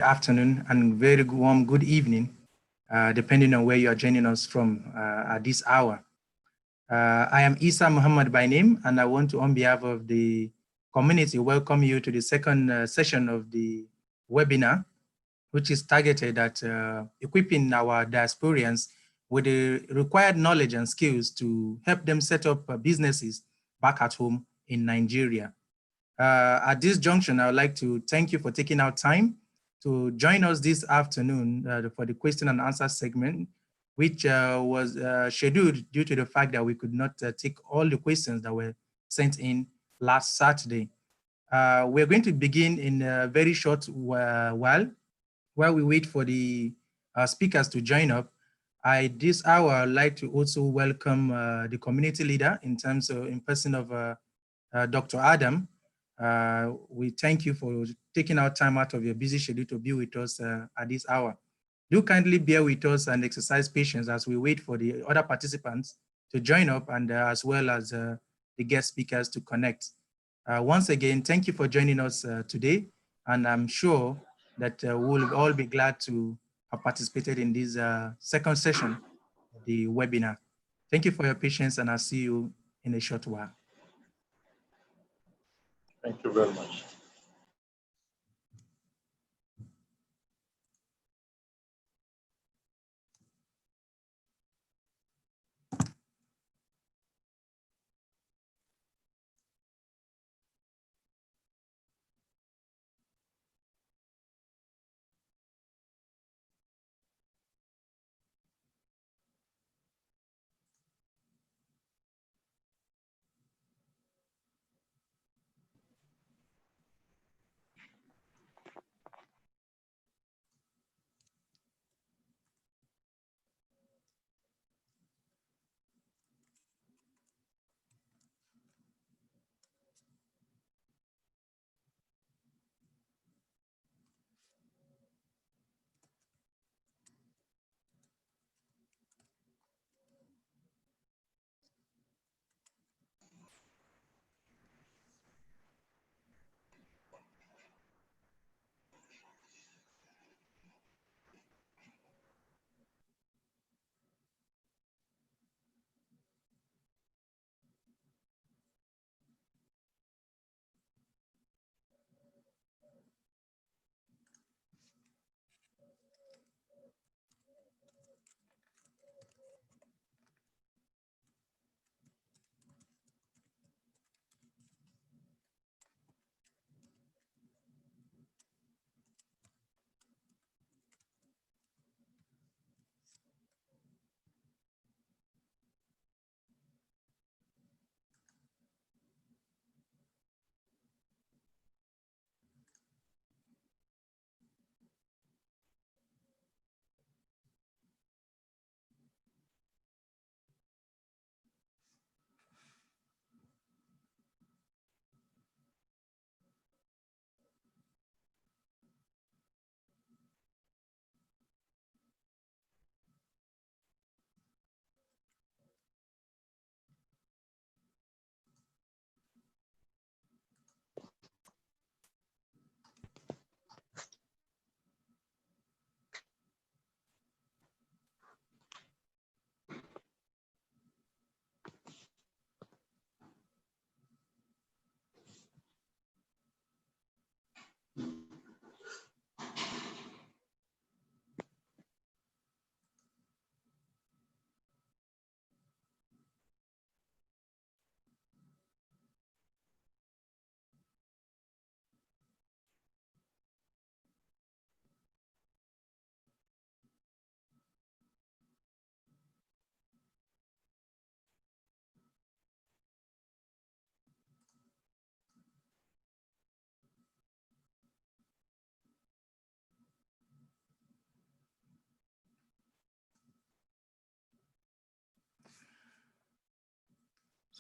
afternoon and very warm good evening, depending on where you are joining us from at this hour. I am Isa Muhammad by name, and I want to, on behalf of the community, welcome you to the second session of the webinar, which is targeted at equipping our diasporians with the required knowledge and skills to help them set up businesses back at home in Nigeria. At this junction, I would like to thank you for taking out time to join us this afternoon for the question and answer segment, which was scheduled due to the fact that we could not take all the questions that were sent in last Saturday. We're going to begin in a very short while we wait for the speakers to join up. This hour, I'd like to also welcome the community leader in person of Dr. Adam. We thank you for taking out time out of your busy schedule to be with us at this hour. Do kindly bear with us and exercise patience as we wait for the other participants to join up and as well as the guest speakers to connect. Once again, thank you for joining us today, and I'm sure that we'll all be glad to have participated in this second session of the webinar. Thank you for your patience, and I'll see you in a short while. Thank you very much.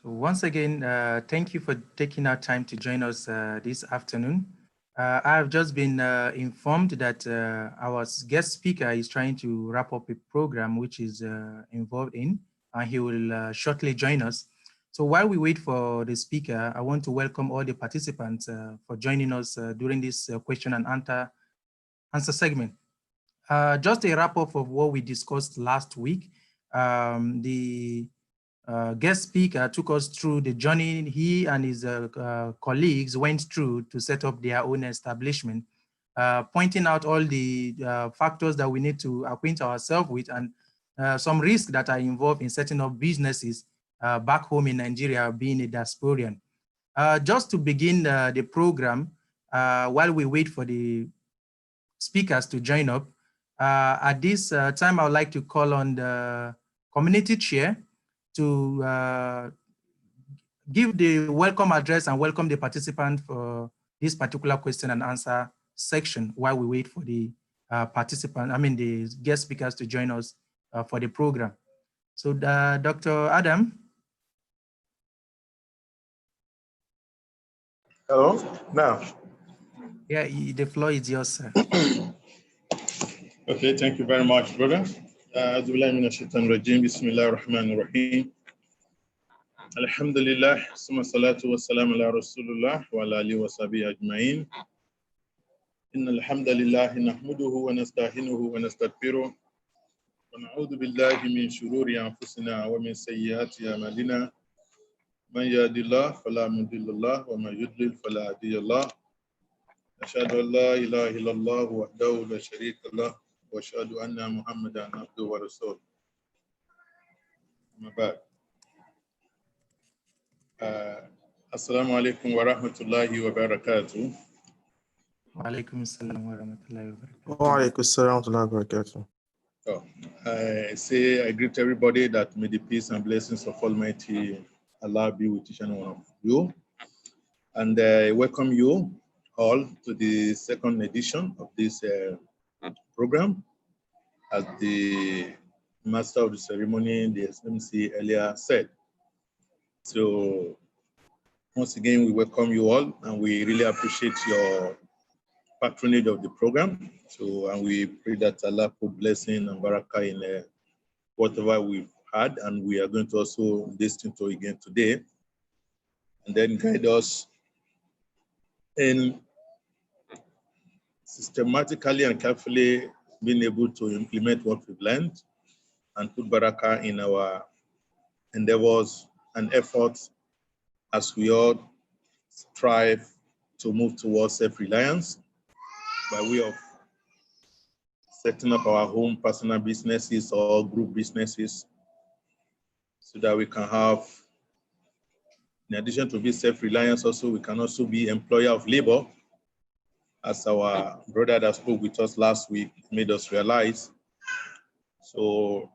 So once again, thank you for taking our time to join us this afternoon. I have just been informed that our guest speaker is trying to wrap up a program which is involved in, and he will shortly join us. So while we wait for the speaker, I want to welcome all the participants for joining us during this question and answer answer segment. Just a wrap up of what we discussed last week. The guest speaker took us through the journey he and his colleagues went through to set up their own establishment, pointing out all the factors that we need to acquaint ourselves with and some risks that are involved in setting up businesses back home in Nigeria, being a diasporian. Just to begin the program, while we wait for the speakers to join up, at this time, I would like to call on the community chair to give the welcome address and welcome the participant for this particular question and answer section while we wait for the the guest speakers to join us for the program. So Dr. Adam. Hello, now. Yeah, the floor is yours, sir. Okay, thank you very much, brother. Bismillah ar-Rahman ar-Rahim. Alhamdulillah, summa salatu wa salam ala Rasulullah wa ala alihi wa sahbihi ajma'in. Inna alhamdulillah nahmuduhu wa nasta'inuhu wa nastaghfiruh wa na'udhu billahi min shururi anfusina wa min sayyiati a'malina. Man yahdihillahu fala mudilla lahu wa man yudlil fala hadiya lahu. Ashhadu an la ilaha illallah wahdahu la sharika lahu wa ashhadu anna Muhammadan abduhu wa rasuluh. Amma ba'd. Assalamu alaikum wa rahmatullahi wa barakatuh. Wa alaikum assalam wa rahmatullahi wa barakatuh. Wa alaikum assalam wa rahmatullahi wa barakatuh. So, I greet everybody that may the peace and blessings of Almighty Allah be with each and one of you. And I welcome you all to the second edition of this program. As the master of the ceremony, the SMC earlier said. So once again, we welcome you all and we really appreciate your patronage of the program. So, and we pray that Allah put blessing and barakah in whatever we've had, and we are going to also listen to again today, and then guide us in systematically and carefully being able to implement what we've learned and put barakah in our endeavors and efforts as we all strive to move towards self-reliance by way of setting up our own personal businesses or group businesses so that we can have, in addition to be self-reliance, also we can also be employer of labor, as our brother that spoke with us last week made us realize. So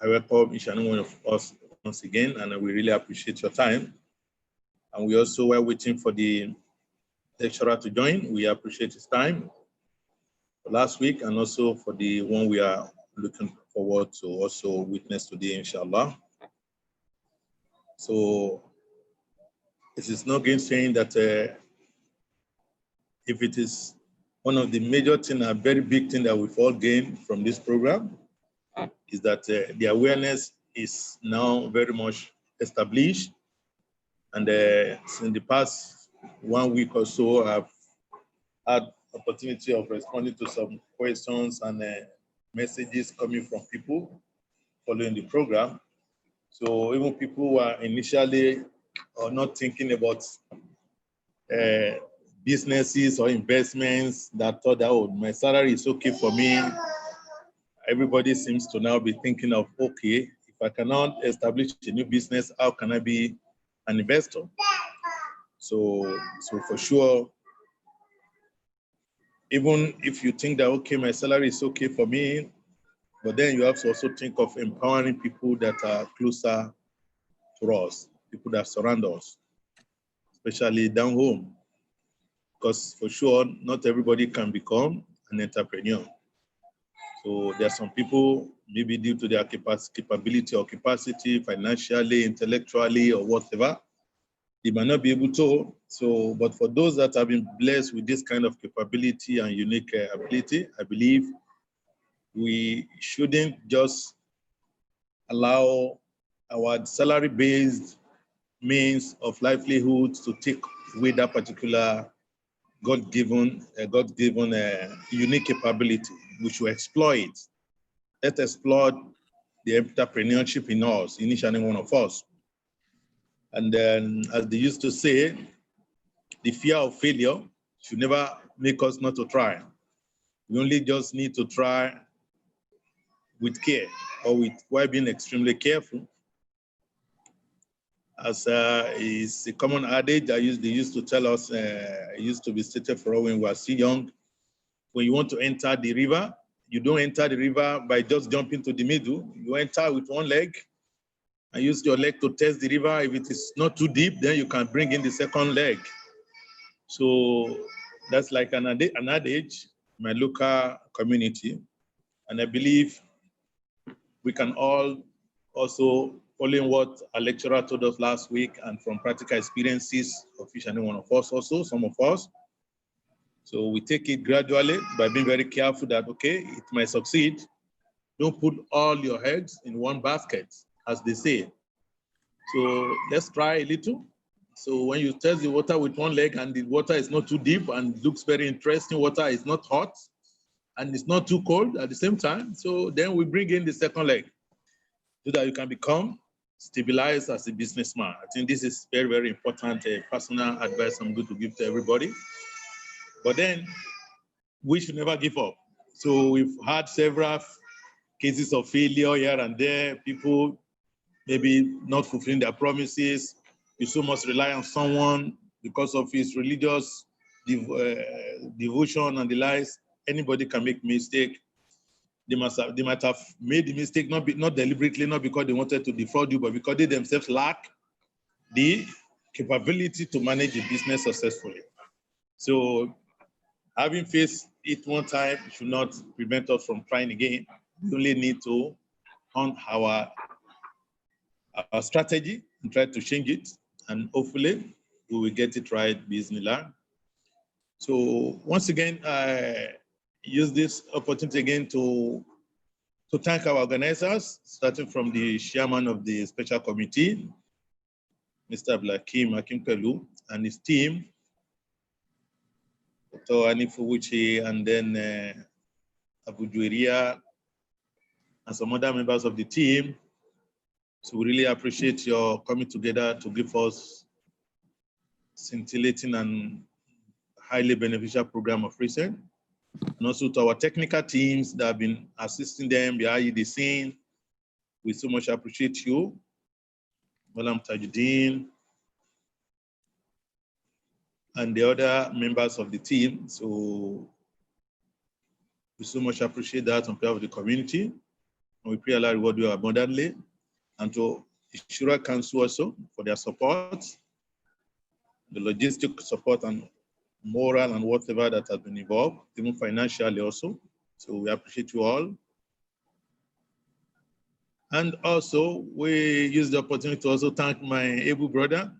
I welcome each and one of us once again, and we really appreciate your time. And we also were waiting for the lecturer to join. We appreciate his time for last week, and also for the one we are looking forward to also witness today, inshallah. So it is no gain saying that if it is one of the major things, a very big thing that we've all gained from this program, is that the awareness is now very much established. And in the past 1 week or so, I've had opportunity of responding to some questions and messages coming from people following the program. So even people who are initially not thinking about businesses or investments, that thought that, oh, my salary is okay for me. Everybody seems to now be thinking of, okay, if I cannot establish a new business, how can I be an investor? So for sure, even if you think that, okay, my salary is okay for me, but then you have to also think of empowering people that are closer to us, people that surround us, especially down home. Because for sure, not everybody can become an entrepreneur. So there are some people, maybe due to their capability or capacity, financially, intellectually, or whatever, they might not be able to. So, but for those that have been blessed with this kind of capability and unique ability, I believe we shouldn't just allow our salary-based means of livelihood to take away that particular God-given unique capability. We should exploit. Let's explore the entrepreneurship in us, in each and every one of us. And then, as they used to say, the fear of failure should never make us not to try. We only just need to try with care, or while being extremely careful. As is a common adage, they used to tell us, it used to be stated for us when we were still young, when you want to enter the river, you don't enter the river by just jumping to the middle. You enter with one leg and use your leg to test the river. If it is not too deep, then you can bring in the second leg. So that's like an adage in my local community. And I believe we can all also follow what a lecturer told us last week and from practical experiences of each and one of us also, some of us. So we take it gradually by being very careful that, okay, it might succeed. Don't put all your eggs in one basket, as they say. So let's try a little. So when you test the water with one leg and the water is not too deep and looks very interesting, water is not hot and it's not too cold at the same time. So then we bring in the second leg so that you can become stabilized as a businessman. I think this is very, very important personal advice I'm going to give to everybody. But then we should never give up. So we've had several cases of failure here and there, people maybe not fulfilling their promises. You so must rely on someone because of his religious devotion and the lies. Anybody can make mistake. They might have made the mistake not deliberately, not because they wanted to defraud you, but because they themselves lack the capability to manage a business successfully. So having faced it one time should not prevent us from trying again. We only need to hone our strategy and try to change it, and hopefully we will get it right, Bismillah. So once again, I use this opportunity again to thank our organizers, starting from the chairman of the special committee, Mr. Akim Pelu, and his team, Dr. Anifuwuchi, and then Abu Juiria, and some other members of the team. So we really appreciate your coming together to give us scintillating and highly beneficial program of research. And also to our technical teams that have been assisting them behind the scene. We so much appreciate you. Malam Tajuddin and the other members of the team. So we so much appreciate that on behalf of the community. And we pray Allah reward you abundantly. And to Ishura Council also for their support, the logistic support and moral and whatever that has been involved, even financially also. So we appreciate you all. And also we use the opportunity to also thank my able brother,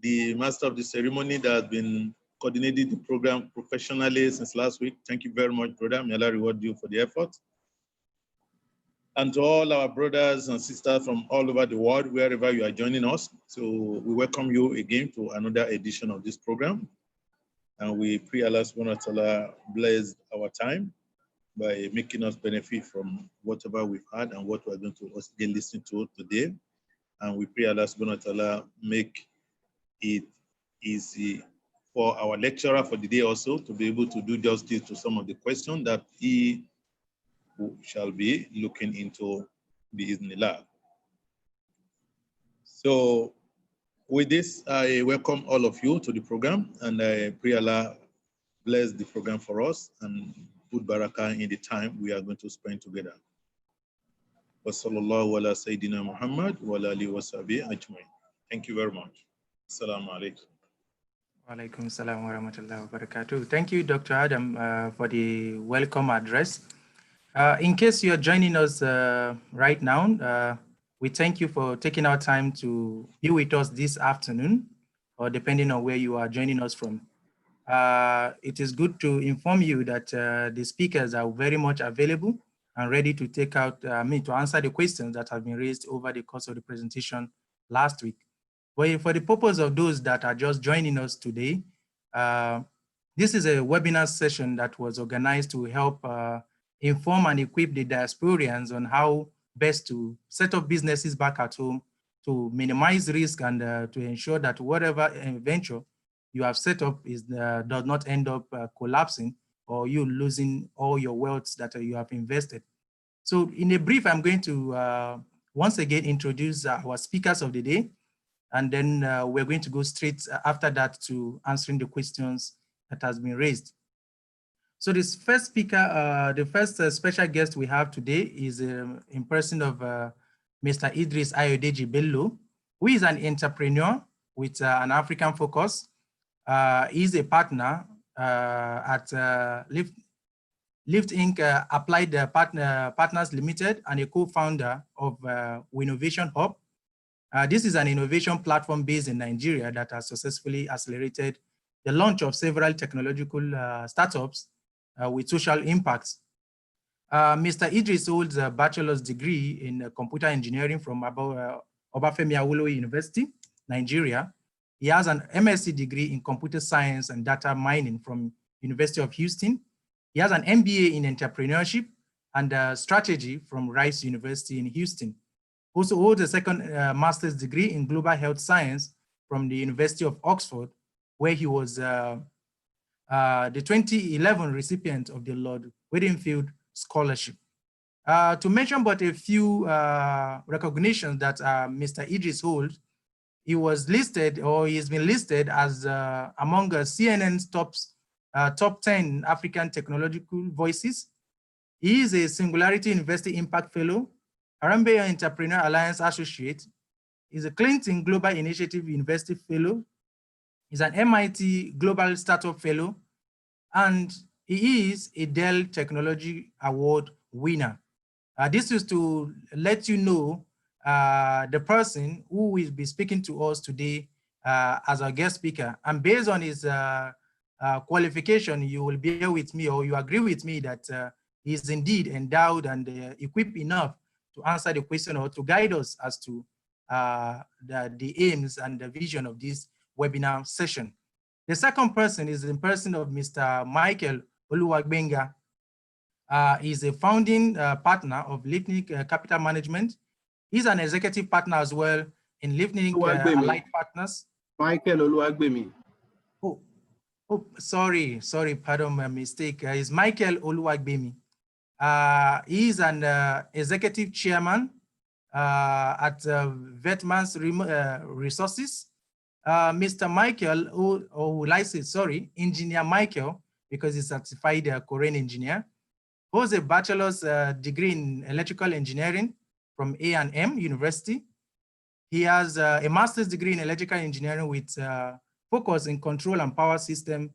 the master of the ceremony that has been coordinating the program professionally since last week. Thank you very much, brother. May Allah reward you for the effort. And to all our brothers and sisters from all over the world, wherever you are joining us. So we welcome you again to another edition of this program. And we pray Allah subhanahu wa ta'ala bless our time by making us benefit from whatever we've had and what we're going to again listen to today. And we pray Allah subhanahu wa ta'ala make it easy for our lecturer for the day also to be able to do justice to some of the questions that he shall be looking into Bismillah. So with this, I welcome all of you to the program, and I pray Allah bless the program for us and put barakah in the time we are going to spend together. Wa sallallahu ala Sayyidina Muhammad wa ala alihi wa sahbihi ajma'in. Thank you very much. Assalamu alaikum. Wa alaikum salam wa rahmatullahi wa barakatuh. Thank you, Dr. Adam, for the welcome address. In case you're joining us right now, we thank you for taking our time to be with us this afternoon, or depending on where you are joining us from. It is good to inform you that the speakers are very much available and ready to take out, to answer the questions that have been raised over the course of the presentation last week. But for the purpose of those that are just joining us today, This is a webinar session that was organized to help inform and equip the diasporians on how best to set up businesses back at home to minimize risk and to ensure that whatever venture you have set up does not end up collapsing or you losing all your wealth that you have invested. So in a brief, I'm going to once again introduce our speakers of the day, and then we're going to go straight after that to answering the questions that has been raised. So this first speaker, the first special guest we have today is in person of Mr. Idris Ayodeji Bello, who is an entrepreneur with an African focus. He's a partner at Lift Inc. Applied Partners Limited and a co-founder of Innovation Hub. This is an innovation platform based in Nigeria that has successfully accelerated the launch of several technological startups with social impacts. Mr. Idris holds a bachelor's degree in computer engineering from Obafemi Awolowo University, Nigeria. He has an MSc degree in computer science and data mining from University of Houston. He has an MBA in entrepreneurship and strategy from Rice University in Houston. Also holds a second master's degree in global health science from the University of Oxford, where he was the 2011 recipient of the Lord Whittingfield Scholarship. To mention but a few recognitions that Mr. Idris holds, he was listed, or he has been listed as among CNN's top 10 African technological voices. He is a Singularity University Impact Fellow, Harambee Entrepreneur Alliance Associate. He's a Clinton Global Initiative University Fellow. He's an MIT Global Startup Fellow, and he is a Dell Technology Award winner. This is to let you know the person who will be speaking to us today as our guest speaker. And based on his qualification, you will bear with me, or you agree with me that he is indeed endowed and equipped enough to answer the question or to guide us as to the aims and the vision of this webinar session. The second person is in person of Mr. Michael Oluwagbemi. He's a founding partner of Lifnic Capital Management. He's an executive partner as well in Lifnic Allied Partners. Michael Oluwagbemi. Oh, sorry, pardon my mistake. It's Michael Oluwagbemi. He's an executive chairman at Vetmans Resources. Mr. Michael, Engineer Michael, because he's a certified Korean engineer, holds a bachelor's degree in electrical engineering from A&M University. He has a master's degree in electrical engineering with focus in control and power systems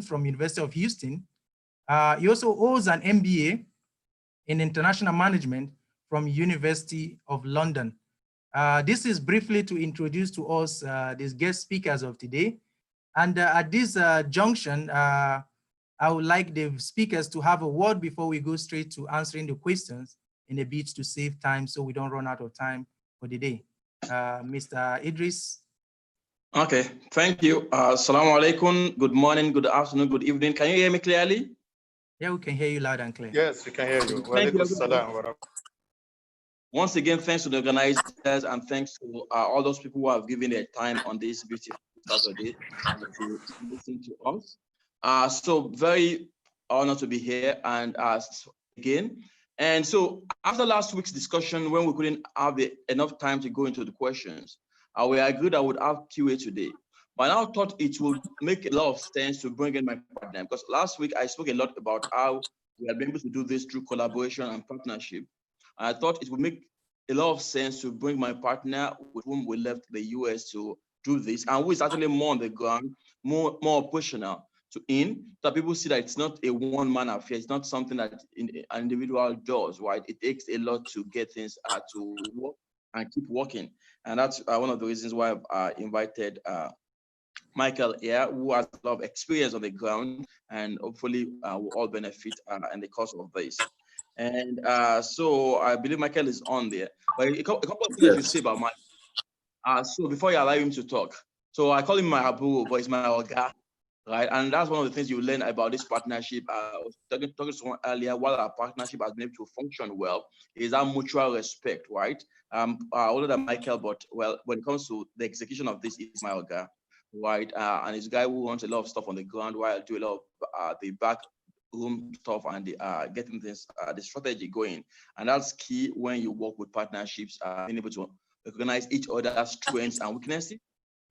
from University of Houston. He also holds an MBA in international management from University of London. This is briefly to introduce to us these guest speakers of today. And at this junction, I would like the speakers to have a word before we go straight to answering the questions in a bit to save time so we don't run out of time for the day. Mr. Idris. Okay, thank you. Assalamu alaikum. Good morning, good afternoon, good evening. Can you hear me clearly? Yeah, we can hear you loud and clear. Yes, we can hear you. Once again, thanks to the organizers and thanks to all those people who have given their time on this beautiful Saturday to listen to us. So very honored to be here and again. And so after last week's discussion, when we couldn't have enough time to go into the questions, we agreed I would have QA today. But I now thought it would make a lot of sense to bring in my partner, because last week I spoke a lot about how we have been able to do this through collaboration and partnership. I thought it would make a lot of sense to bring my partner with whom we left the US to do this, and who is actually more on the ground, more operational so that people see that it's not a one-man affair. It's not something that an individual does, right? It takes a lot to get things to work and keep working. And that's one of the reasons why I've invited Michael here, who has a lot of experience on the ground, and hopefully we'll all benefit in the course of this. And so I believe Michael is on there. But a couple of things you say about Michael. So before you allow him to talk, so I call him my Abu, but he's my Oga. right? And that's one of the things you learn about this partnership. I was talking to someone earlier, while our partnership has been able to function well, is our mutual respect, right? Older than Michael, but well, when it comes to the execution of this, is my guy, right? And he's a guy who wants a lot of stuff on the ground, while I do a lot of the back room stuff and the getting things, the strategy going. And that's key when you work with partnerships, being able to recognize each other's strengths and weaknesses,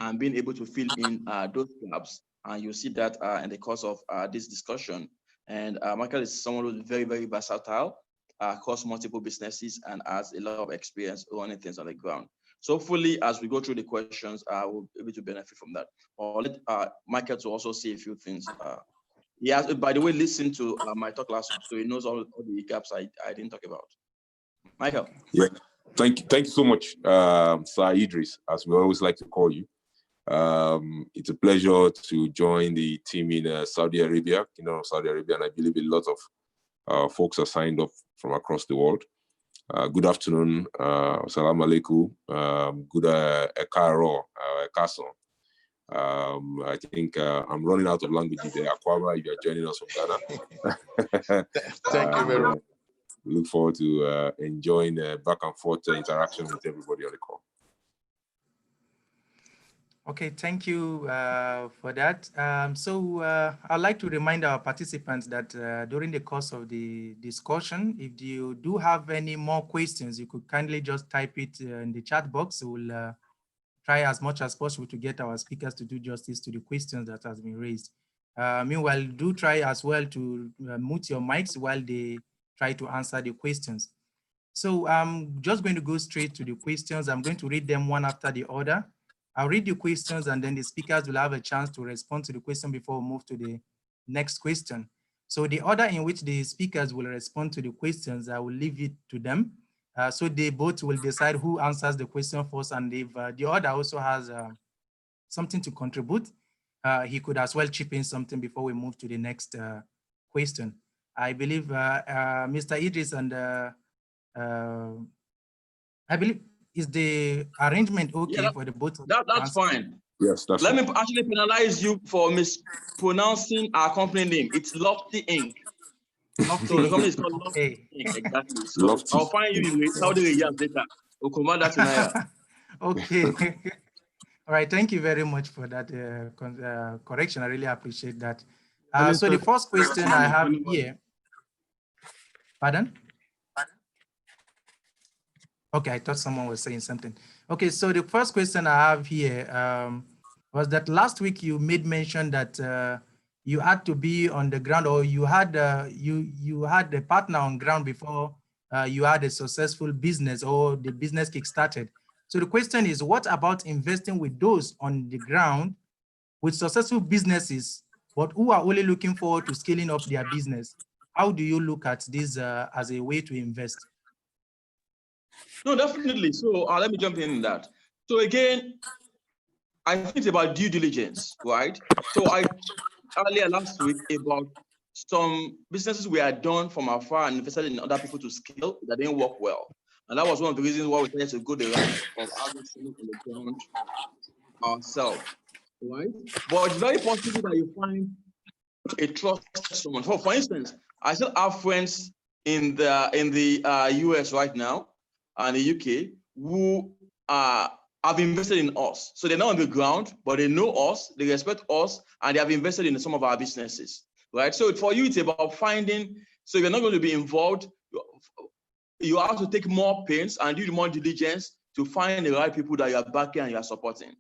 and being able to fill in those gaps. And you'll see that in the course of this discussion. And Michael is someone who's very, very versatile across multiple businesses and has a lot of experience running things on the ground. So hopefully, as we go through the questions, we'll be able to benefit from that. I'll let Michael to also say a few things. He has, by the way, listened to my talk last week, so he knows all the gaps I didn't talk about. Michael. Yeah, thank you so much, Sir Idris, as we always like to call you. It's a pleasure to join the team in Saudi Arabia, Saudi Arabia, and I believe a lot of folks are signed up from across the world. Good afternoon, Assalamu alaikum, good ekaro, ekason. I think I'm running out of languages there. Akwaba, if you're joining us from Ghana. Thank you very much. Look forward to enjoying back and forth interaction with everybody on the call. Okay, thank you for that. I'd like to remind our participants that during the course of the discussion, if you do have any more questions, you could kindly just type it in the chat box. We'll try as much as possible to get our speakers to do justice to the questions that has been raised. Meanwhile, do try as well to mute your mics while they try to answer the questions. So I'm just going to go straight to the questions. I'm going to read them one after the other. I'll read the questions and then the speakers will have a chance to respond to the question before we move to the next question. So the order in which the speakers will respond to the questions, I will leave it to them. So they both will decide who answers the question first, and if the other also has something to contribute, he could as well chip in something before we move to the next question. I believe Mr. Idris and I believe, is the arrangement okay for the both? That's fine. Yes, that's Let fine. me actually penalize you for mispronouncing our company name. It's Lofty Inc. So the company is called Lofty Inc. Exactly. So Lofty. I'll find you in Saudi Arabia later. We'll command that tonight. Okay. All right. Thank you very much for that correction. I really appreciate that. So the first question I have here. Pardon? Okay, I thought someone was saying something. Okay, so the first question I have here was that last week you made mention that you had to be on the ground, or you had you had a partner on ground before you had a successful business or the business kick-started. So the question is, what about investing with those on the ground with successful businesses, but who are only looking forward to scaling up their business? How do you look at this as a way to invest? No, definitely. So let me jump in that. So again, I think it's about due diligence, right? So I earlier last week about some businesses we had done from afar and invested in other people to scale that didn't work well. And that was one of the reasons why we decided to go the route of having someone on the ground ourselves, right? But it's very possible that you find a trusted someone. For instance, I still have friends in the US right now and the UK who have invested in us. So they're not on the ground, but they know us, they respect us, and they have invested in some of our businesses, right? So for you, it's about finding, so if you're not going to be involved, you have to take more pains and do more diligence to find the right people that you are backing and you are supporting.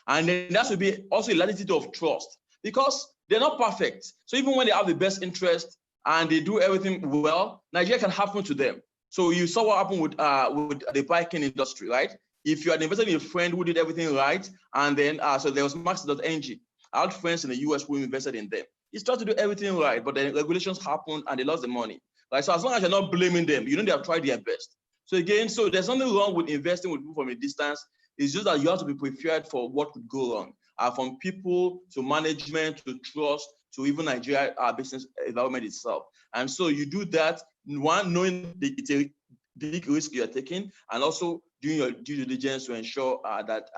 And then that should be also a latitude of trust, because they're not perfect. So even when they have the best interest and they do everything well, Nigeria can happen to them. So you saw what happened with the biking industry, right? If you had invested in a friend who did everything right, and then so there was Max.ng. I had friends in the US who invested in them. He started to do everything right, but then regulations happened and they lost the money. Right? So as long as you're not blaming them, you know they have tried their best. So again, so there's nothing wrong with investing with people from a distance. It's just that you have to be prepared for what could go wrong. From people to management to trust to even Nigeria business environment itself. And so you do that, one, knowing it's a big risk you're taking, and also doing your due diligence to ensure that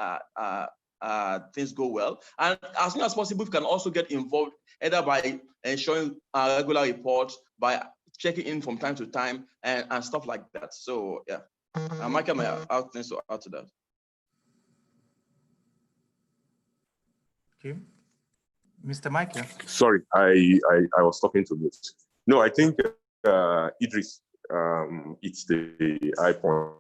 things go well. And as soon as possible, we can also get involved either by ensuring regular reports, by checking in from time to time, and stuff like that. So yeah, Michael may add things to add to that. Okay, Mr. Michael. Sorry, I was talking to mute. No, I think Idris, it's the high point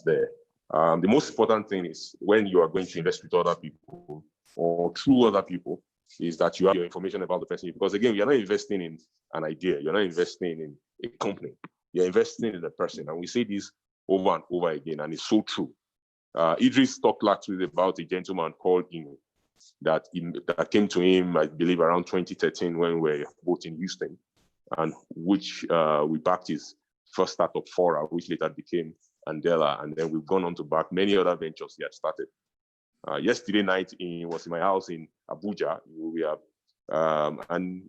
there. The most important thing is when you are going to invest with other people or through other people, is that you have your information about the person. Because again, you're not investing in an idea, you're not investing in a company, you're investing in a person. And we say this over and over again, and it's so true. Idris talked last week about a gentleman called Engr that came to him, I believe, around 2013 when we were both in Houston, and which we backed his first startup, Fora, which later became Andela, and then we've gone on to back many other ventures he had started. Yesterday night, he was in my house in Abuja. We have, and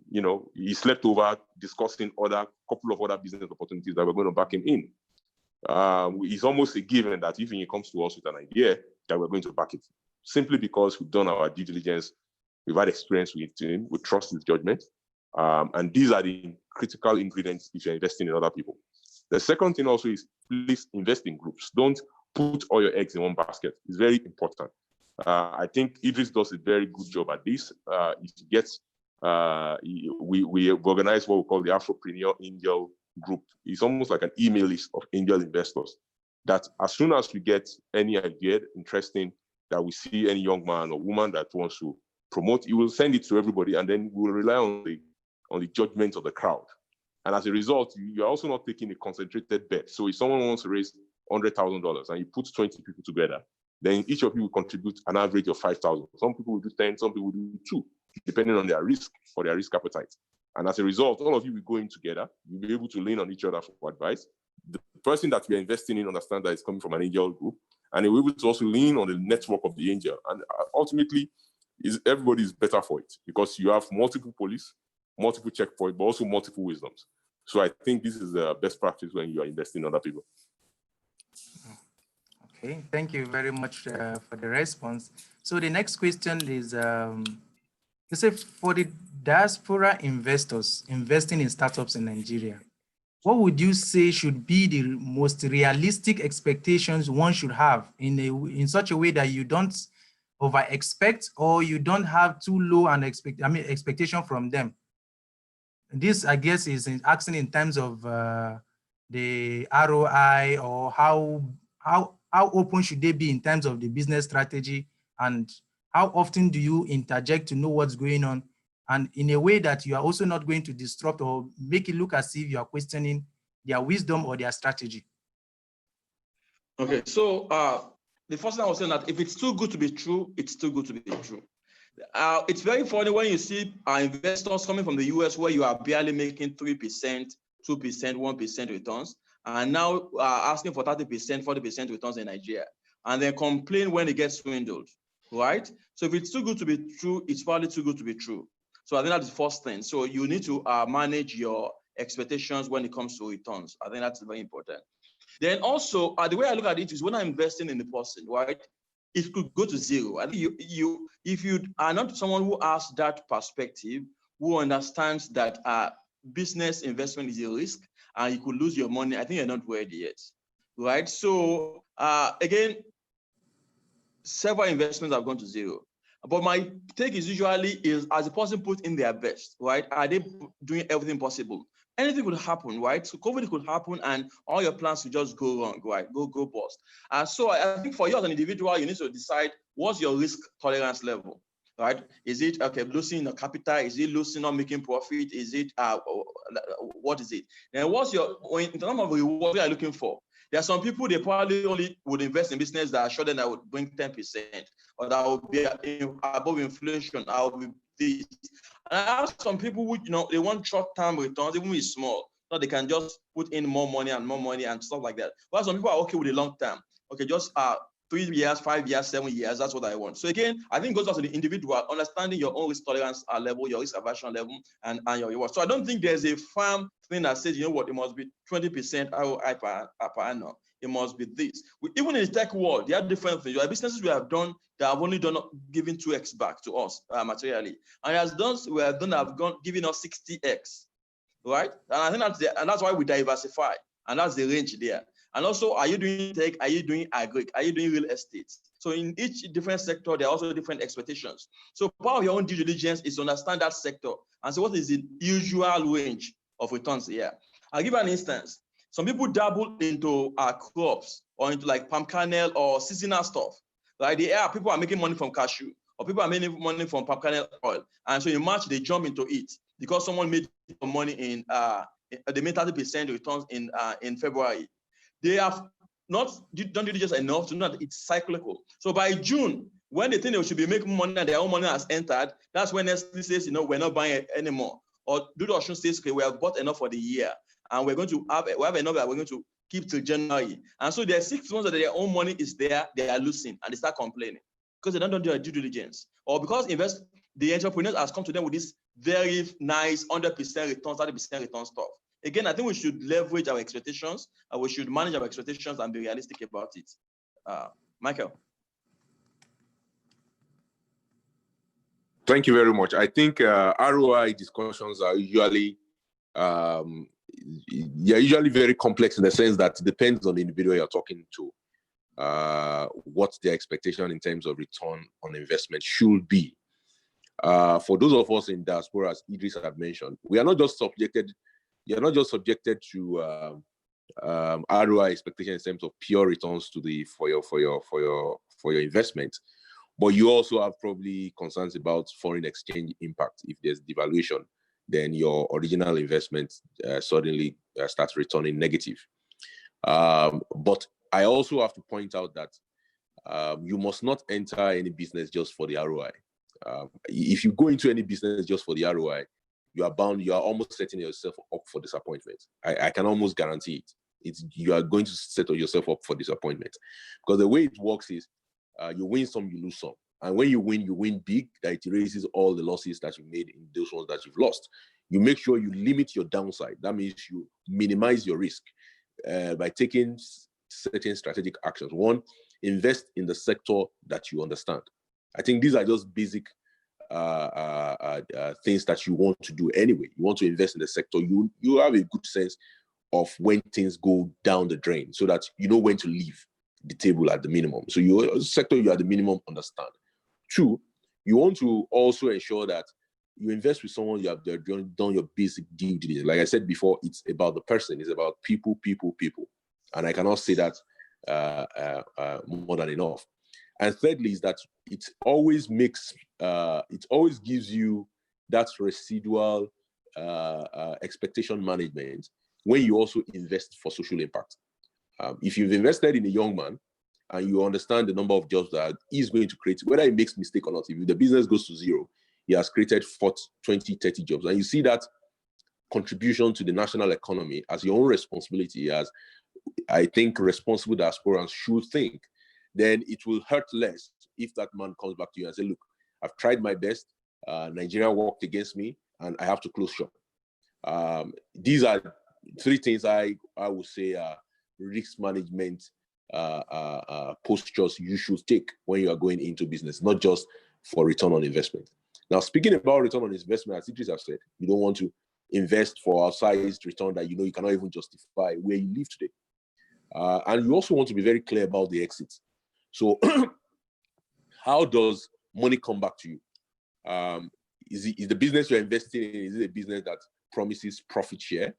he slept over discussing couple of other business opportunities that we're going to back him in. It's almost a given that if he comes to us with an idea, that we're going to back it, simply because we've done our due diligence, we've had experience with him, we trust his judgment, and these are the critical ingredients if you're investing in other people. The second thing also is, please invest in groups. Don't put all your eggs in one basket. It's very important. I think Idris does a very good job at this. He gets, we organize what we call the Afropreneur Angel Group. It's almost like an email list of angel investors that as soon as we get any idea interesting, that we see any young man or woman that wants to promote, he will send it to everybody, and then we will rely on the judgment of the crowd. And as a result, you're also not taking a concentrated bet. So if someone wants to raise $100,000 and you put 20 people together, then each of you will contribute an average of 5,000. Some people will do 10, some people will do 2, depending on their risk or their risk appetite. And as a result, all of you will go in together. You'll be able to lean on each other for advice. The person that we are investing in understands that it's coming from an angel group, and we're able to also lean on the network of the angel. And ultimately, everybody is better for it because you have multiple police, multiple checkpoints, but also multiple wisdoms. So I think this is the best practice when you are investing in other people. Okay, thank you very much for the response. So the next question is, you say for the diaspora investors investing in startups in Nigeria, what would you say should be the most realistic expectations one should have in such a way that you don't over expect or you don't have too low an expectation from them? This, I guess, is asking in terms of the ROI, or how open should they be in terms of the business strategy, and how often do you interject to know what's going on, and in a way that you are also not going to disrupt or make it look as if you are questioning their wisdom or their strategy. Okay, so the first thing I was saying that if it's too good to be true, it's too good to be true. It's very funny when you see investors coming from the US where you are barely making 3%, 2%, 1% returns, and now asking for 30%, 40% returns in Nigeria, and then complain when it gets swindled, right? So if it's too good to be true, it's probably too good to be true. So I think that's the first thing. So you need to manage your expectations when it comes to returns. I think that's very important. Then also, the way I look at it is when I'm investing in the person, right? It could go to zero. I think if you are not someone who has that perspective, who understands that business investment is a risk and you could lose your money, I think you're not ready yet, right? So again, several investments have gone to zero. But my take is usually is as a person put in their best, right? Are they doing everything possible? Anything could happen, right? So COVID could happen and all your plans could just go wrong, right? Go bust. So I think for you as an individual, you need to decide what's your risk tolerance level, right? Is it, okay, losing your capital? Is it losing, not making profit? Is it, what is it? And what's your, in terms of reward, what are you looking for? There are some people, they probably only would invest in business that are sure that would bring 10%, or that would be above inflation, I will be this. And I have some people who, they want short-term returns, even if it's small, so they can just put in more money and stuff like that. While some people are okay with the long term. Okay, just 3 years, 5 years, 7 years. That's what I want. So again, I think it goes back to the individual, understanding your own risk tolerance level, your risk aversion level, and your reward. So I don't think there's a firm thing that says, you know what, it must be 20% ROI per annum. It must be this. Even in the tech world, there are different things. There are businesses we have done that have only given 2x back to us materially, and there's those we have done that have given us 60x, right? And I think that's why we diversify, and that's the range there. And also, are you doing tech? Are you doing agri? Are you doing real estate? So in each different sector, there are also different expectations. So part of your own due diligence is to understand that sector and so what is the usual range of returns here. I'll give you an instance. Some people dabble into crops or into like palm kernel or seasonal stuff. Like people are making money from cashew or people are making money from palm kernel oil. And so in March, they jump into it because someone made money they made 30% returns in February. They have not done diligence enough to know that it's cyclical. So by June, when they think they should be making money and their own money has entered, that's when Nestle says, you know, we're not buying it anymore. Or Dudu Osun says, okay, we have bought enough for the year. And we're going to have enough that we're going to keep till January. And so there are 6 months that their own money is there, they are losing, and they start complaining because they don't do their due diligence. Or because the entrepreneurs has come to them with this very nice 100% return, 30% return stuff. Again, I think we should leverage our expectations, and we should manage our expectations and be realistic about it. Michael. Thank you very much. I think ROI discussions are usually very complex in the sense that it depends on the individual you're talking to, what their expectation in terms of return on investment should be. For those of us in diaspora, as Idris had mentioned, we are not just subjected. You're not just subjected to ROI expectation in terms of pure returns for your investment, but you also have probably concerns about foreign exchange impact. If there's devaluation, then your original investment suddenly starts returning negative. But I also have to point out that you must not enter any business just for the ROI. If you go into any business just for the ROI, you are almost setting yourself up for disappointment. I can almost guarantee it. You are going to set yourself up for disappointment, because the way it works is you win some, you lose some. And when you win big, that it erases all the losses that you made in those ones that you've lost. You make sure you limit your downside. That means you minimize your risk by taking certain strategic actions. One, invest in the sector that you understand. I think these are just basic things that you want to do anyway. You want to invest in the sector. You have a good sense of when things go down the drain, so that you know when to leave the table at the minimum. So your sector you at the minimum understand. 2, you want to also ensure that you invest with someone you have done your basic due diligence. Like I said before, it's about the person. It's about people. And I cannot say that more than enough. And thirdly is that it always gives you that residual expectation management when you also invest for social impact. If you've invested in a young man and you understand the number of jobs that he's going to create, whether he makes mistake or not, if the business goes to zero, he has created 20, 30 jobs. And you see that contribution to the national economy as your own responsibility, as I think responsible diasporans should think, then it will hurt less if that man comes back to you and say, look, I've tried my best, Nigeria worked against me, and I have to close shop. These are 3 things I would say are risk management postures you should take when you are going into business, not just for return on investment. Now, speaking about return on investment, as Idris has said, you don't want to invest for outsized return that you know you cannot even justify where you live today. And you also want to be very clear about the exit. So how does money come back to you? Is the business you're investing in, is it a business that promises profit share?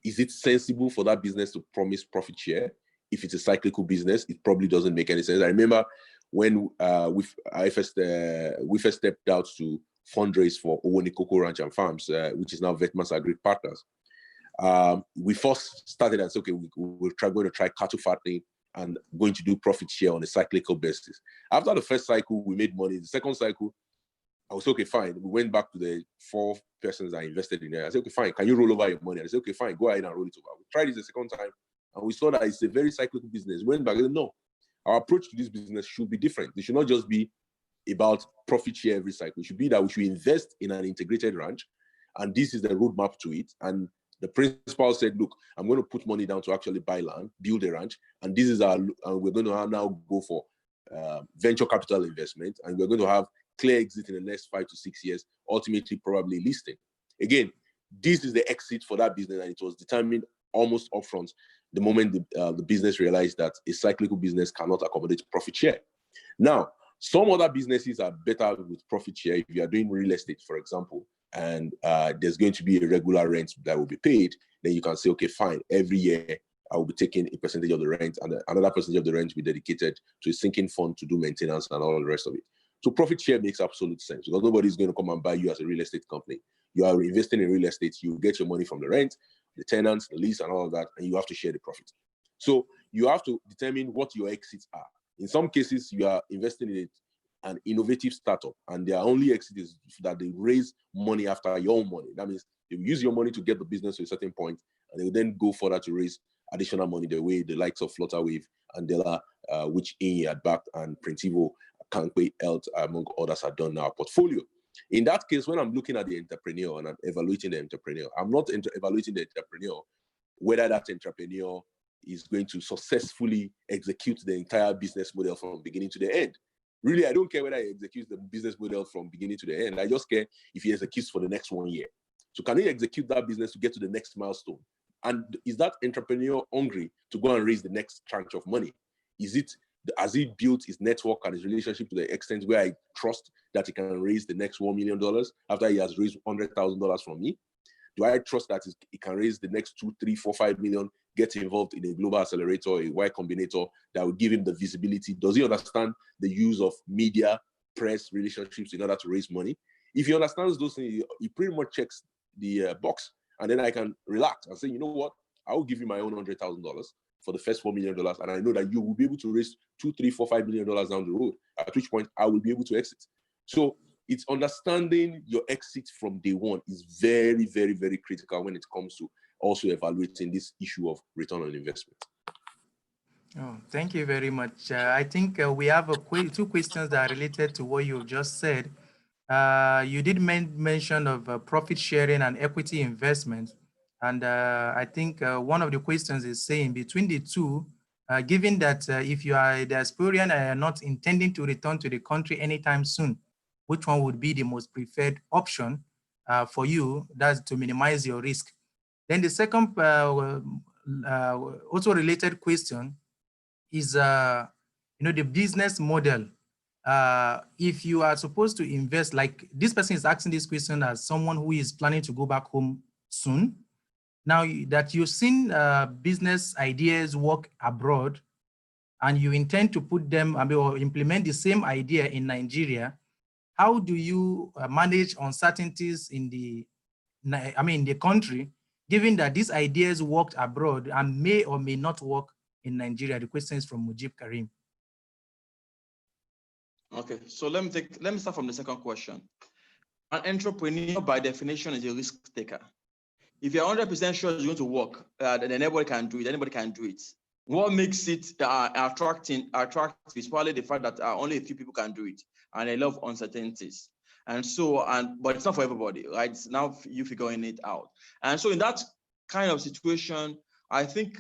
Is it sensible for that business to promise profit share? If it's a cyclical business, it probably doesn't make any sense. I remember when we first stepped out to fundraise for Owoni Cocoa Ranch and Farms, which is now Vetman's Agri Partners. We first started and said, okay, we're going to try cattle fattening and going to do profit share on a cyclical basis. After the first cycle, we made money. The second cycle, I was okay, fine. We went back to the 4 persons I invested in there. I said, okay, fine. Can you roll over your money? And I said, okay, fine. Go ahead and roll it over. We tried it the second time, and we saw that it's a very cyclical business. We went back and said, no, our approach to this business should be different. It should not just be about profit share every cycle. It should be that we should invest in an integrated ranch, and this is the roadmap to it. And the principal said, look, I'm going to put money down to actually buy land, build a ranch, and this is our, we're going to now go for venture capital investment, and we're going to have clear exit in the next 5 to 6 years, ultimately probably listing. Again, this is the exit for that business, and it was determined almost upfront the moment the business realized that a cyclical business cannot accommodate profit share. Now, some other businesses are better with profit share. If you are doing real estate, for example, and there's going to be a regular rent that will be paid, then you can say, okay, fine, every year I will be taking a percentage of the rent, and another percentage of the rent will be dedicated to a sinking fund to do maintenance and all the rest of it. So profit share makes absolute sense, because nobody's going to come and buy you as a real estate company. You are investing in real estate, you get your money from the rent, the tenants, the lease, and all of that, and you have to share the profit. So you have to determine what your exits are. In some cases, you are investing in an innovative startup, and their only exit is that they raise money after your own money. That means they will use your money to get the business to a certain point, and they will then go further to raise additional money the way the likes of Flutterwave and Della, which Engr had backed, and Printivo, QnA, Health, among others, have done in our portfolio. In that case, when I'm looking at the entrepreneur and I'm evaluating the entrepreneur, I'm not evaluating the entrepreneur whether that entrepreneur is going to successfully execute the entire business model from beginning to the end. Really, I don't care whether he executes the business model from beginning to the end. I just care if he executes for the next 1 year. So can he execute that business to get to the next milestone? And is that entrepreneur hungry to go and raise the next tranche of money? Has he built his network and his relationship to the extent where I trust that he can raise the next $1 million after he has raised $100,000 from me? Do I trust that he can raise the next 2, 3, 4, 5 million, get involved in a global accelerator, a Y Combinator that will give him the visibility? Does he understand the use of media, press, relationships in order to raise money? If he understands those things, he pretty much checks the box, and then I can relax and say, you know what, I will give you my own $100,000 for the first $4 million, and I know that you will be able to raise $2, 3, 4, $5 million down the road, at which point I will be able to exit. So it's understanding your exit from day one is very, very, very critical when it comes to also evaluating this issue of return on investment. Oh, thank you very much. I think we have two questions that are related to what you've just said. You did mention of profit sharing and equity investment. And I think one of the questions is saying between the two, given that if you are a diasporian and are not intending to return to the country anytime soon, which one would be the most preferred option for you? That's to minimize your risk. Then the second also related question is, the business model. If you are supposed to invest, like this person is asking this question as someone who is planning to go back home soon. Now that you've seen business ideas work abroad and you intend to put them or implement the same idea in Nigeria, how do you manage uncertainties in the country, given that these ideas worked abroad and may or may not work in Nigeria? The question is from Mujib Karim. Okay, so let me start from the second question. An entrepreneur, by definition, is a risk taker. If you're 100% sure it's going to work, then anybody can do it. Anybody can do it. What makes it attractive is probably the fact that only a few people can do it, and a lot of uncertainties. But it's not for everybody, right? It's now you figuring it out. And so in that kind of situation, I think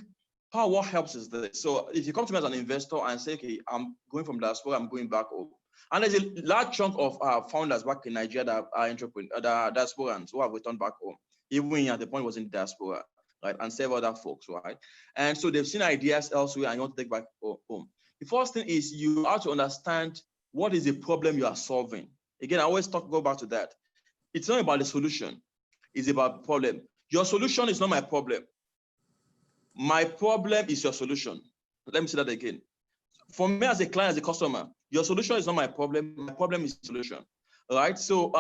what helps is this. So if you come to me as an investor and say, okay, I'm going from diaspora, I'm going back home. And there's a large chunk of founders back in Nigeria that are entrepreneurs, that are diasporans who have returned back home, even at the point was in diaspora, right? And several other folks, right? And so they've seen ideas elsewhere and you want to take back home. The first thing is you have to understand what is the problem you are solving. Again, I always go back to that. It's not about the solution, it's about the problem. Your solution is not my problem. My problem is your solution. Let me say that again. For me as a client, as a customer, your solution is not my problem. My problem is the solution, right? So,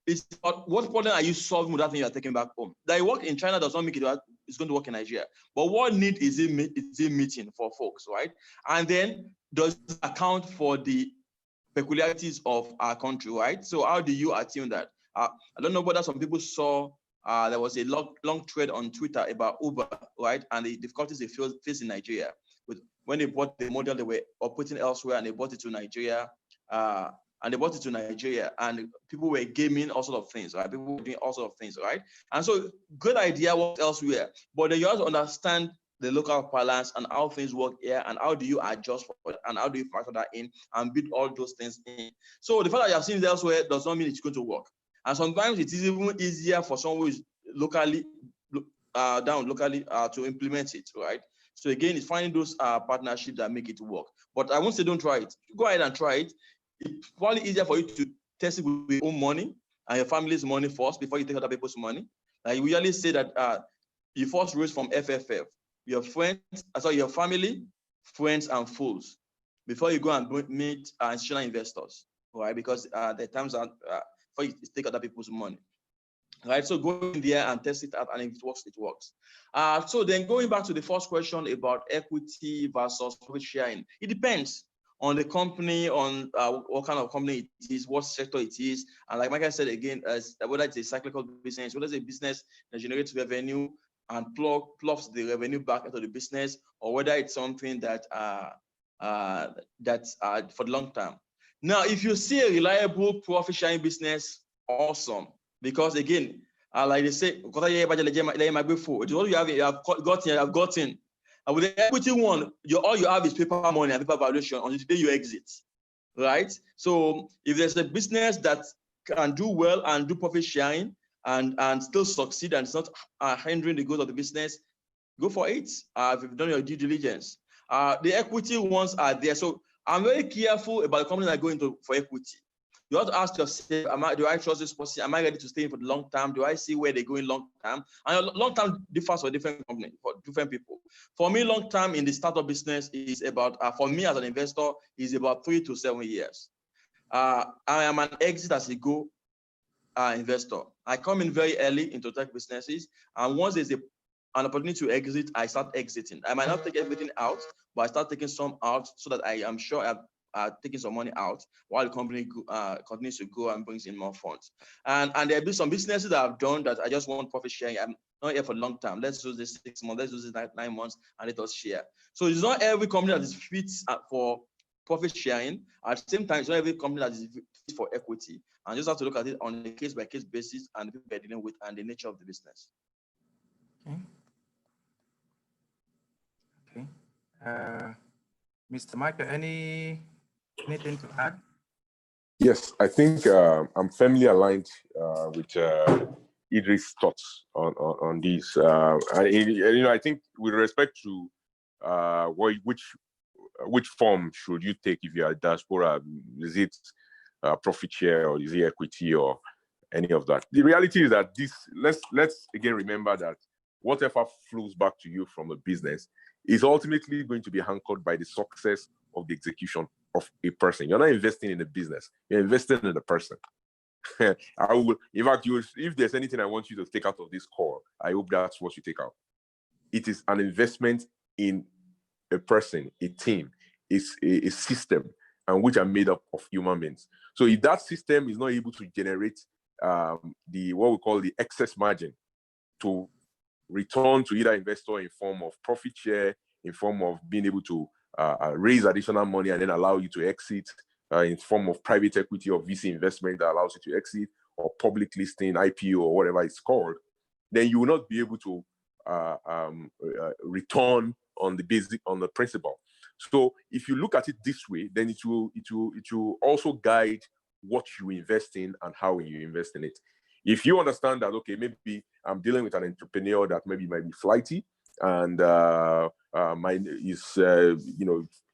it's about what problem are you solving with that thing you're taking back home? That it work in China does not make it's going to work in Nigeria. But what need is it meeting for folks, right? And then does it account for the peculiarities of our country, right? So how do you attune that? I don't know whether some people saw there was a long thread on Twitter about Uber, right? And the difficulties they face in Nigeria with when they bought the model, they were operating elsewhere and they brought it to Nigeria. And people were gaming all sorts of things, right? People were doing all sorts of things, right? And so good idea works elsewhere, but then you have to understand the local balance and how things work here, and how do you adjust for it, and how do you factor that in and build all those things in. So the fact that you have seen it elsewhere does not mean it's going to work. And sometimes it is even easier for someone who is locally to implement it, right? So again, it's finding those partnerships that make it work. But I won't say don't try it. Go ahead and try it. It's probably easier for you to test it with your own money and your family's money first before you take other people's money. Like we usually say that you first raise from FFF, your friends, your family, friends, and fools, before you go and meet institutional investors, right? Because the times are before you take other people's money. Right, so go in there and test it out, and if it works, it works. So then going back to the first question about equity versus profit sharing, it depends on the company, on what kind of company it is, what sector it is, and like Michael said again, whether it's a cyclical business, whether it's a business that generates revenue and plops the revenue back into the business, or whether it's something that that's for the long term. Now, if you see a reliable profit sharing business, awesome. Because again, like they say, it's what you have gotten. And with the equity one, all you have is paper money and paper valuation until the day you exit, right? So if there's a business that can do well and do profit sharing and still succeed and it's not hindering the growth of the business, go for it. If you've done your due diligence, the equity ones are there. So I'm very careful about the companies that go into for equity. You have to ask yourself, do I trust this person? Am I ready to stay in for the long term? Do I see where they're going long term? And long term differs for different companies, for different people. For me, long term in the startup business is about, for me as an investor, is about 3 to 7 years. I am an exit as a go investor. I come in very early into tech businesses, and once there's an opportunity to exit, I start exiting. I might not take everything out, but I start taking some out so that I am sure I've taking some money out while the company continues to grow and brings in more funds. And there'll be some businesses that I've done that I just want profit sharing. I'm not here for long term. Let's do this 6 months, let's do this 9 months, and let us share. So it's not every company that is fit for profit sharing. At the same time, it's not every company that is fit for equity. And you just have to look at it on a case-by-case basis and the people they're dealing with and the nature of the business. Okay. Mr. Michael, anything to add? Yes, I think I'm firmly aligned with Idris' thoughts on this. And I think with respect to which form should you take if you are a diaspora? Is it profit share or is it equity or any of that? The reality is that let's again remember that whatever flows back to you from a business is ultimately going to be anchored by the success of the execution of a person. You're not investing in a business, you're investing in a person. In fact, if there's anything I want you to take out of this call, I hope that's what you take out. It is an investment in a person, a team, it's a system, and which are made up of human beings. So if that system is not able to generate what we call the excess margin to return to either investor in form of profit share, in form of being able to raise additional money and then allow you to exit, in form of private equity or VC investment that allows you to exit, or public listing, IPO, or whatever it's called, then you will not be able to return on the principal. So if you look at it this way, then it will also guide what you invest in and how you invest in it. If you understand that, okay, maybe I'm dealing with an entrepreneur that maybe might be flighty, and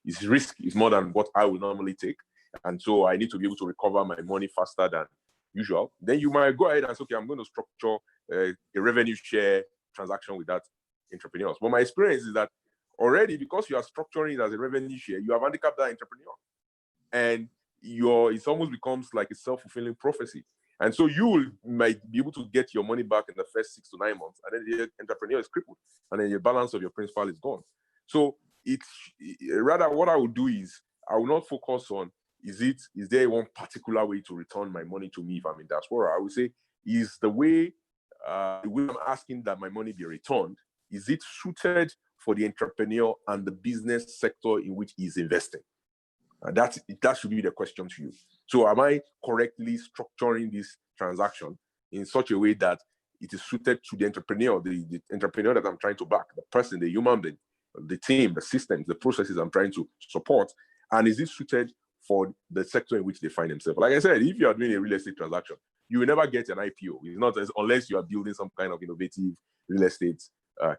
his risk is more than what I would normally take, and so I need to be able to recover my money faster than usual, then you might go ahead and say, okay, I'm going to structure a revenue share transaction with that entrepreneur. But my experience is that already, because you are structuring it as a revenue share, you have handicapped that entrepreneur, and it almost becomes like a self-fulfilling prophecy. And so you might be able to get your money back in the first 6 to 9 months, and then the entrepreneur is crippled, and then your balance of your principal is gone. So rather what I would do is I will not focus on is there one particular way to return my money to me if I'm in diaspora. I would say, is the way I'm asking that my money be returned, is it suited for the entrepreneur and the business sector in which he's investing? That should be the question to you. So am I correctly structuring this transaction in such a way that it is suited to the entrepreneur, the entrepreneur that I'm trying to back, the person, the human being, the team, the systems, the processes I'm trying to support, and is it suited for the sector in which they find themselves? Like I said, if you are doing a real estate transaction, you will never get an IPO. It's not unless you are building some kind of innovative real estate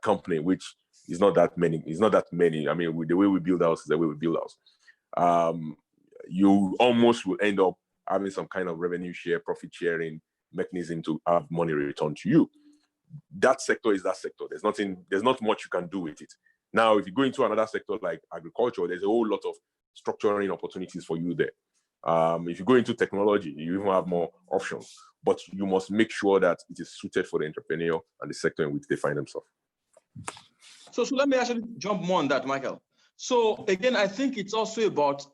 company, which is not that many. It's not that many. I mean, the way we build houses, the way we build house. You almost will end up having some kind of revenue share, profit sharing mechanism to have money returned to you. That sector is that sector. There's not much you can do with it. Now, if you go into another sector like agriculture, there's a whole lot of structuring opportunities for you there. If you go into technology, you even have more options, but you must make sure that it is suited for the entrepreneur and the sector in which they find themselves. So let me actually jump more on that, Michael. So again, I think it's also about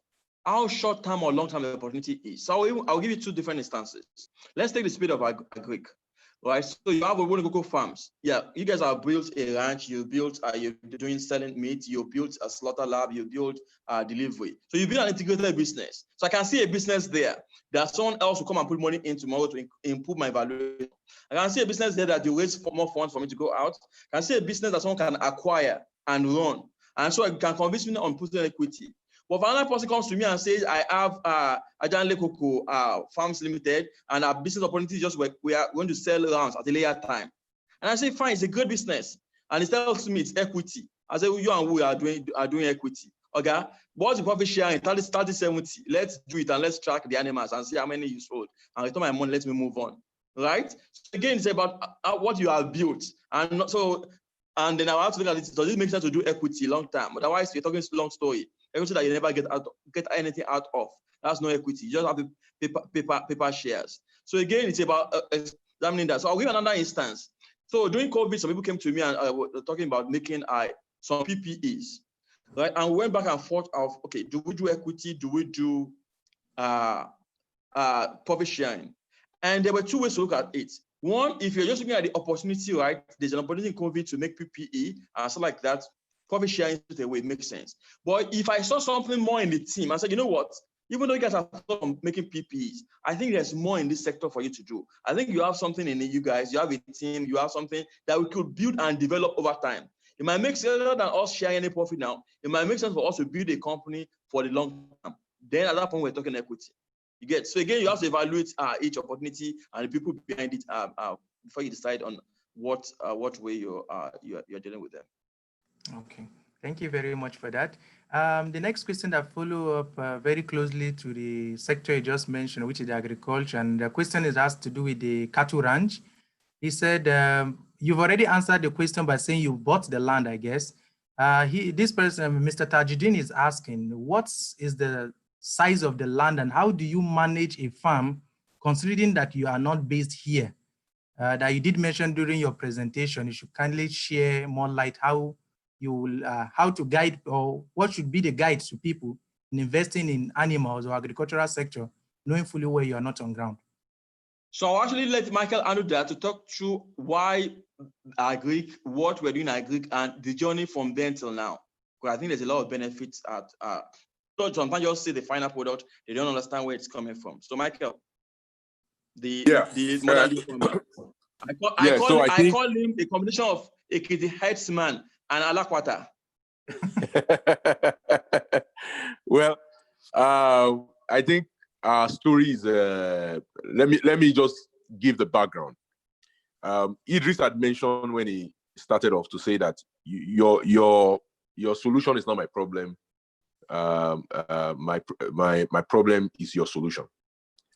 how short-term or long-term the opportunity is. So I'll give you two different instances. Let's take the speed of agric, right? So you have a Wonogogo farms. Yeah, you guys have built a ranch, you're doing selling meat, you built a slaughter lab, you built delivery. So you build an integrated business. So I can see a business there that someone else will come and put money in tomorrow to improve my valuation. I can see a business there that you raise more funds for me to go out. I can see a business that someone can acquire and run. And so it can convince me on putting equity. But if another person comes to me and says, I have Ajanle Cocoa Farms Limited, and our business opportunity is just we are going to sell rounds at a later time. And I say, fine, it's a good business. And he tells me it's equity. I say, well, you and we are doing equity. Okay, what's the profit sharing? 30-70. Let's do it and let's track the animals and see how many you sold. And return my money, let me move on. Right? So again, it's about what you have built. And then I have to look at it. Does it make sense to do equity long term? Otherwise, you're talking long story. Equity that you never get anything out of. That's no equity. You just have the paper shares. So again, it's about examining that. So I'll give another instance. So during COVID, some people came to me and were talking about making some PPEs, right? And we went back and forth of, okay, do we do equity? Do we do profit sharing? And there were two ways to look at it. One, if you're just looking at the opportunity, right? There's an opportunity in COVID to make PPE and stuff like that. Profit sharing straight away makes sense. But if I saw something more in the team, I said, you know what? Even though you guys are making PPEs, I think there's more in this sector for you to do. I think you have something in it, you guys. You have a team. You have something that we could build and develop over time. It might make sense rather than us sharing any profit now. It might make sense for us to build a company for the long term. Then at that point, we're talking equity. You get, so again, you have to evaluate each opportunity and the people behind it before you decide on what way you're dealing with them. Okay, thank you very much for that. The next question that follow up very closely to the sector you just mentioned, which is agriculture, and the question has to do with the cattle ranch. He said, you've already answered the question by saying you bought the land, I guess. This person, Mr. Tajuddin, is asking, what is the size of the land and how do you manage a farm, considering that you are not based here? That you did mention during your presentation. You should kindly share more light how you will, how to guide, or what should be the guides to people in investing in animals or agricultural sector, knowing fully where you are not on ground. So I'll actually let Michael handle that to talk through why agric, what we're doing agric, and the journey from then till now. Because I think there's a lot of benefits so sometimes you just see the final product, they don't understand where it's coming from. So Michael, the modern I call him a combination of a kitty headsman and Alakwata. Well, I think our story is, let me just give the background. Idris had mentioned when he started off to say that your solution is not my problem. My problem is your solution.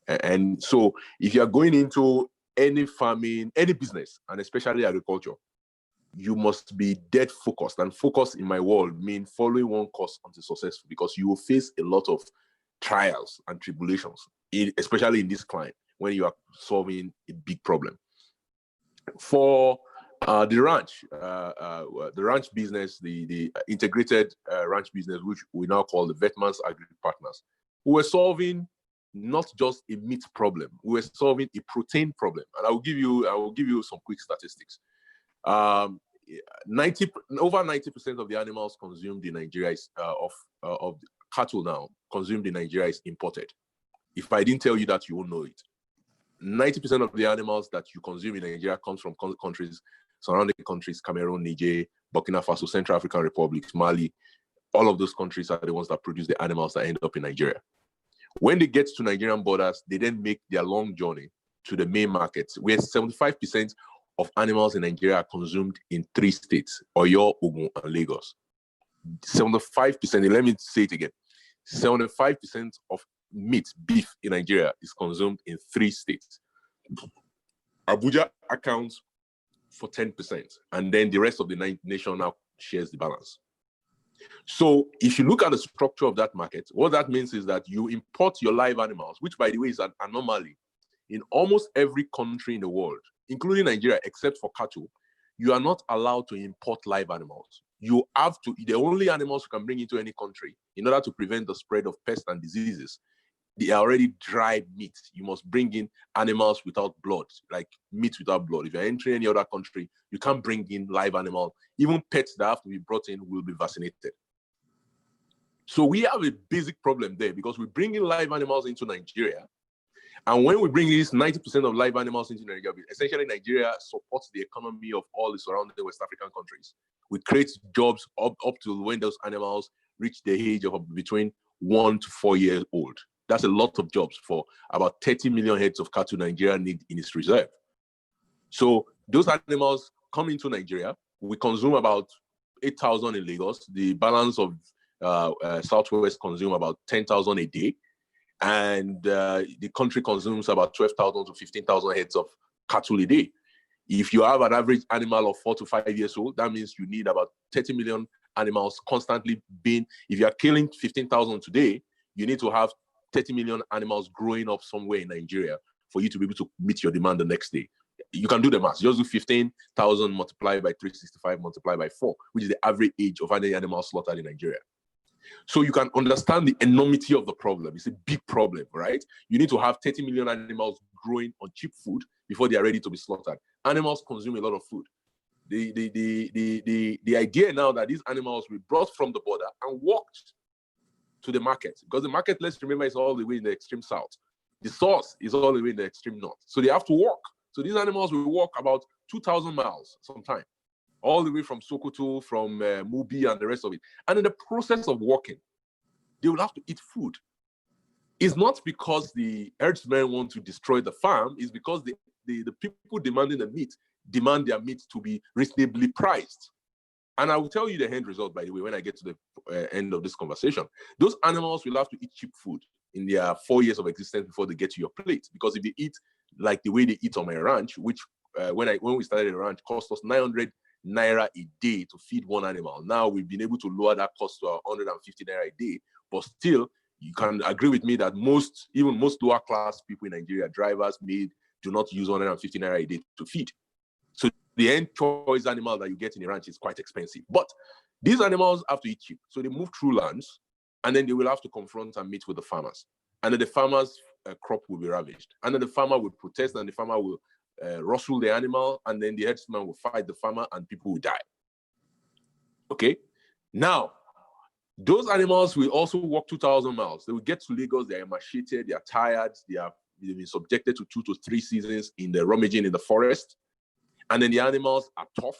And so if you're going into any farming, any business, and especially agriculture, you must be dead focused. And focus in my world means following one course until successful, because you will face a lot of trials and tribulations, especially in this climate when you are solving a big problem. For the ranch business, the integrated ranch business, which we now call the Vetman's Agri Partners, we were solving not just a meat problem, we were solving a protein problem. And I will give you some quick statistics. over 90% of the animals consumed in Nigeria is, of cattle now consumed in Nigeria is imported. If I didn't tell you that, you won't know it. 90% of the animals that you consume in Nigeria comes from countries, surrounding countries, Cameroon, Niger, Burkina Faso, Central African Republic, Mali. All of those countries are the ones that produce the animals that end up in Nigeria. When they get to Nigerian borders, they then make their long journey to the main markets, where 75% of animals in Nigeria are consumed in 3 states, Oyo, Ogun, and Lagos. 75%, let me say it again, 75% of meat, beef in Nigeria is consumed in 3 states. Abuja accounts for 10%, and then the rest of the nation now shares the balance. So if you look at the structure of that market, what that means is that you import your live animals, which by the way is an anomaly in almost every country in the world, including Nigeria, except for cattle. You are not allowed to import live animals. You have to, the only animals you can bring into any country in order to prevent the spread of pests and diseases, they are already dried meat. You must bring in animals without blood, like meat without blood. If you're entering any other country, you can't bring in live animal. Even pets that have to be brought in will be vaccinated. So we have a basic problem there because we bring in live animals into Nigeria. And when we bring these 90% of live animals into Nigeria, essentially Nigeria supports the economy of all the surrounding West African countries. We create jobs up to when those animals reach the age of between 1 to 4 years old. That's a lot of jobs for about 30 million heads of cattle Nigeria need in its reserve. So those animals come into Nigeria. We consume about 8,000 in Lagos. The balance of Southwest consume about 10,000 a day. And the country consumes about 12,000 to 15,000 heads of cattle a day. If you have an average animal of 4 to 5 years old, that means you need about 30 million animals constantly being, if you are killing 15,000 today, you need to have 30 million animals growing up somewhere in Nigeria for you to be able to meet your demand the next day. You can do the math. Just do 15,000 multiplied by 365 multiplied by 4, which is the average age of any animal slaughtered in Nigeria. So you can understand the enormity of the problem. It's a big problem, right? You need to have 30 million animals growing on cheap food before they are ready to be slaughtered. Animals consume a lot of food. The idea now that these animals will be brought from the border and walked to the market, because the market, let's remember, is all the way in the extreme south. The source is all the way in the extreme north. So they have to walk. So these animals will walk about 2,000 miles sometime, all the way from Sokoto, from Mubi and the rest of it. And in the process of walking, they will have to eat food. It's not because the herdsmen want to destroy the farm, it's because the people demanding the meat demand their meat to be reasonably priced. And I will tell you the end result, by the way, when I get to the end of this conversation. Those animals will have to eat cheap food in their 4 years of existence before they get to your plate. Because if they eat like the way they eat on my ranch, which when we started the ranch cost us 900 naira a day to feed one animal. Now we've been able to lower that cost to 150 naira a day. But still, you can agree with me that even most lower class people in Nigeria, drivers, maids, do not use 150 naira a day to feed. So the end choice animal that you get in a ranch is quite expensive. But these animals have to eat cheap. So they move through lands, and then they will have to confront and meet with the farmers. And then the farmer's crop will be ravaged. And then the farmer will protest, and the farmer will rustle the animal, and then the herdsman will fight the farmer, and people will die. Okay? Now, those animals will also walk 2,000 miles. They will get to Lagos, they are emaciated, they are tired, they've been subjected to 2 to 3 seasons in the rummaging in the forest. And then the animals are tough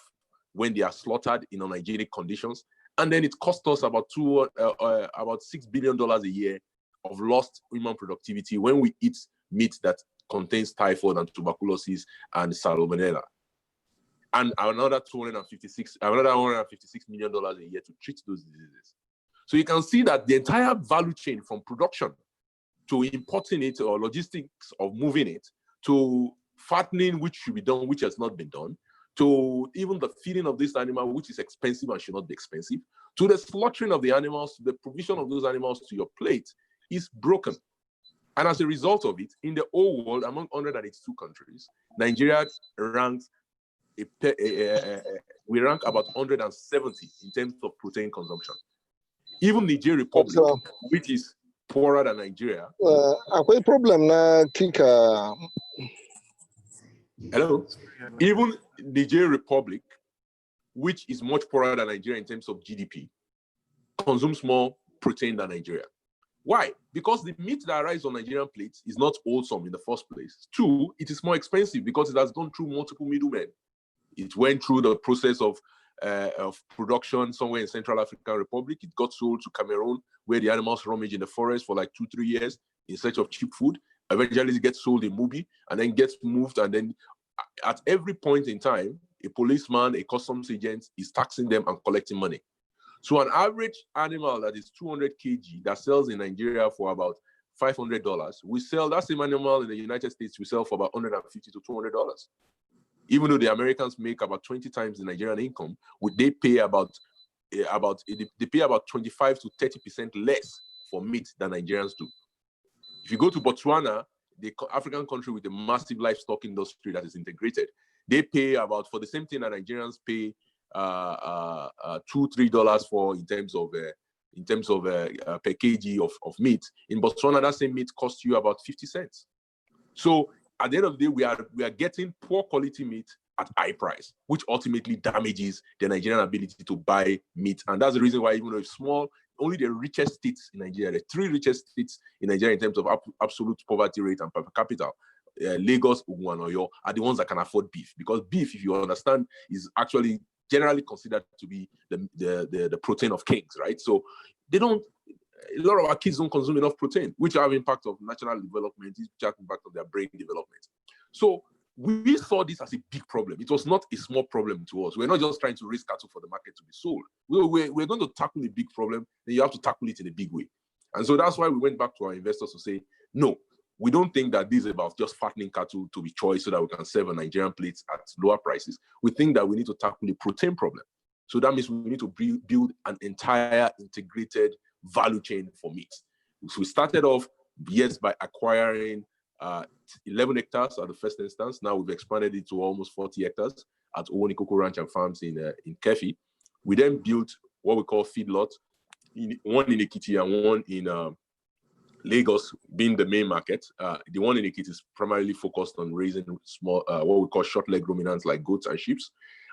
when they are slaughtered in unhygienic conditions. And then it costs us about $6 billion a year of lost human productivity when we eat meat that contains typhoid and tuberculosis and salmonella. And another $156 million a year to treat those diseases. So you can see that the entire value chain from production to importing it or logistics of moving it to fattening, which should be done, which has not been done, to even the feeding of this animal, which is expensive and should not be expensive, to the slaughtering of the animals, to the provision of those animals to your plate is broken. And as a result of it, in the whole world, among 182 countries, Nigeria ranks, we rank about 170 in terms of protein consumption. Even Niger Republic, which is poorer than Nigeria. Akwai problem na kika. Hello. Even Niger Republic, which is much poorer than Nigeria in terms of GDP, consumes more protein than Nigeria. Why? Because the meat that arrives on Nigerian plates is not wholesome in the first place. Two, it is more expensive because it has gone through multiple middlemen. It went through the process of production somewhere in Central African Republic. It got sold to Cameroon, where the animals rummage in the forest for like 2-3 years in search of cheap food. Eventually, it gets sold in Mubi and then gets moved. And then at every point in time, a policeman, a customs agent is taxing them and collecting money. So an average animal that is 200 kg that sells in Nigeria for about $500, we sell that same animal in the United States, we sell for about $150 to $200. Even though the Americans make about 20 times the Nigerian income, they pay about 25 to 30% less for meat than Nigerians do. If you go to Botswana, the African country with a massive livestock industry that is integrated, they pay about, for the same thing that Nigerians pay $2-3 for in terms of per kg of meat. In Botswana, that same meat costs you about 50 cents. So at the end of the day, we are getting poor quality meat at high price, which ultimately damages the Nigerian ability to buy meat. And that's the reason why, even though it's small, only the richest states in Nigeria, the 3 richest states in Nigeria in terms of absolute poverty rate and per capita, Lagos, Ogun, and Oyo, are the ones that can afford beef. Because beef, if you understand, is actually generally considered to be the protein of kings, right? So a lot of our kids don't consume enough protein, which have impact of national development, which have impact of their brain development. So we saw this as a big problem. It was not a small problem to us. We're not just trying to raise cattle for the market to be sold. We're going to tackle a big problem, then you have to tackle it in a big way. And so that's why we went back to our investors to say, no, we don't think that this is about just fattening cattle to be choice so that we can serve on Nigerian plates at lower prices. We think that we need to tackle the protein problem. So that means we need to build an entire integrated value chain for meat. So we started off, yes, by acquiring 11 hectares at the first instance. Now we've expanded it to almost 40 hectares at Owonikoko Ranch and Farms in Kefi. We then built what we call feedlots, one in Ekiti and one in Lagos being the main market. The one in Ekiti is primarily focused on raising small, what we call short-leg ruminants like goats and sheep.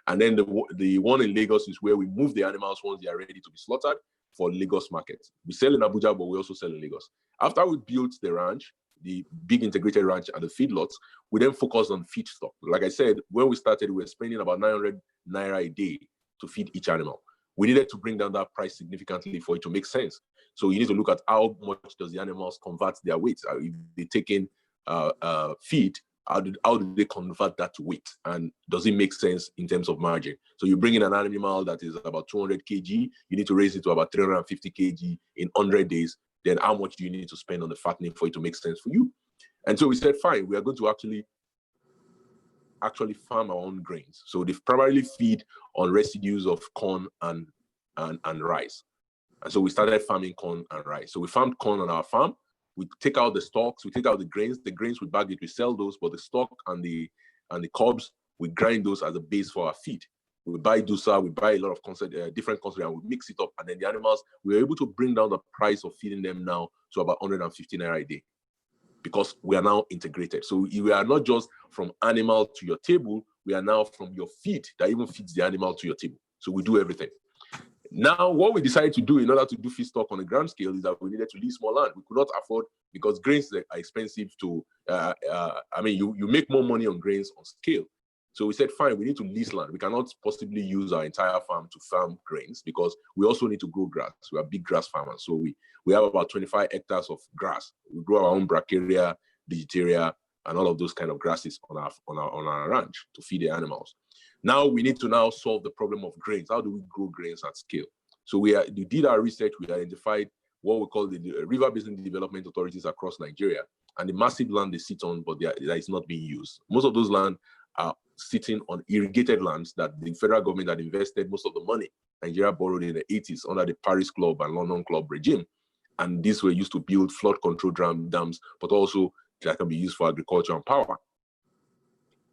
And then the one in Lagos is where we move the animals once they are ready to be slaughtered for Lagos market. We sell in Abuja, but we also sell in Lagos. After we built the ranch, the big integrated ranch and the feedlots, we then focused on feedstock. Like I said, when we started, we were spending about 900 Naira a day to feed each animal. We needed to bring down that price significantly for it to make sense. So you need to look at how much does the animals convert their weight. If they take in feed, how do they convert that to weight? And does it make sense in terms of margin? So you bring in an animal that is about 200 kg, you need to raise it to about 350 kg in 100 days. Then how much do you need to spend on the fattening for it to make sense for you? And so we said, fine, we are going to actually farm our own grains. So they primarily feed on residues of corn and rice. And so we started farming corn and rice. So we farmed corn on our farm. We take out the stalks, we take out the grains we bag it, we sell those, but the stalk and the cobs, we grind those as a base for our feed. We buy Dusa, we buy a lot of different concentrate, and we mix it up. And then the animals, we were able to bring down the price of feeding them now to about 150 Naira a day, because we are now integrated. So we are not just from animal to your table, we are now from your feed that even feeds the animal to your table. So we do everything. Now, what we decided to do in order to do feedstock on a grand scale is that we needed to lease more land. We could not afford, because grains are expensive to, you make more money on grains on scale. So we said, fine, we need to lease land. We cannot possibly use our entire farm to farm grains because we also need to grow grass. We are big grass farmers. So we have about 25 hectares of grass. We grow our own bracharia, digitaria, and all of those kind of grasses on our ranch to feed the animals. Now we need to now solve the problem of grains. How do we grow grains at scale? So we did our research. We identified what we call the river basin development authorities across Nigeria and the massive land they sit on, but that is not being used. Most of those land are sitting on irrigated lands that the federal government had invested most of the money Nigeria borrowed in the 80s under the Paris Club and London Club regime. And these were used to build flood control dams, but also that can be used for agriculture and power.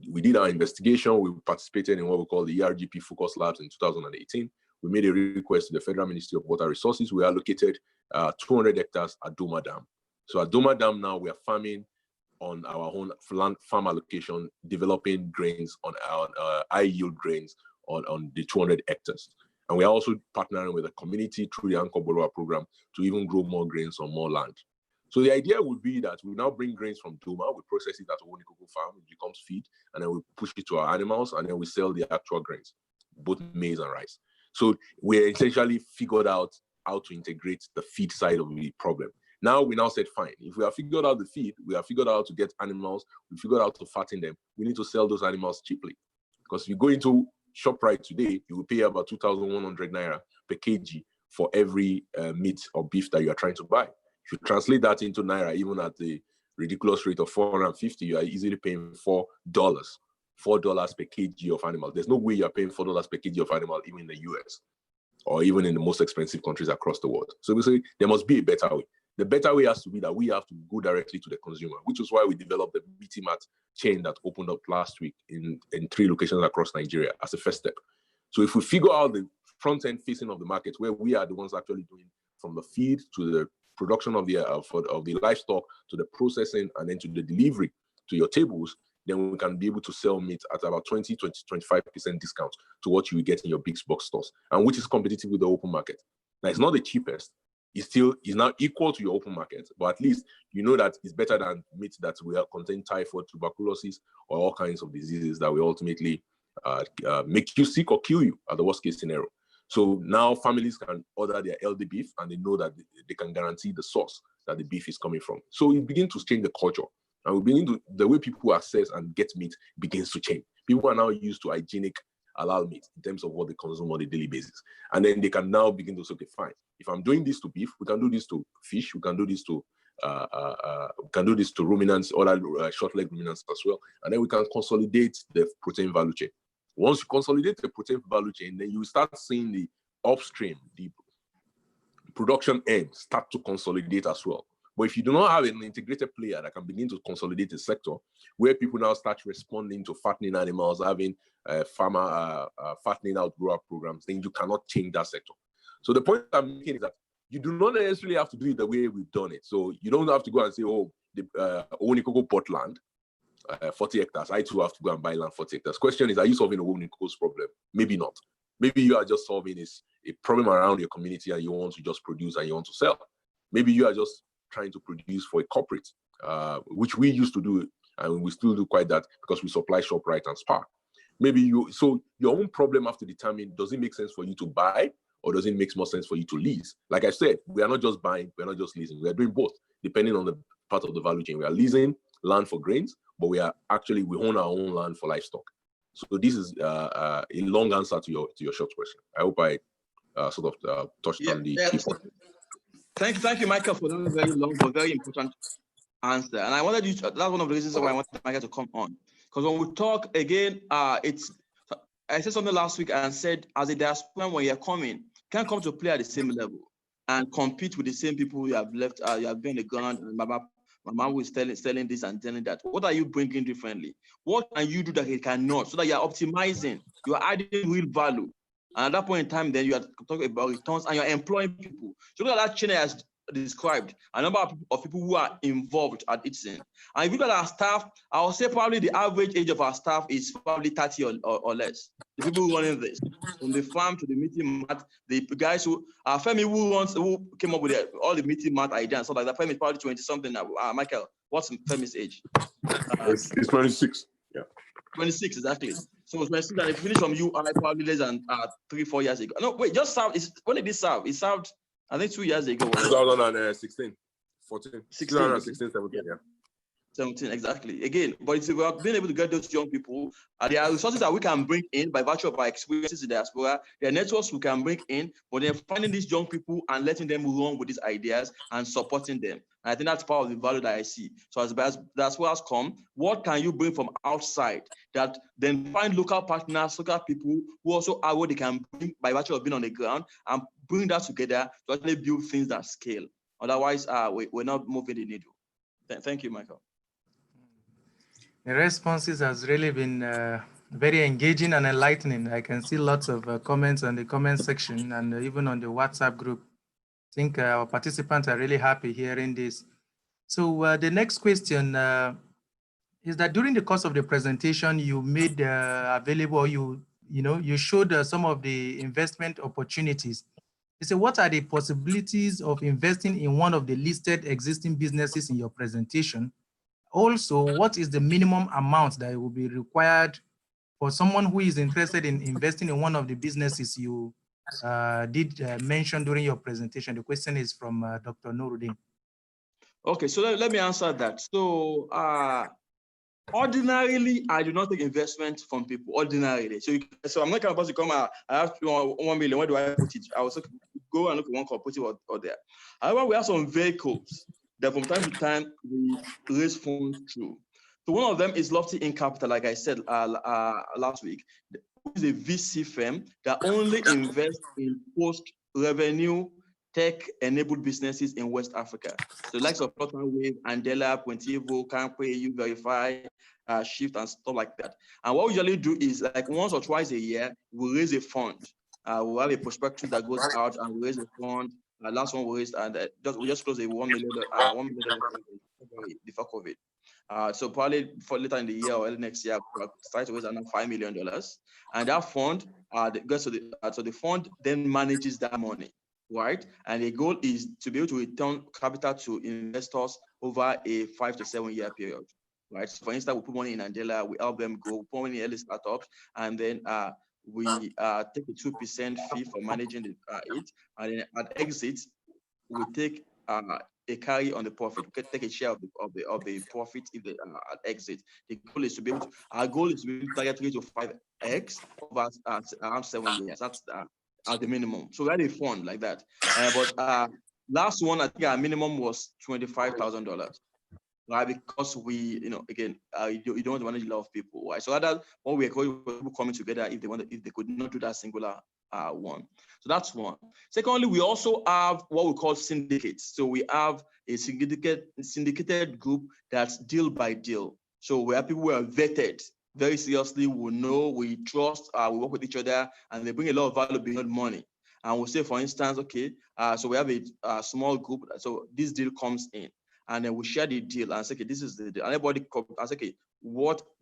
We did our investigation. We participated in what we call the ERGP Focus Labs in 2018. We made a request to the Federal Ministry of Water Resources. We allocated 200 hectares at Doma Dam. So at Doma Dam now, we are farming on our own farm allocation, developing grains on our high yield grains on the 200 hectares. And we are also partnering with the community through the Anchor Borrower program to even grow more grains on more land. So the idea would be that we now bring grains from Doma, we process it at a Onikoko farm, it becomes feed, and then we push it to our animals, and then we sell the actual grains, both maize and rice. So we essentially figured out how to integrate the feed side of the problem. Now we said, fine, if we have figured out the feed, we have figured out how to get animals, we figured out how to fatten them, we need to sell those animals cheaply. Because if you go into ShopRite today, you will pay about 2,100 naira per kg for every meat or beef that you are trying to buy. If you translate that into naira, even at the ridiculous rate of 450, you are easily paying $4 per kg of animal. There's no way you are paying $4 per kg of animal, even in the US, or even in the most expensive countries across the world. So we say there must be a better way. The better way has to be that we have to go directly to the consumer, which is why we developed the BT Mart chain that opened up last week in 3 locations across Nigeria as a first step. So if we figure out the front end facing of the market, where we are the ones actually doing from the feed to the production of the livestock, to the processing, and then to the delivery to your tables, then we can be able to sell meat at about 20-25% discount to what you will get in your big box stores, and which is competitive with the open market. Now, it's not the cheapest. It's still is now equal to your open market, but at least you know that it's better than meat that will contain typhoid, tuberculosis, or all kinds of diseases that will ultimately make you sick or kill you at the worst case scenario. So now families can order their LD beef, and they know that they can guarantee the source that the beef is coming from. So we begin to change the culture, and we begin to, the way people access and get meat begins to change. People are now used to hygienic halal meat in terms of what they consume on a daily basis. And then they can now begin to say, okay, fine, if I'm doing this to beef, we can do this to fish, we can do this to ruminants, other short-leg ruminants as well. And then we can consolidate the protein value chain. Once you consolidate the protein value chain, then you start seeing the upstream, the production end start to consolidate as well. But if you do not have an integrated player that can begin to consolidate the sector, where people now start responding to fattening animals, having farmer fattening out grower programs, then you cannot change that sector. So the point I'm making is that you do not necessarily have to do it the way we've done it. So you don't have to go and say, oh, the Owonikoko bought land, 40 hectares. I too have to go and buy land 40 hectares. Question is, are you solving Owonikoko's problem? Maybe not. Maybe you are just solving a problem around your community, and you want to just produce and you want to sell. Maybe you are just trying to produce for a corporate, which we used to do, and we still do quite that because we supply ShopRite and Spar. Maybe so your own problem have to determine, does it make sense for you to buy, or does it make more sense for you to lease? Like I said, we are not just buying, we're not just leasing, we are doing both, depending on the part of the value chain. We are leasing land for grains, but we own our own land for livestock. So this is a long answer to your short question. I hope I sort of touched on the key point. Thank you, Michael, for that very long but very important answer. And I wanted you to, that's one of the reasons why I wanted Michael to come on. Because when we talk again, I said something last week and said, as a diaspora, when you're coming, you can't come to play at the same level and compete with the same people you have left, you have been on the ground, and Mama was selling this and telling that. What are you bringing differently? What can you do that he cannot, so that you're optimizing, you're adding real value? And at that point in time, then you are talking about returns and you're employing people. So look at that chain as described, a number of people who are involved at each thing. And if you look at our staff, I would say probably the average age of our staff is probably 30 or less. The people running this, from the farm to the meeting mat, the guys who, Femi who came up with all the meeting mat ideas and stuff like that. Femi is probably 20 something now. Michael, what's Femi's age? It's 26. Yeah. 26, exactly. So it's 26, and it finished from you probably less than 3-4 years ago. No, wait, just served. When did it serve? It served, I think, 2 years ago. 2016, 14, 16, 17, yeah. 17, exactly. Again, but it's about being able to get those young people. There are resources that we can bring in by virtue of our experiences in the diaspora. There are networks we can bring in, but then finding these young people and letting them run with these ideas and supporting them. And I think that's part of the value that I see. So as diasporas come, what can you bring from outside that then find local partners, local people who also are what they can bring by virtue of being on the ground, and bring that together to actually build things that scale. Otherwise, we're not moving the needle. Thank you, Michael. The responses has really been very engaging and enlightening. I can see lots of comments on the comment section and even on the WhatsApp group. I think our participants are really happy hearing this. So the next question is that during the course of the presentation, you made available, or you you showed some of the investment opportunities. You say, what are the possibilities of investing in one of the listed existing businesses in your presentation? Also, what is the minimum amount that will be required for someone who is interested in investing in one of the businesses you did mention during your presentation? The question is from Dr. Nuruddin. Okay, so let me answer that. So ordinarily, I do not take investment from people, ordinarily. So I'm not kind of person to come out, I have 1 million, where do I put it? I was go and look at one cooperative or there. However, we have some vehicles that from time to time we raise funds through. So one of them is Lofty In Capital, like I said last week. It's a VC firm that only invests in post-revenue tech-enabled businesses in West Africa. So likes of Wave, Andela, Pointivo, Campe, You Verify, Shift, and stuff like that. And what we usually do is like once or twice a year, we raise a fund. We'll have a prospectus that goes out and we raise a fund. Last one we raised, and we just closed a $1 million before COVID. So probably for later in the year or early next year, we'll start to raise another $5 million. And that fund goes to the fund then manages that money, right? And the goal is to be able to return capital to investors over a 5 to 7 year period, right? So for instance, we put money in Angela, we help them go, put money in early startups, and then we take a 2% fee for managing it, and then at exit, we take a carry on the profit, take a share of the profit if they at exit. The goal is to be able to, our goal is to be able to target 3 to 5x over around 7 years. That's at the minimum. So we had a fund like that. But last one, I think our minimum was $25,000. Right, because we, again, you don't want to manage a lot of people, right? So that's what we are calling people coming together if they could not do that singular one. So that's one. Secondly, we also have what we call syndicates. So we have a syndicated group that's deal by deal. So we have people who are vetted very seriously, we know, we trust, we work with each other, and they bring a lot of value beyond money. And we'll say, for instance, okay, so we have a small group, so this deal comes in. And then we share the deal and say, okay, this is the deal. And everybody and say, okay,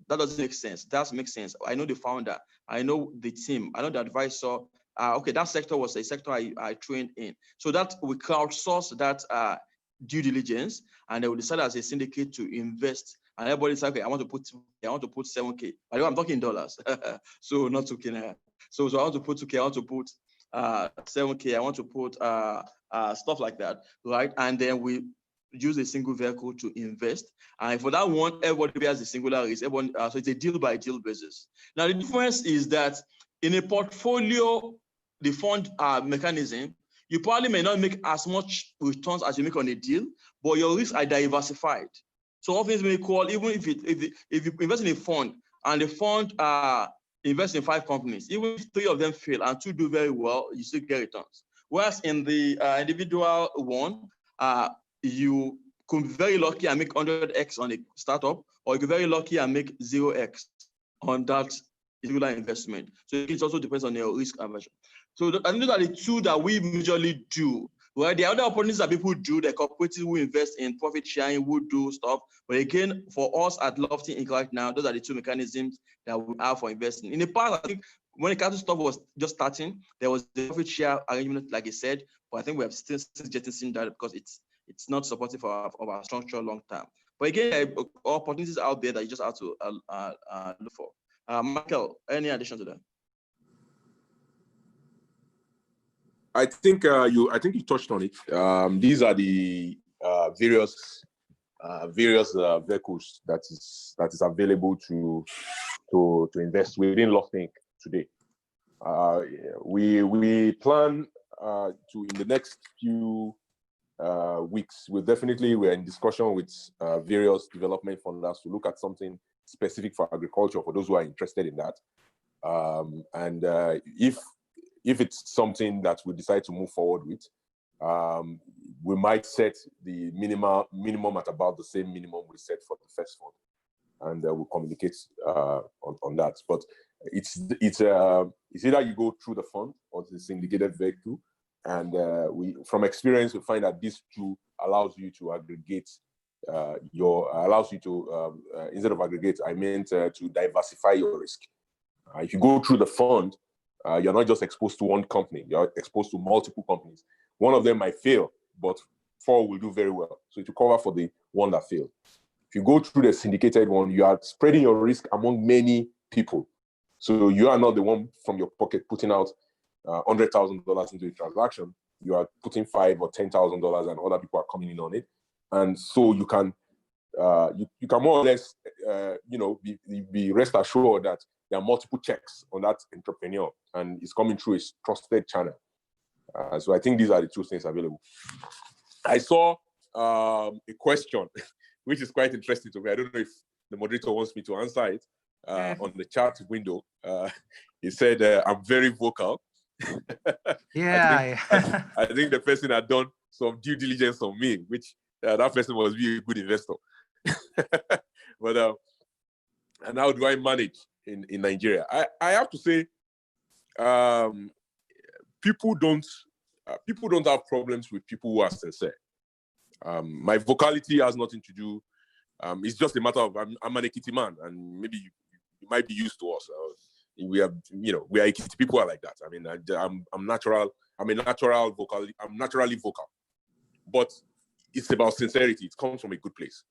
that doesn't make sense. That makes sense. I know the founder. I know the team. I know the advisor. Okay, that sector was a sector I trained in. So that we crowdsource that due diligence, and they will decide as a syndicate to invest. And everybody says, okay, I want to put 7K. By the way, I'm talking dollars, so not 2K. So I want to put 2K. I want to put 7K. I want to put stuff like that, right? And then we use a single vehicle to invest. And for that one, everybody has a singular risk. So it's a deal by deal basis. Now, the difference is that in a portfolio, the fund mechanism, you probably may not make as much returns as you make on a deal, but your risks are diversified. So often may call, even if you invest in a fund and the fund invests in 5 companies, even if 3 of them fail and 2 do very well, you still get returns. Whereas in the individual one, you could be very lucky and make 100x on a startup, or you could be very lucky and make 0x on that particular investment. So it also depends on your risk aversion. So I think those are the 2 that we usually do. Well, the other opportunities that people do, the cooperative who invest in profit sharing, who do stuff. But again, for us at Lofty Inc. right now, those are the 2 mechanisms that we have for investing. In the past, I think when the capital stuff was just starting, there was the profit share arrangement, like I said, but I think we have still jettisoned that because it's not supportive of our structure long term. But again, opportunities out there that you just have to look for. Michael, any addition to that? I think you touched on it. These are the various vehicles that is available to invest within Lofty Inc. today. We plan to, in the next few weeks, we're in discussion with various development funders to look at something specific for agriculture for those who are interested in that. And if it's something that we decide to move forward with, we might set the minimum at about the same minimum we set for the first fund, and we'll communicate on that. But it's either you go through the fund or the syndicated vehicle, and from experience we find that these 2 allows you to aggregate instead of aggregate, I meant to diversify your risk. If you go through the fund, you're not just exposed to one company, you're exposed to multiple companies. One of them might fail, but 4 will do very well. So to cover for the one that failed. If you go through the syndicated one, you are spreading your risk among many people. So you are not the one from your pocket putting out $100,000 into a transaction. You are putting $5,000 or $10,000, and other people are coming in on it. And so you can you can more or less be rest assured that there are multiple checks on that entrepreneur, and it's coming through a trusted channel. So I think these are the 2 things available. I saw a question, which is quite interesting to me. I don't know if the moderator wants me to answer it on the chat window. He said, I'm very vocal. Yeah. I think the person had done some due diligence on me, which that person must be a good investor. But and how do I manage in Nigeria? I have to say, people don't have problems with people who are sincere. My vocality has nothing to do. It's just a matter of I'm an Ekiti man, and maybe you might be used to us. We are Ekiti people are like that. I mean, I'm natural. I'm naturally vocal, but it's about sincerity. It comes from a good place.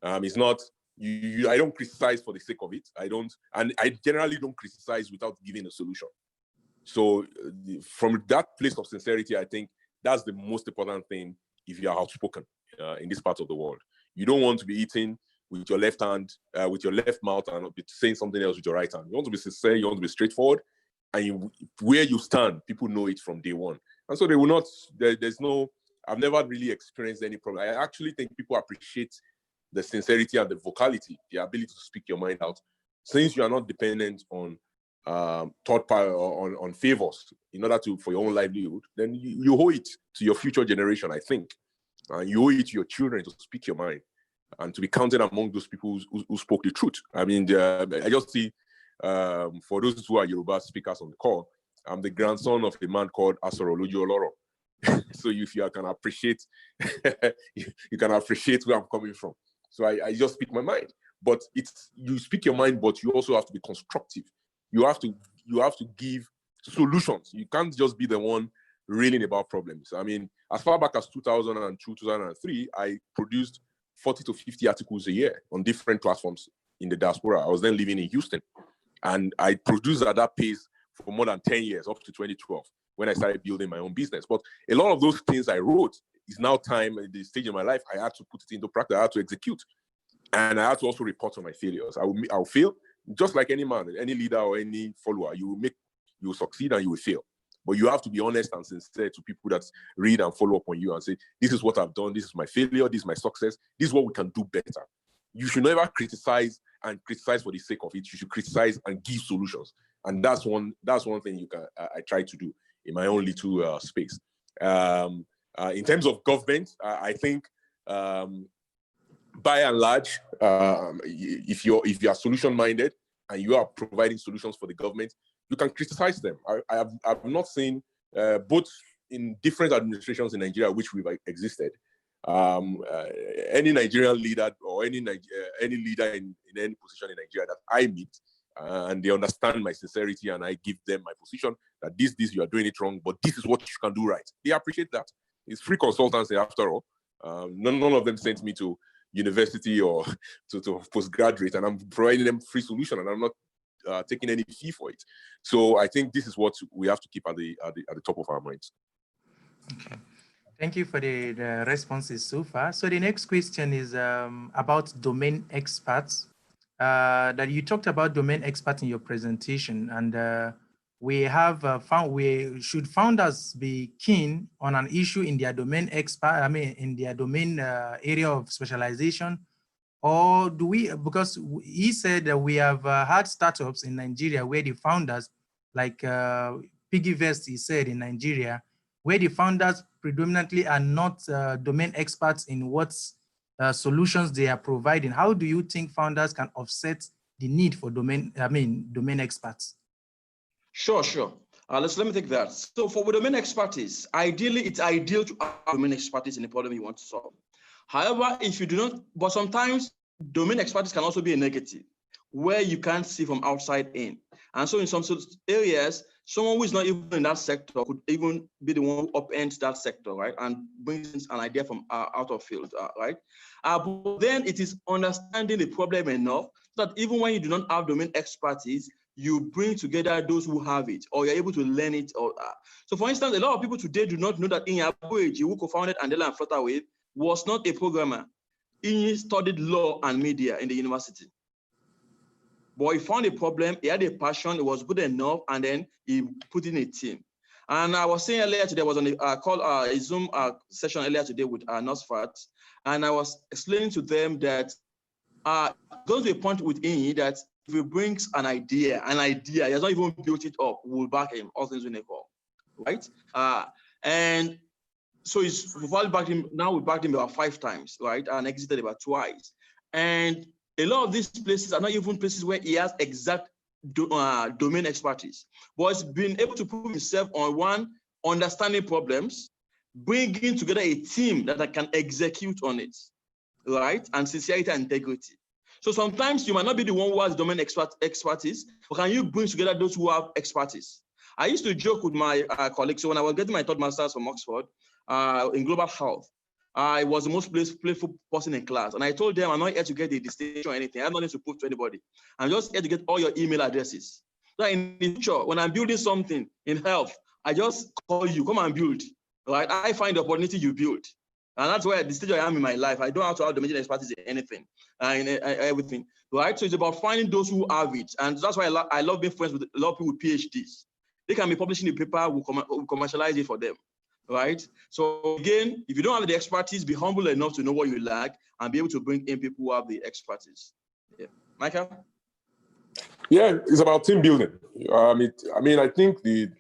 It's not I don't criticize for the sake of it. And I generally don't criticize without giving a solution. So from that place of sincerity, I think that's the most important thing if you are outspoken in this part of the world. You don't want to be eating with your left hand, with your left mouth, and be saying something else with your right hand. You want to be sincere, you want to be straightforward, and where you stand, people know it from day one. And so they will not, I've never really experienced any problem. I actually think people appreciate the sincerity and the vocality, the ability to speak your mind out. Since you are not dependent on third party or on favors in order for your own livelihood, then you owe it to your future generation, I think. You owe it to your children to speak your mind and to be counted among those people who spoke the truth. I mean, I just see, for those who are Yoruba speakers on the call, I'm the grandson of a man called Asaroloju Oloro. So if you can appreciate, you can appreciate where I'm coming from. So I just speak my mind. But you speak your mind, but you also have to be constructive. You have to give solutions. You can't just be the one reeling about problems. I mean, as far back as 2002, 2003, I produced 40 to 50 articles a year on different platforms in the diaspora. I was then living in Houston, and I produced at that pace for more than 10 years, up to 2012, when I started building my own business. But a lot of those things I wrote, is now time at the stage in my life, I had to put it into practice, I had to execute. And I had to also report on my failures. I'll fail, just like any man, any leader or any follower. You will succeed and you will fail. But you have to be honest and sincere to people that read and follow up on you and say, this is what I've done, this is my failure, this is my success, this is what we can do better. You should never criticize for the sake of it. You should criticize and give solutions. And that's one thing I try to do in my own little space. In terms of government, I think by and large, if you are solution-minded and you are providing solutions for the government, you can criticize them. I've not seen, both in different administrations in Nigeria, which we've existed, any Nigerian leader or any leader in any position in Nigeria that I meet, and they understand my sincerity, and I give them my position that this you are doing it wrong, but this is what you can do right. They appreciate that. It's free consultancy after all. None of them sent me to university or to postgraduate, and I'm providing them free solution, and I'm not taking any fee for it. So I think this is what we have to keep at the top of our minds. Okay. Thank you for the responses so far. So the next question is about domain experts. That you talked about domain experts in your presentation, and we have should founders be keen on an issue in their domain in their domain area of specialization, or do we? Because he said that we have had startups in Nigeria where the founders, like Piggyvest, he said in Nigeria, where the founders predominantly are not domain experts in what solutions they are providing. How do you think founders can offset the need for domain experts? Sure. Let me take that. So for domain expertise, ideally, it's ideal to have domain expertise in the problem you want to solve. However, if you do not, but sometimes domain expertise can also be a negative. where you can't see from outside in. And so in some areas, someone who is not even in that sector could even be the one who upends that sector, right? And brings an idea from out of field, right? But then it is understanding the problem enough that even when you do not have domain expertise, you bring together those who have it, or you're able to learn it. So for instance, a lot of people today do not know that Ayodeji, who co-founded Andela and Flutterwave, was not a programmer. He studied law and media in the university. But he found a problem, he had a passion, it was good enough, and then he put in a team. And I was saying earlier today, I was on a Zoom session earlier today with NOSFAT, and I was explaining to them that going to a point with Inyi that if he brings an idea, he has not even built it up, we'll back him, all things in a call, right? And so we've backed him, now we backed him about 5 times, right? And exited about twice. And a lot of these places are not even places where he has exact domain expertise, but he's been able to prove himself on one, understanding problems, bringing together a team that can execute on it, right? And sincerity and integrity. So sometimes you might not be the one who has domain expertise, but can you bring together those who have expertise? I used to joke with my colleagues. So when I was getting my third master's from Oxford in global health, I was the most playful person in class. And I told them, I'm not here to get a distinction or anything. I have nothing to prove to anybody. I'm just here to get all your email addresses. So in the future, when I'm building something in health, I just call you, come and build. Right? I find the opportunity you build. And that's where the stage I am in my life. I don't have to have domain expertise in anything, in everything. Right? So it's about finding those who have it. And that's why I love being friends with a lot of people with PhDs. They can be publishing a paper, we'll commercialize it for them. Right? So again, if you don't have the expertise, be humble enough to know what you lack and be able to bring in people who have the expertise. Yeah. Michael? Yeah, it's about team building. I think the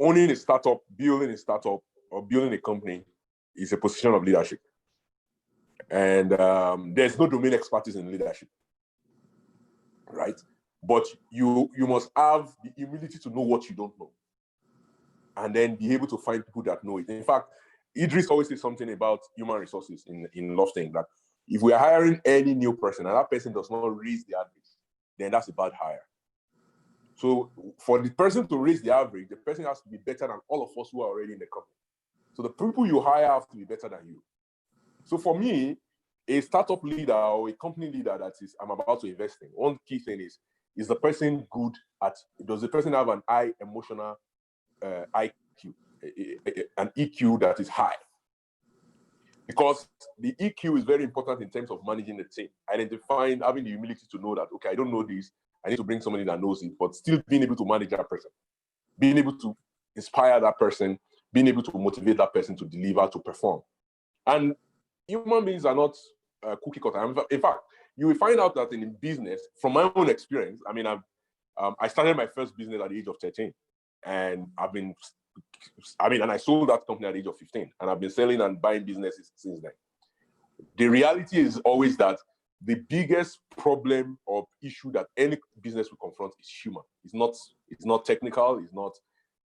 owning a startup, building a startup, or building a company is a position of leadership. And there's no domain expertise in leadership, right? But you must have the humility to know what you don't know, and then be able to find people that know it. In fact, Idris always says something about human resources in Lofting, that if we are hiring any new person and that person does not raise the average, then that's a bad hire. So for the person to raise the average, the person has to be better than all of us who are already in the company. So the people you hire have to be better than you. So for me, a startup leader or a company leader that I'm about to invest in, one key thing is the person good at, does the person have an high emotional IQ, an EQ that is high? Because the EQ is very important in terms of managing the team, identifying, having the humility to know that, okay, I don't know this, I need to bring somebody that knows it, but still being able to manage that person, being able to inspire that person, being able to motivate that person to deliver, to perform. And human beings are not cookie cutter. In fact, you will find out that in business, from my own experience, I started my first business at the age of 13, and I sold that company at the age of 15, and I've been selling and buying businesses since then. The reality is always that the biggest problem or issue that any business will confront is human. It's not technical, it's not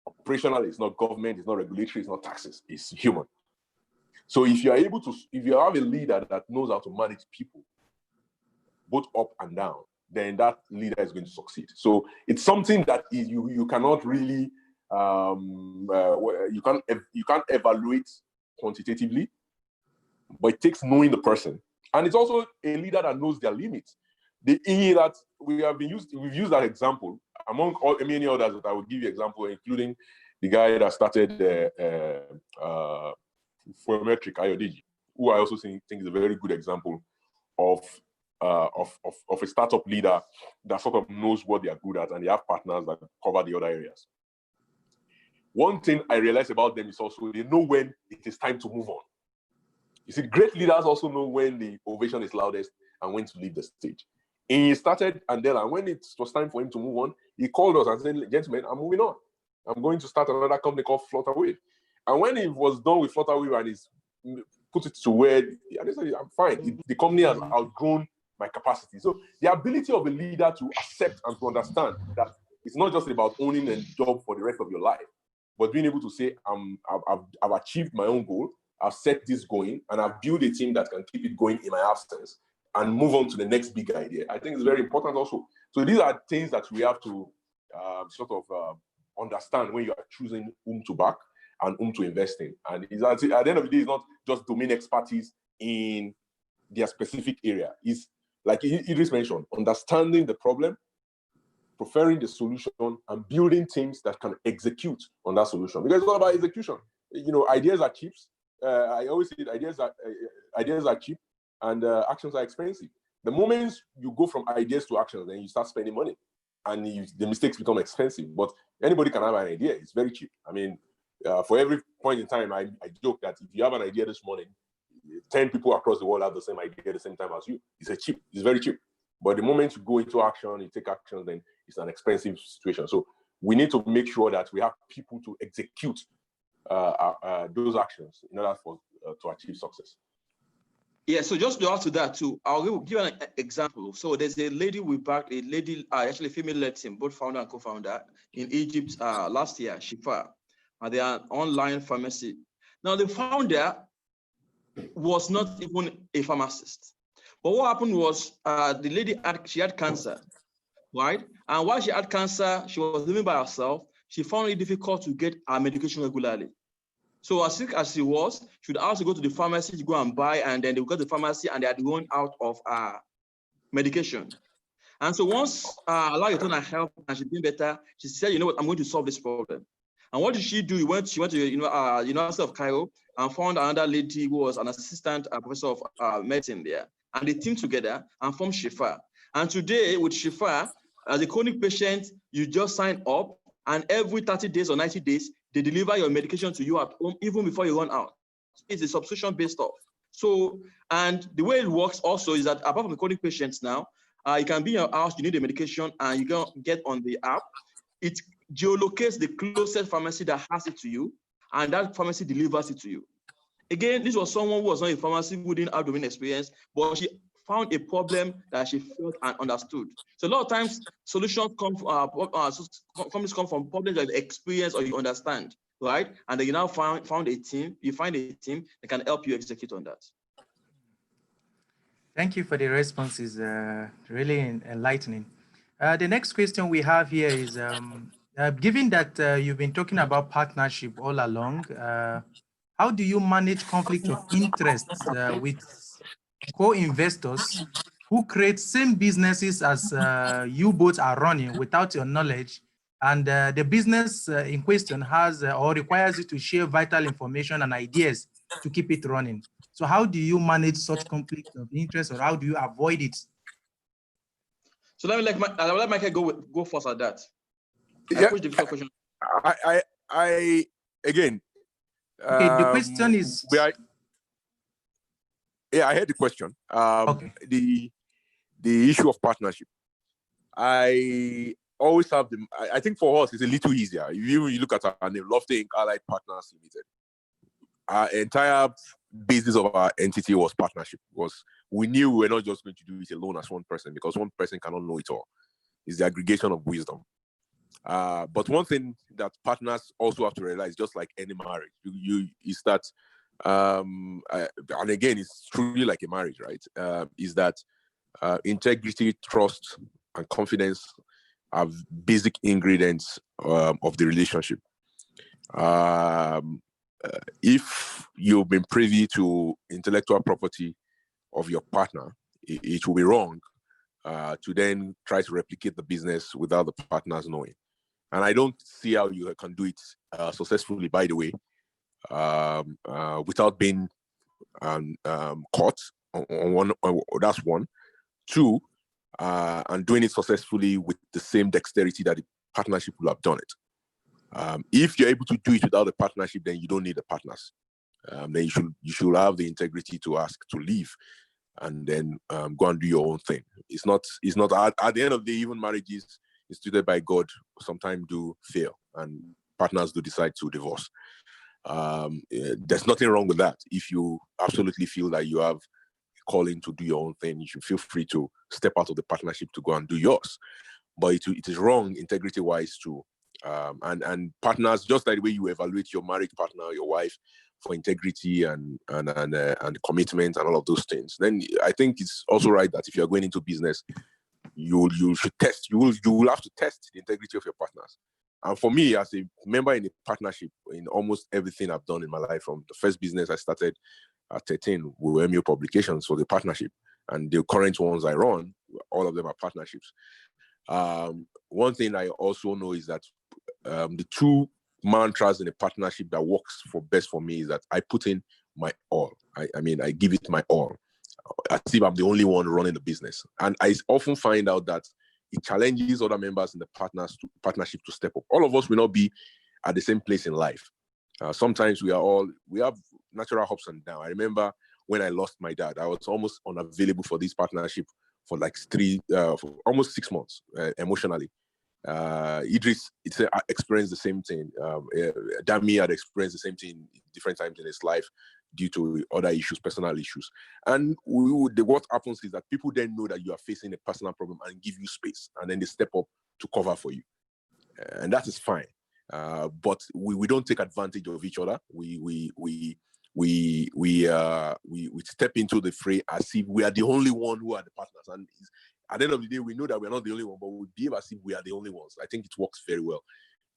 operational, it's not government, it's not regulatory, it's not taxes, it's human. So if you have a leader that knows how to manage people, both up and down, then that leader is going to succeed. So it's something that you cannot really, you can't evaluate quantitatively, but it takes knowing the person. And it's also a leader that knows their limits. The EE that we've used that example among many others that I will give you example, including the guy that started Metric, Ayodeji, who I also think is a very good example of a startup leader that sort of knows what they are good at, and they have partners that cover the other areas. One thing I realized about them is also they know when it is time to move on. You see, great leaders also know when the ovation is loudest and when to leave the stage. And he started Andela, and when it was time for him to move on, he called us and said, gentlemen, I'm moving on. I'm going to start another company called Flutterwave. And when he was done with Flutterwave and he's put it to where, and he said, I'm fine. The company has outgrown my capacity. So the ability of a leader to accept and to understand that it's not just about owning a job for the rest of your life, but being able to say, I've achieved my own goal, I've set this going, and I've built a team that can keep it going in my absence. and move on to the next big idea. I think it's very important also. So these are things that we have to understand when you are choosing whom to back and whom to invest in. And it's at the end of the day, it's not just domain expertise in their specific area. It's like Idris mentioned, understanding the problem, preferring the solution, and building teams that can execute on that solution. Because it's all about execution. Ideas are cheap. I always say ideas are cheap and actions are expensive. The moment you go from ideas to actions, then you start spending money, and the mistakes become expensive. But anybody can have an idea. It's very cheap. I mean, for every point in time, I joke that if you have an idea this morning, 10 people across the world have the same idea at the same time as you. It's very cheap. But the moment you go into action, you take action, then it's an expensive situation. So we need to make sure that we have people to execute those actions in order to achieve success. Yeah, so just to add to that too, I'll give an example. So there's a lady we backed, actually female-led team, both founder and co-founder in Egypt last year, Shifa. They are an online pharmacy. Now the founder was not even a pharmacist. But what happened was the lady had cancer, right? And while she had cancer, she was living by herself. She found it difficult to get her medication regularly. So as sick as she was, she would have to go to the pharmacy to go and buy, and then they would go to the pharmacy and they had run out of medication. And so once Allah returned her health and she's been better, she said, you know what, I'm going to solve this problem. And what did she do? She went to University of Cairo and found another lady who was an assistant professor of medicine there. And they teamed together and formed Shifa. And today with Shifa, as a chronic patient, you just sign up, and every 30 days or 90 days, they deliver your medication to you at home, even before you run out. It's a subscription-based stuff. So, and the way it works also is that apart from the chronic patients now, you can be in your house, you need a medication, and you can get on the app. It geolocates the closest pharmacy that has it to you, and that pharmacy delivers it to you. Again, this was someone who was not a pharmacy, who didn't have domain experience, but she found a problem that she felt and understood. So a lot of times, solutions come from, companies come from problems that you experience or you understand, right? And then you now find a team, you find a team that can help you execute on that. Thank you for the responses, really enlightening. The next question we have here is, given that you've been talking about partnership all along, how do you manage conflict of interest with co-investors who create same businesses as you both are running without your knowledge, and the business in question has or requires you to share vital information and ideas to keep it running? So how do you manage such conflict of interest, or how do you avoid it? So let Michael go first at that. Yeah. Push the question. I again. Okay, the question is. Yeah, I heard the question. Okay. The issue of partnership. I always have them. I think for us it's a little easier. You look at our name, Lofty Inc. Allied Partners Limited. Our entire basis of our entity was partnership. We knew we were not just going to do it alone as one person, because one person cannot know it all. It's the aggregation of wisdom. But one thing that partners also have to realize, just like any marriage, is that, and again, it's truly like a marriage, right? Is that integrity, trust, and confidence are basic ingredients of the relationship. If you've been privy to intellectual property of your partner, it will be wrong to then try to replicate the business without the partners knowing. And I don't see how you can do it successfully, by the way, without being caught. That's one. Two, and doing it successfully with the same dexterity that the partnership will have done it. If you're able to do it without a partnership, then you don't need the partners. Then you should have the integrity to ask to leave, and then go and do your own thing. It's not at the end of the day, even marriages instituted by God sometimes do fail, and partners do decide to divorce. There's nothing wrong with that. If you absolutely feel that you have a calling to do your own thing, you should feel free to step out of the partnership to go and do yours. But it is wrong integrity-wise to and partners, just like the way you evaluate your marriage partner, your wife, for integrity and commitment and all of those things, then I think it's also right that if you're going into business, you should test. You will have to test the integrity of your partners. And for me, as a member in a partnership, in almost everything I've done in my life, from the first business I started at 13 with MU Publications for the partnership, and the current ones I run, all of them are partnerships. One thing I also know is that the two mantras in a partnership that works best for me is that I put in my all. I mean, I give it my all, as if I'm the only one running the business. And I often find out that it challenges other members in the partnership to step up. All of us will not be at the same place in life. Sometimes we have natural ups and downs. I remember when I lost my dad, I was almost unavailable for this partnership for like for almost 6 months emotionally. Idris experienced the same thing. Dami had experienced the same thing different times in his life due to other issues, personal issues. And what happens is that people then know that you are facing a personal problem and give you space, and then they step up to cover for you. And that is fine. But we don't take advantage of each other. We step into the fray as if we are the only one who are the partners. And at the end of the day, we know that we're not the only one, but we behave as if we are the only ones. I think it works very well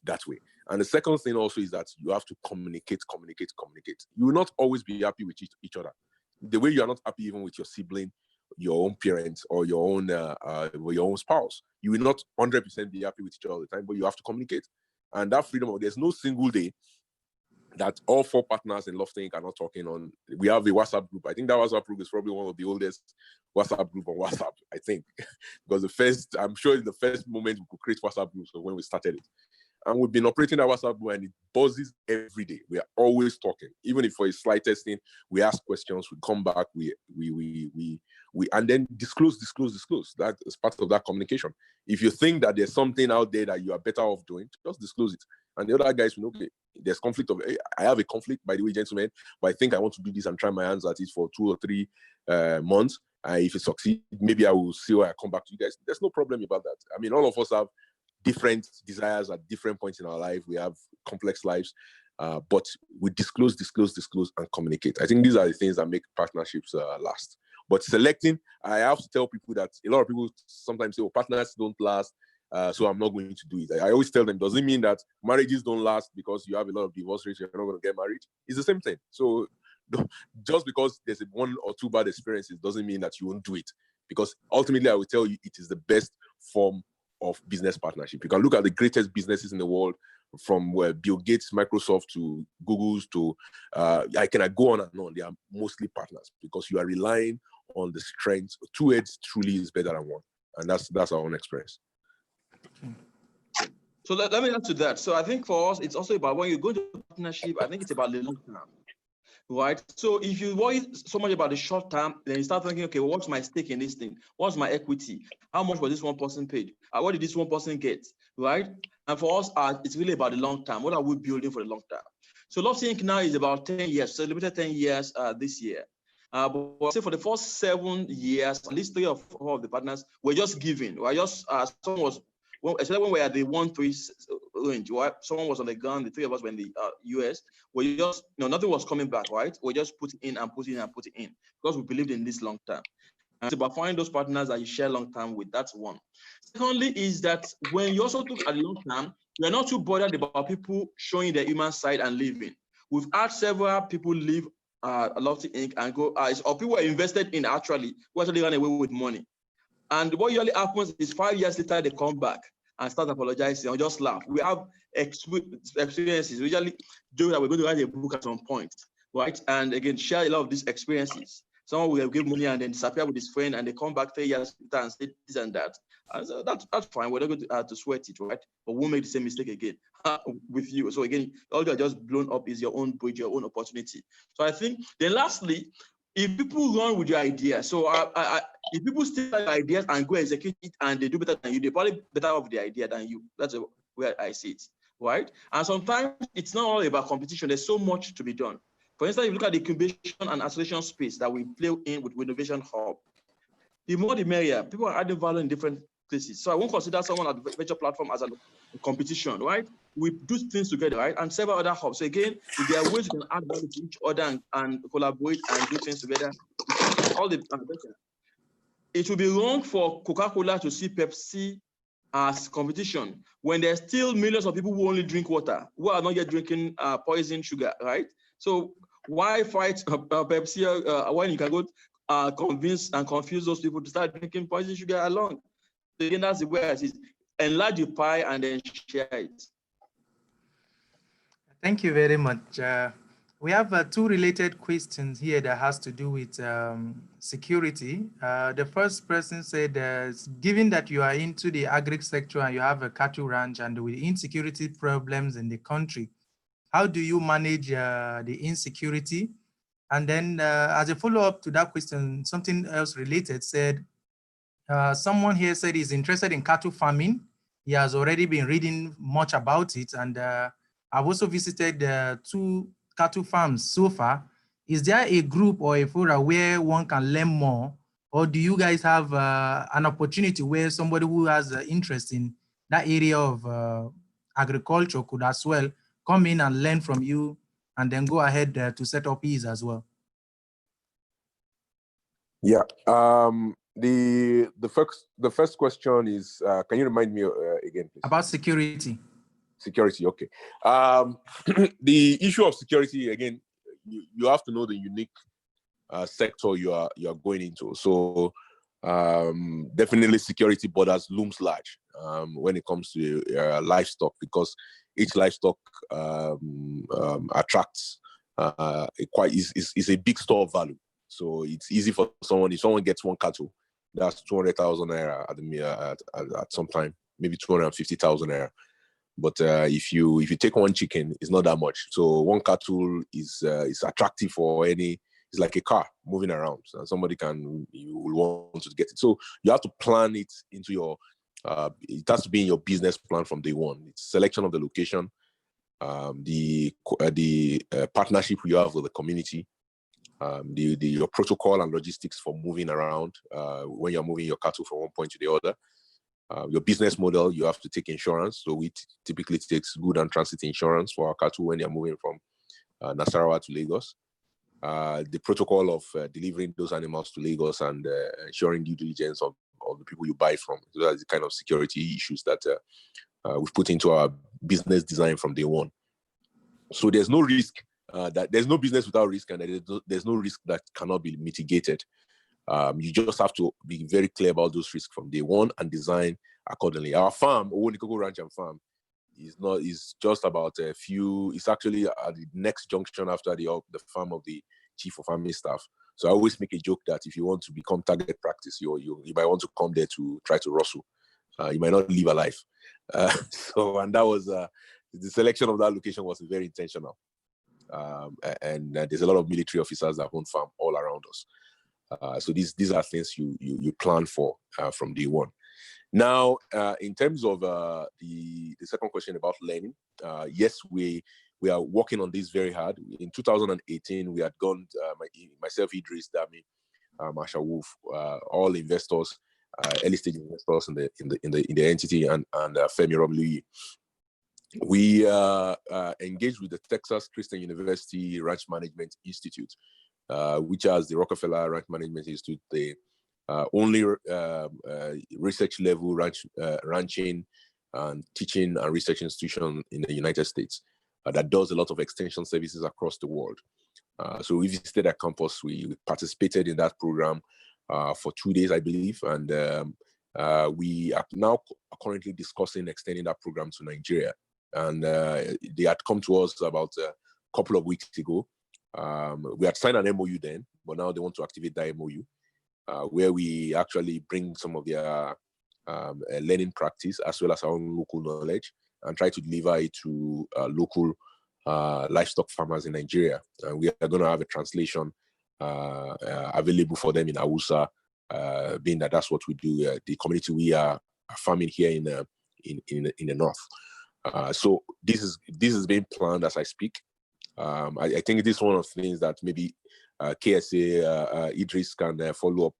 that way. And the second thing also is that you have to communicate. You will not always be happy with each other. The way you are not happy even with your sibling, your own parents, or your own spouse, you will not 100% be happy with each other all the time, but you have to communicate. And that freedom, there's no single day that all 4 partners in Lofting are not talking on. We have a WhatsApp group. I think that WhatsApp group is probably one of the oldest WhatsApp group on WhatsApp, I think. Because I'm sure the first moment we could create WhatsApp groups was when we started it. And we've been operating that WhatsApp group and it buzzes every day. We are always talking. Even if for a slightest thing, we ask questions, we come back, we and then disclose. That is part of that communication. If you think that there's something out there that you are better off doing, just disclose it. And the other guys will know, okay, there's conflict of, I have a conflict, by the way, gentlemen, but I think I want to do this and try my hands at it for 2 or 3 months. If it succeeds, maybe I will see where I come back to you guys. There's no problem about that. I mean, all of us have different desires at different points in our life. We have complex lives, but we disclose and communicate. I think these are the things that make partnerships last. But selecting, I have to tell people that a lot of people sometimes say, oh, partners don't last, so I'm not going to do it. I always tell them, doesn't mean that marriages don't last because you have a lot of divorce rates, you're not going to get married. It's the same thing. So just because there's 1 or 2 bad experiences doesn't mean that you won't do it. Because ultimately, I will tell you, it is the best form of business partnership. You can look at the greatest businesses in the world, from Bill Gates, Microsoft, to Google's, to I can go on and on. They are mostly partners because you are relying on the strengths. 2 heads truly is better than 1, and that's our own experience. So let me add to that. So I think for us, it's also about when you go to partnership, I think it's about the long term, right? So if you worry so much about the short term, then you start thinking, okay, well, what's my stake in this thing? What's my equity? How much was this one person paid? What did this one person get, right? And for us, it's really about the long term. What are we building for the long term? So Lofting now is about 10 years, celebrated 10 years this year. But say for the first 7 years, at least 3 or 4 of the partners were just giving. We're just someone was, especially when we were at the 1-3 range, right? Someone was on the ground, the 3 of us were in the US. We just, nothing was coming back, right? We just put it in because we believed in this long term. And it's about finding those partners that you share long term with. That's one. Secondly, is that when you also look at the long term, you're not too bothered about people showing their human side and leaving. We've had several people leave Lofty Inc. and go, or people were invested in actually, who actually ran away with money. And what usually happens is 5 years later, they come back and start apologizing or just laugh. We have experiences. We usually do that. We're going to write a book at some point, right? And again, share a lot of these experiences. Someone will give money and then disappear with his friend, and they come back 3 years later and say this and that. And so that's fine. We're not going to sweat it, right? But we'll make the same mistake again with you. So again, all you are just blown up is your own bridge, your own opportunity. So I think, then lastly, if people run with your idea, so if people steal your ideas and go execute it and they do better than you, they're probably better off the idea than you. That's where I see it, right? And sometimes it's not all about competition. There's so much to be done. For instance, if you look at the incubation and acceleration space that we play in with Innovation Hub, the more the merrier. People are adding value in different places. So I won't consider someone at the venture platform as a competition, right? We do things together, right? And several other hubs. So again, if there are ways we can add value to each other and collaborate and do things together, all the better. It would be wrong for Coca-Cola to see Pepsi as competition when there's still millions of people who only drink water, who are not yet drinking poison sugar, right? So why fight Pepsi when you can go convince and confuse those people to start drinking poison sugar along? So again, that's the way it is. Enlarge the pie and then share it. Thank you very much. We have two related questions here that has to do with security. The first person said, given that you are into the agri sector and you have a cattle ranch and with insecurity problems in the country, how do you manage the insecurity? And then as a follow-up to that question, something else related said, someone here said he's interested in cattle farming. He has already been reading much about it. And I've also visited 2 cattle farms so far. Is there a group or a forum where one can learn more? Or do you guys have an opportunity where somebody who has interest in that area of agriculture could as well come in and learn from you and then go ahead to set up his as well? Yeah. The first question is, can you remind me again, please? About security. Security, okay. The issue of security, again, you have to know the unique sector you are going into. So definitely security borders looms large when it comes to livestock, because each livestock attracts is a big store of value. So it's easy for someone, if someone gets 1 cattle, that's 200,000 naira at some time, maybe 250,000 naira. But if you take 1 chicken, it's not that much. So 1 cattle is attractive for any. It's like a car moving around, so you will want to get it. So you have to plan it into your. It has to be in your business plan from day one. It's selection of the location, the partnership you have with the community, your protocol and logistics for moving around when you're moving your cattle from one point to the other. Your business model, you have to take insurance. So we typically takes good and transit insurance for our cattle when you're moving from Nasarawa to Lagos. The protocol of delivering those animals to Lagos and ensuring due diligence of the people you buy from. So that's the kind of security issues that we've put into our business design from day one. So there's no risk, that there's no business without risk, and there's no risk that cannot be mitigated. You just have to be very clear about those risks from day one and design accordingly. Our farm, Owonikogo Ranch and Farm, is just about a few. It's actually at the next junction after the farm of the chief of army staff. So I always make a joke that if you want to become target practice, you might want to come there to try to rustle. You might not live alive. And that was the selection of that location was very intentional. And there's a lot of military officers that own farm all around us. So these are things you plan for from day one. Now, in terms of the second question about learning, yes, we are working on this very hard. In 2018, we had gone, myself, Idris, Dami, Masha Wolf, all investors, early stage investors in the entity, and Femi Romluyi. We engaged with the Texas Christian University Ranch Management Institute, which has the Rockefeller Ranch Management Institute, the only research level ranching and teaching and research institution in the United States that does a lot of extension services across the world. So we visited that campus. We participated in that program for 2 days, I believe, and we are now currently discussing extending that program to Nigeria. And they had come to us about a couple of weeks ago. We had signed an MOU then, but now they want to activate that MOU, where we actually bring some of their learning practice as well as our own local knowledge and try to deliver it to local livestock farmers in Nigeria. And we are going to have a translation available for them in Hausa, being that that's what we do. The community we are farming here in the north. So this is being planned as I speak. I think this is one of the things that maybe KSA Idris can follow up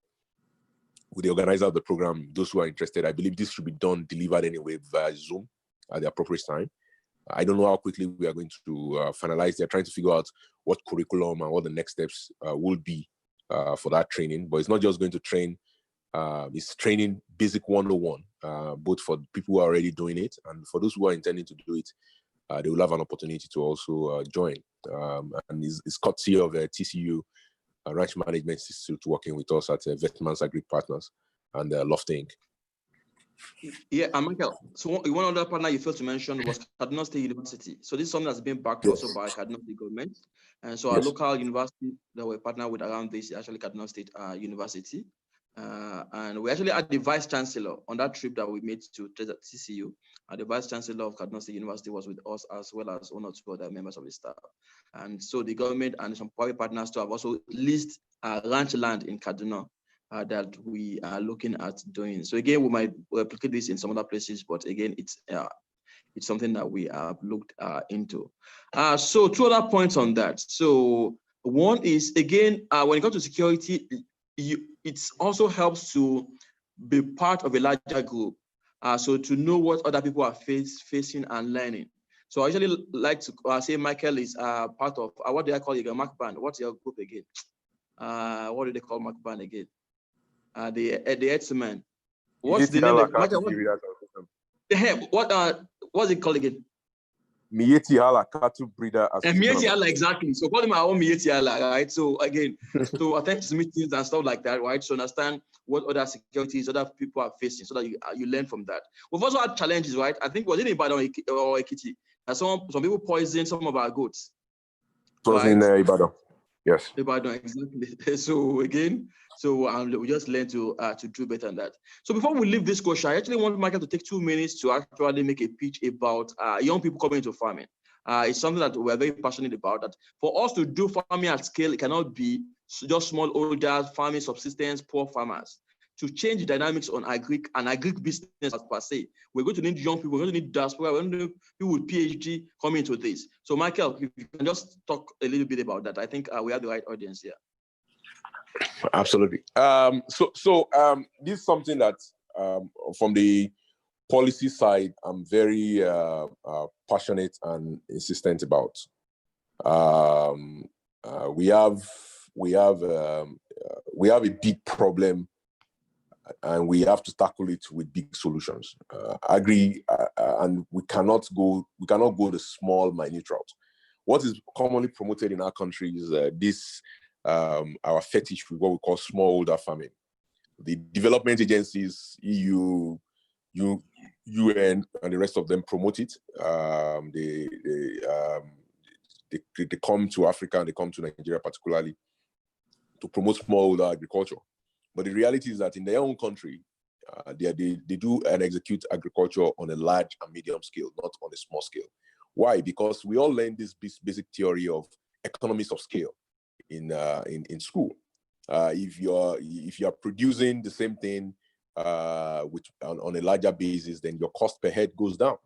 with the organizer of the program, those who are interested. I believe this should be delivered anyway via Zoom at the appropriate time. I don't know how quickly we are going to finalize. They're trying to figure out what curriculum and what the next steps will be for that training. But it's not just going to train, it's training basic 101, both for people who are already doing it and for those who are intending to do it. They will have an opportunity to also join. And it's courtesy of TCU, Ranch Management Institute, working with us at Vetman's Agri Partners and Lofty Inc. Yeah, Michael, so one other partner you failed to mention was Kaduna State University. So this is something that's been backed also by Kaduna State government. And so our local university that we're partnered with around this is actually Kaduna State University. And we actually had the Vice Chancellor on that trip that we made to TCU. The Vice Chancellor of Kaduna State University was with us, as well as one or two other members of the staff. And so the government and some private partners too have also leased ranch land in Kaduna that we are looking at doing. So again, we might replicate this in some other places, but again, it's something that we have looked into. So two other points on that. So one is, again, when it comes to security, it also helps to be part of a larger group. So to know what other people are facing and learning. So I actually like to say Michael is part of, what do I call it, a Mac band? What's your group again? What do they call Mac band again? The X-Men. What's the name? What's it called again? Mieti Hala Cattle Breeder Association. Mieti Hala, exactly. So call them our own Mieti Hala, right? So again, to attend to meetings and stuff like that, right? So understand what other securities other people are facing, so that you learn from that. We've also had challenges, right? I think was it in Ibadan or Ekiti? Some people poisoned some of our goats. It was in Ibadan. Yes. Ibadan, exactly. So again, we just learn to do better than that. So before we leave this question, I actually want Michael to take 2 minutes to actually make a pitch about young people coming into farming. It's something that we're very passionate about, that for us to do farming at scale, it cannot be just smallholders, farming subsistence, poor farmers. To change the dynamics on agribusiness per se, we're going to need young people, we're going to need diaspora, we're going to need people with PhD coming into this. So Michael, if you can just talk a little bit about that. I think we have the right audience here. Absolutely. This is something that from the policy side, I'm very passionate and insistent about. We have a big problem, and we have to tackle it with big solutions. And we cannot go the small, minute route. What is commonly promoted in our country is our fetish with what we call smallholder farming. The development agencies, EU, UN, and the rest of them promote it. They come to Africa and they come to Nigeria particularly to promote smallholder agriculture. But the reality is that in their own country, they do and execute agriculture on a large and medium scale, not on a small scale. Why? Because we all learn this basic theory of economies of scale in school. If you are producing the same thing on a larger basis, then your cost per head goes down.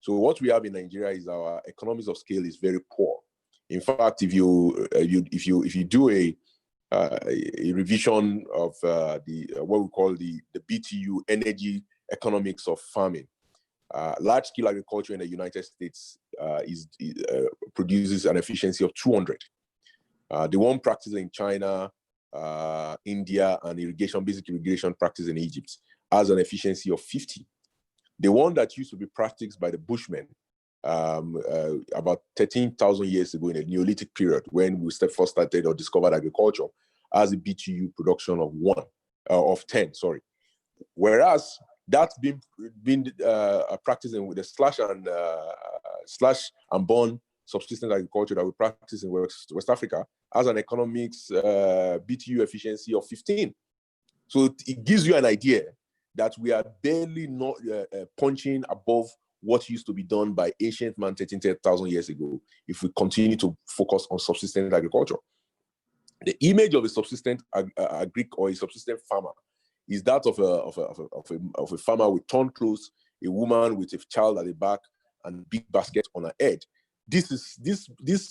So what we have in Nigeria is our economies of scale is very poor. In fact, if you do a revision of what we call the BTU, energy economics of farming, large-scale agriculture in the United States produces an efficiency of 200. The one practice in China, India, and basic irrigation practice in Egypt has an efficiency of 50. The one that used to be practiced by the Bushmen about 13,000 years ago in a Neolithic period, when we first started or discovered agriculture, has a BTU production of 10. Whereas that's been practicing with the slash and burn subsistence agriculture that we practice in West Africa has an economics BTU efficiency of 15. So it gives you an idea that we are barely not punching above what used to be done by ancient man 13,000 years ago if we continue to focus on subsistence agriculture. The image of a subsistent or a subsistent farmer is that of a farmer with torn clothes, a woman with a child at the back, and a big basket on her head. This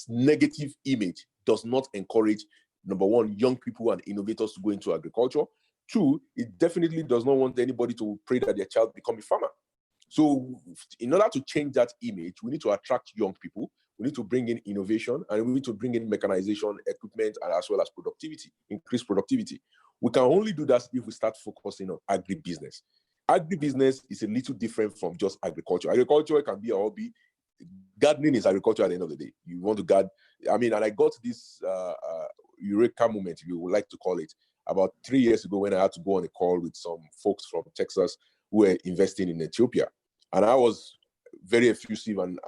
negative image does not encourage, number one, young people and innovators to go into agriculture. Two, it definitely does not want anybody to pray that their child become a farmer. So in order to change that image, we need to attract young people, we need to bring in innovation, and we need to bring in mechanization, equipment, and as well as productivity, increased productivity. We can only do that if we start focusing on agribusiness. Agribusiness is a little different from just agriculture. Agriculture can be a hobby. Gardening is agriculture at the end of the day. You want to garden. I mean, and I got this eureka moment, if you would like to call it, about 3 years ago when I had to go on a call with some folks from Texas who were investing in Ethiopia. And I was very effusive and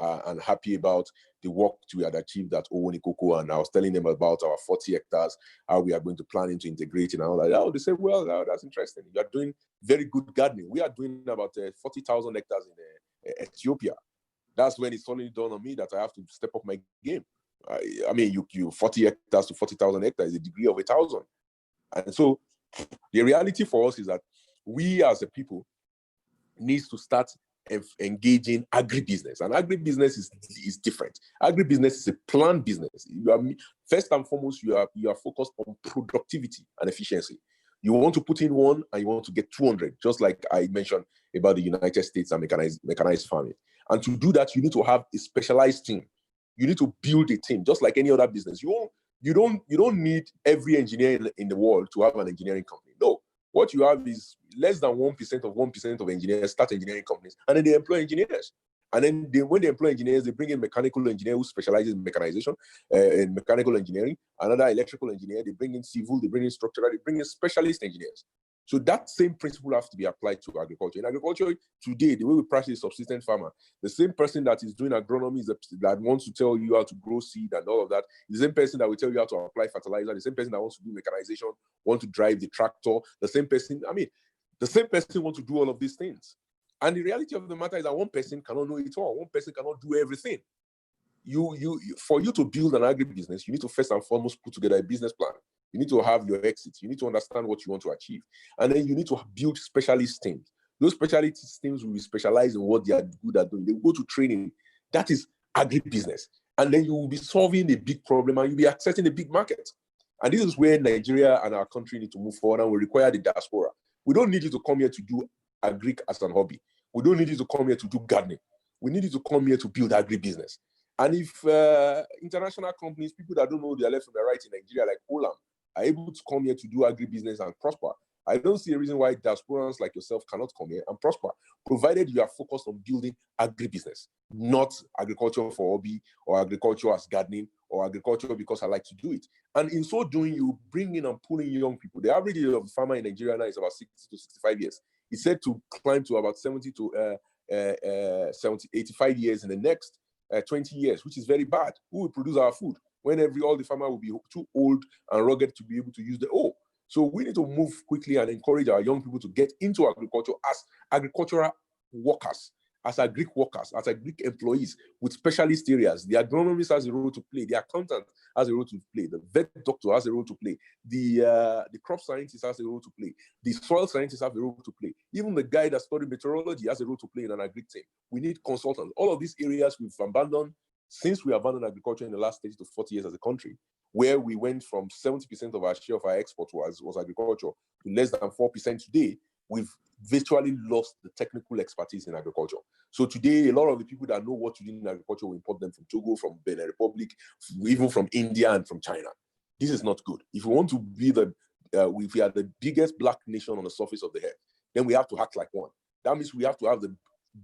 happy about the work we had achieved at Owonikoko. And I was telling them about our 40 hectares, how we are going to plan into integrating and all that. Oh, they said, well, that's interesting. You are doing very good gardening. We are doing about 40,000 hectares in Ethiopia. That's when it suddenly dawned on me that I have to step up my game. I mean, you 40 hectares to 40,000 hectares is a degree of 1,000. And so the reality for us is that we as a people needs to start engaging agribusiness. And agribusiness is different. Agribusiness is a planned business. First and foremost, you are focused on productivity and efficiency. You want to put in one and you want to get 200, just like I mentioned about the United States and mechanized farming. And to do that, you need to have a specialized team. You need to build a team, just like any other business. You don't need every engineer in the world to have an engineering company. No, what you have is less than 1% of engineers start engineering companies, and then they employ engineers. And then when they employ engineers, they bring in mechanical engineer who specializes in mechanization and mechanical engineering, another electrical engineer, they bring in civil, they bring in structural, they bring in specialist engineers. So that same principle has to be applied to agriculture. In agriculture today, the way we practice subsistence farmer, the same person that is doing agronomy that wants to tell you how to grow seed and all of that, the same person that will tell you how to apply fertilizer, the same person that wants to do mechanization, want to drive the tractor, the same person wants to do all of these things. And the reality of the matter is that one person cannot know it all. One person cannot do everything. For you to build an agribusiness, you need to first and foremost put together a business plan. You need to have your exit. You need to understand what you want to achieve. And then you need to build specialist teams. Those specialist teams will be specialized in what they are good at doing. They will go to training. That is agribusiness. And then you will be solving a big problem and you'll be accessing a big market. And this is where Nigeria and our country need to move forward, and we require the diaspora. We don't need you to come here to do agri as an hobby. We don't need you to come here to do gardening. We need you to come here to build agribusiness. And if international companies, people that don't know their left from their right in Nigeria, like Olam, are able to come here to do agribusiness and prosper, I don't see a reason why diasporans like yourself cannot come here and prosper, provided you are focused on building agribusiness, not agriculture for hobby or agriculture as gardening or agriculture because I like to do it. And in so doing, you bring in and pull in young people. The average age of a farmer in Nigeria now is about 60 to 65 years. It's said to climb to about 70 to 85 years in the next 20 years, which is very bad. Who will produce our food when all the farmer will be too old and rugged to be able to use the So we need to move quickly and encourage our young people to get into agriculture as agricultural workers, as agric workers, as agric employees with specialist areas. The agronomist has a role to play. The accountant has a role to play. The vet doctor has a role to play. The crop scientist has a role to play. The soil scientist has a role to play. Even the guy that studied meteorology has a role to play in an agric team. We need consultants. All of these areas we've abandoned since we abandoned agriculture in the last 30 to 40 years as a country, where we went from 70% of our share of our export was agriculture to less than 4% today. We've virtually lost the technical expertise in agriculture. So today, a lot of the people that know what to do in agriculture, we import them from Togo, from Benin Republic, even from India and from China. This is not good. If we want to be if we are the biggest black nation on the surface of the earth, then we have to act like one. That means we have to have the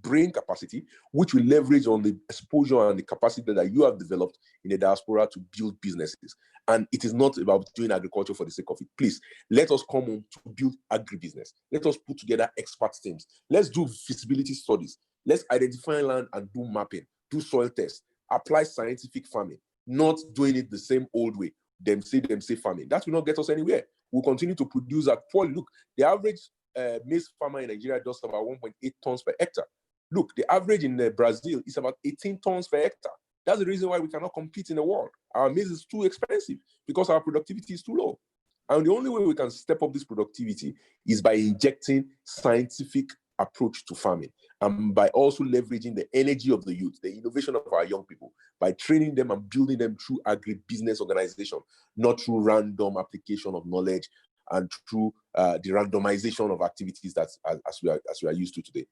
brain capacity, which will leverage on the exposure and the capacity that you have developed in the diaspora to build businesses. And it is not about doing agriculture for the sake of it. Please, let us come home to build agribusiness. Let us put together expert teams. Let's do feasibility studies. Let's identify land and do mapping, do soil tests, apply scientific farming, not doing it the same old way. Them say farming. That will not get us anywhere. We'll continue to produce at poorly. Look, the average maize farmer in Nigeria does about 1.8 tons per hectare. Look, the average in Brazil is about 18 tons per hectare. That's the reason why we cannot compete in the world. Our maize is too expensive because our productivity is too low. And the only way we can step up this productivity is by injecting scientific approach to farming and by also leveraging the energy of the youth, the innovation of our young people, by training them and building them through agribusiness organization, not through random application of knowledge and through the randomization of activities that as we are used to today.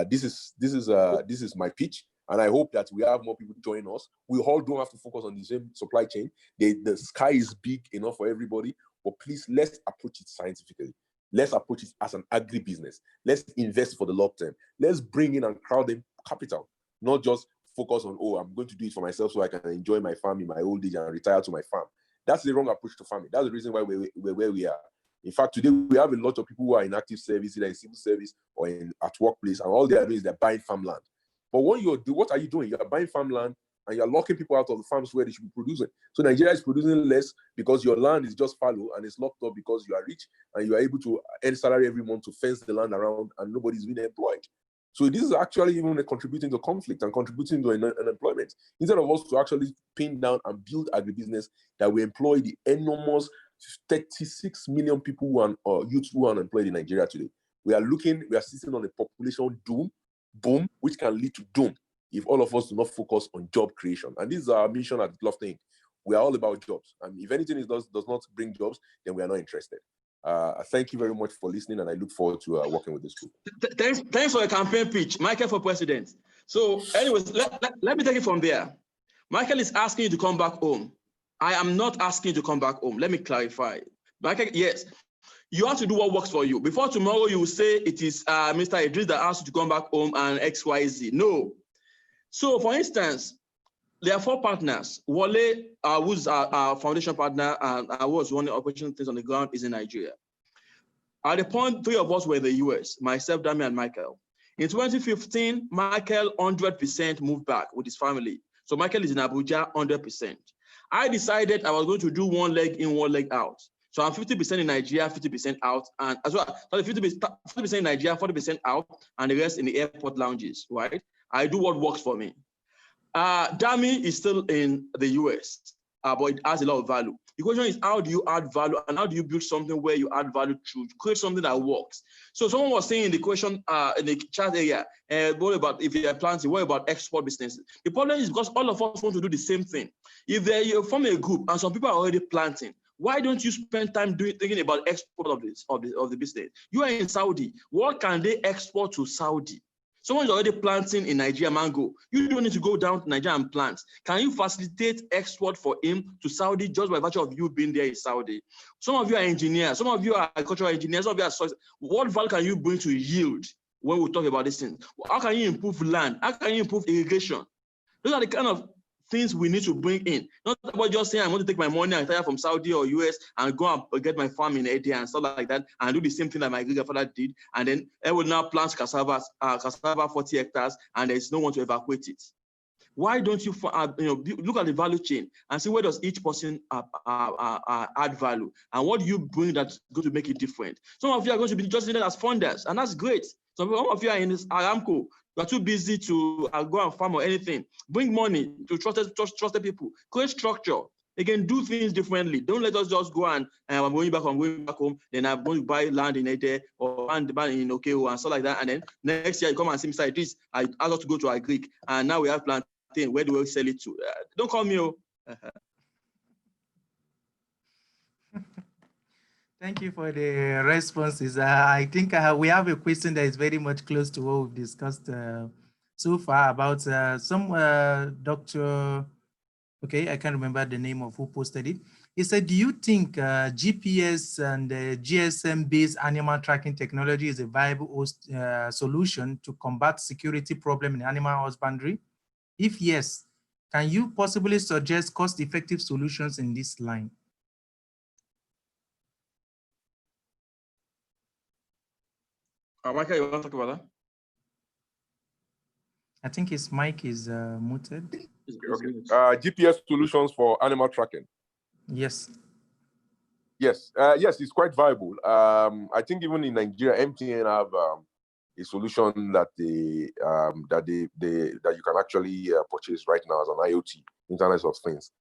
This is my pitch, and I hope that we have more people join us. We all don't have to focus on the same supply chain. The sky is big enough for everybody, but please, let's approach it scientifically. Let's approach it as an agribusiness. Let's invest for the long term. Let's bring in and crowd in capital, not just focus on, oh, I'm going to do it for myself so I can enjoy my farm in my old age and retire to my farm. That's the wrong approach to farming. That's the reason why we're where we are. In fact, today we have a lot of people who are in active service, either in civil service or at workplace, and all they are doing is they're buying farmland. But what are you doing? You're buying farmland and you're locking people out of the farms where they should be producing. So Nigeria is producing less because your land is just fallow and it's locked up because you are rich and you are able to earn salary every month to fence the land around and nobody's being employed. So this is actually even contributing to conflict and contributing to unemployment. Instead of us to actually pin down and build agribusiness that will employ the enormous 36 million people who are youths who are unemployed in Nigeria today. We are sitting on a population boom, which can lead to doom if all of us do not focus on job creation. And this is our mission at Lofting. We are all about jobs. And if anything does not bring jobs, then we are not interested. Thank you very much for listening, and I look forward to working with this group. Thanks for your campaign pitch, Michael for president. So anyways, let me take it from there. Michael is asking you to come back home. I am not asking you to come back home. Let me clarify. Michael, yes, you have to do what works for you. Before tomorrow, you will say it is Mr. Idris that asked you to come back home and XYZ. No. So for instance, there are 4 partners. Wale, who's our foundation partner, and I was running operation things on the ground, is in Nigeria. At the point, 3 of us were in the US, myself, Dami, and Michael. In 2015, Michael 100% moved back with his family. So Michael is in Abuja 100%. I decided I was going to do one leg in, one leg out. So I'm 50% in Nigeria, 50% out, and as well, 50% in Nigeria, 40% out, and the rest in the airport lounges, right? I do what works for me. Dami is still in the US, but it has a lot of value. The question is, how do you add value, and how do you build something where you add value to create something that works? So someone was saying in the question, in the chat area, what about if you're planting, what about export businesses? The problem is because all of us want to do the same thing. If you form a group and some people are already planting, why don't you spend time thinking about export of the business? You are in Saudi. What can they export to Saudi? Someone is already planting in Nigeria mango. You don't need to go down to Nigeria and plant. Can you facilitate export for him to Saudi just by virtue of you being there in Saudi? Some of you are engineers. Some of you are agricultural engineers. Some of you are what value can you bring to yield when we talk about these things? How can you improve land? How can you improve irrigation? Those are the kind of things we need to bring in. Not about just saying I want to take my money and retire from Saudi or US and go and get my farm in India and stuff like that and do the same thing that my grandfather did, and then I will now plant cassava 40 hectares and there's no one to evacuate it. Why don't you look at the value chain and see where does each person add value and what do you bring that's going to make it different? Some of you are going to be just needed as funders, and that's great. Some of you are in this Aramco. You are too busy to go and farm or anything. Bring money to trusted people. Create structure. Again, do things differently. Don't let us just go and I'm going back home, then I'm going to buy land in Ede or land in Okeo and stuff like that. And then next year you come and see Mr. Idris, I asked us to go to Agric, and now we have plantain. Where do we sell it to? Don't call me. Thank you for the responses. I think we have a question that is very much close to what we've discussed so far about Dr. Okay, I can't remember the name of who posted it. He said, do you think GPS and GSM-based animal tracking technology is a viable solution to combat security problem in animal husbandry? If yes, can you possibly suggest cost-effective solutions in this line? Michael, you want to talk about that? I think his mic is muted. Okay. GPS solutions for animal tracking. Yes. Yes. Yes, it's quite viable. I think even in Nigeria, MTN have a solution that you can actually purchase right now as an IoT, Internet of Things,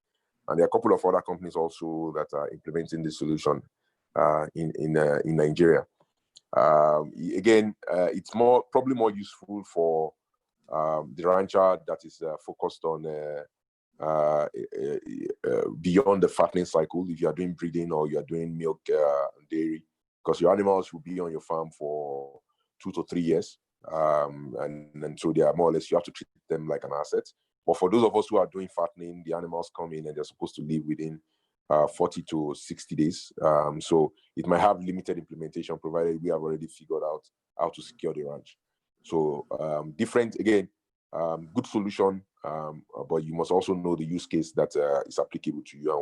and there are a couple of other companies also that are implementing this solution in Nigeria. Again, it's probably more useful for the rancher that is focused on beyond the fattening cycle, if you are doing breeding or you are doing milk and dairy, because your animals will be on your farm for 2 to 3 years. And so they are more or less, you have to treat them like an asset. But for those of us who are doing fattening, the animals come in and they're supposed to live within 40 to 60 days. So it might have limited implementation, provided we have already figured out how to secure the ranch. So different, again, good solution, but you must also know the use case that is applicable to you and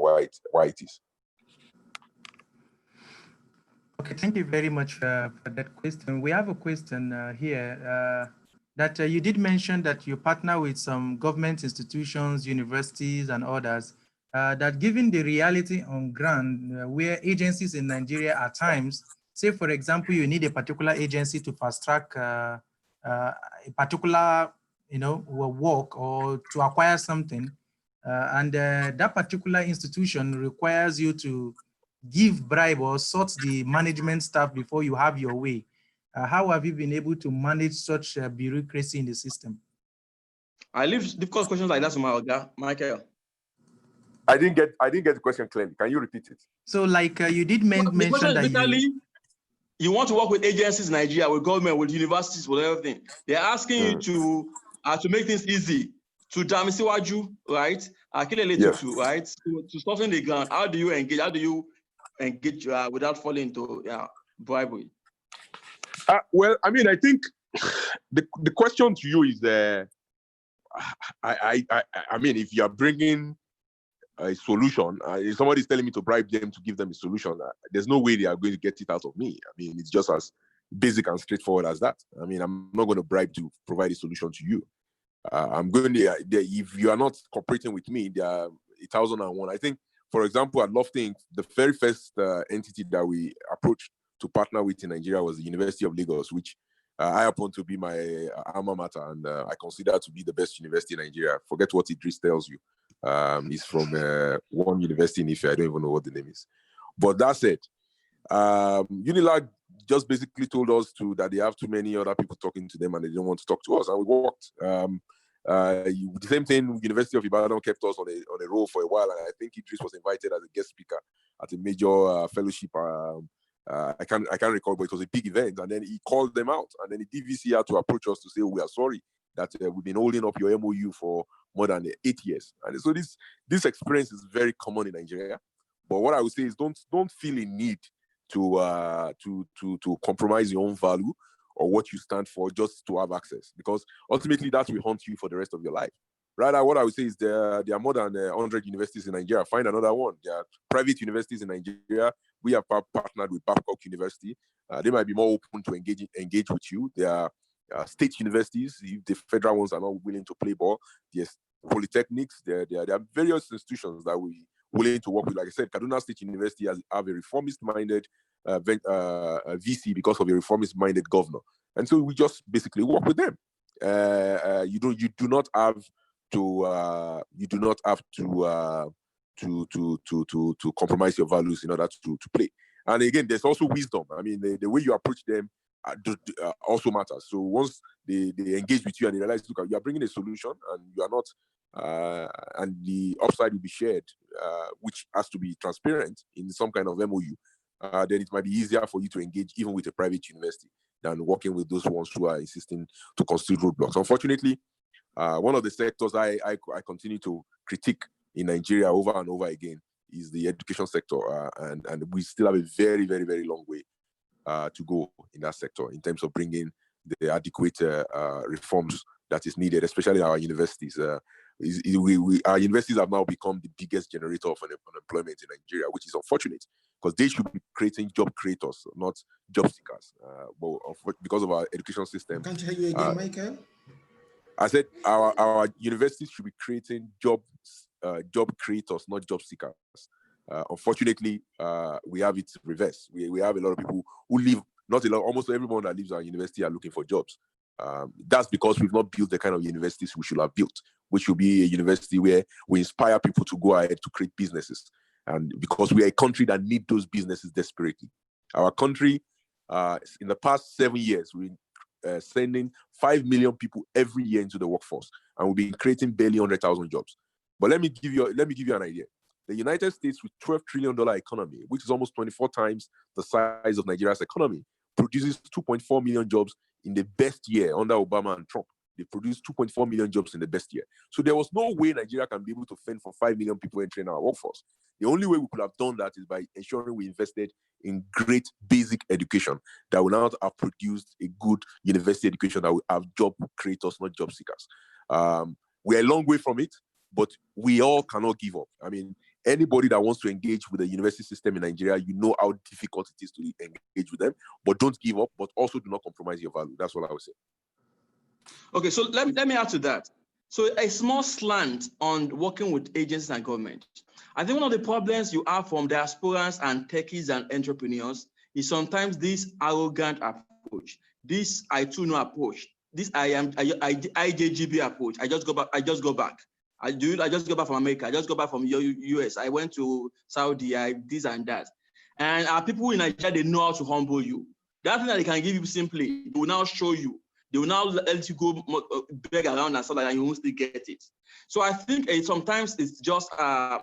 why it is. Okay, thank you very much for that question. We have a question here that you did mention that you partner with some government institutions, universities, and others. That given the reality on ground, where agencies in Nigeria at times, say for example, you need a particular agency to fast track a particular, work or to acquire something, and that particular institution requires you to give bribe or sort the management staff before you have your way. How have you been able to manage such bureaucracy in the system? I leave difficult questions like that to my Oga, Michael. I didn't get the question clearly. Can you repeat it? So like you did mention that you want to work with agencies in Nigeria, with government, with universities, with everything. They're asking you to make things easy, to Damisiwaju, right? Yes. Right? To soften the ground. How do you engage? How do you engage without falling into bribery? Well, I mean, I think the question to you is, I mean, if you are bringing a solution, if somebody's telling me to bribe them to give them a solution, there's no way they are going to get it out of me. I mean, it's just as basic and straightforward as that. I mean, I'm not going to bribe to provide a solution to you. I'm going to, if you are not cooperating with me, there are 1,001. I think, for example, at Lofting, the very first entity that we approached to partner with in Nigeria was the University of Lagos, which I happen to be my alma mater, and I consider to be the best university in Nigeria. Forget what Idris tells you. He's from one university in Ife. I don't even know what the name is. But that said, Unilag just basically told us that they have too many other people talking to them and they don't want to talk to us, and we walked. The same thing, University of Ibadan kept us on a roll for a while, and I think Idris was invited as a guest speaker at a major fellowship. I can't recall, but it was a big event, and then he called them out, and then the DVC had to approach us to say, we are sorry that we've been holding up your MOU for more than 8 years. And so this experience is very common in Nigeria. But what I would say is don't feel a need to compromise your own value or what you stand for just to have access, because ultimately that will haunt you for the rest of your life. Rather, what I would say is there are more than 100 universities in Nigeria. Find another one. There are private universities in Nigeria. We have partnered with Babcock University. They might be more open to engage with you. There are state universities. If the federal ones are not willing to play ball, there's polytechnics. There are various institutions that we willing to work with. Like I said, Kaduna State University have a reformist-minded VC because of a reformist-minded governor, and so we just basically work with them. You do not have to compromise your values in order to play. And again, there's also wisdom. I mean, the way you approach them also matters. So once they engage with you and they realize, look, you are bringing a solution and you are not, and the upside will be shared, which has to be transparent in some kind of MOU, then it might be easier for you to engage even with a private university than working with those ones who are insisting to constitute roadblocks. Unfortunately, one of the sectors I continue to critique in Nigeria over and over again is the education sector, and we still have a very, very, very long way to go in that sector in terms of bringing the adequate reforms that is needed, especially our universities. Our universities have now become the biggest generator of unemployment in Nigeria, which is unfortunate because they should be creating job creators, not job seekers. But because of our education system, Can't hear you again, Michael. I said our universities should be creating job creators, not job seekers. Unfortunately, we have it reversed. We have a lot of people who live, not a lot, almost everyone that lives at our university are looking for jobs. That's because we've not built the kind of universities we should have built, which will be a university where we inspire people to go ahead to create businesses. And because we are a country that needs those businesses desperately. Our country, in the past 7 years, we're sending 5 million people every year into the workforce, and we've been creating barely 100,000 jobs. But let me give you an idea. The United States, with $12 trillion economy, which is almost 24 times the size of Nigeria's economy, produces 2.4 million jobs in the best year under Obama and Trump. They produced 2.4 million jobs in the best year. So there was no way Nigeria can be able to fend for 5 million people entering our workforce. The only way we could have done that is by ensuring we invested in great basic education that will now have produced a good university education that will have job creators, not job seekers. We're a long way from it, but we all cannot give up. I mean, anybody that wants to engage with the university system in Nigeria, you know how difficult it is to engage with them, but don't give up, but also do not compromise your value. That's what I would say. Okay, so let me add to that. So a small slant on working with agencies and government. I think one of the problems you have from diasporans and techies and entrepreneurs is sometimes this arrogant approach, this I too know approach, this IJGB approach. I just go back. I just go back from America. I just go back from US. I went to Saudi. This and that. And our people in Nigeria, they know how to humble you. That thing that they can give you simply, they will now show you. They will now let you go beg around and stuff like that, and you won't still get it. So I think sometimes it's just an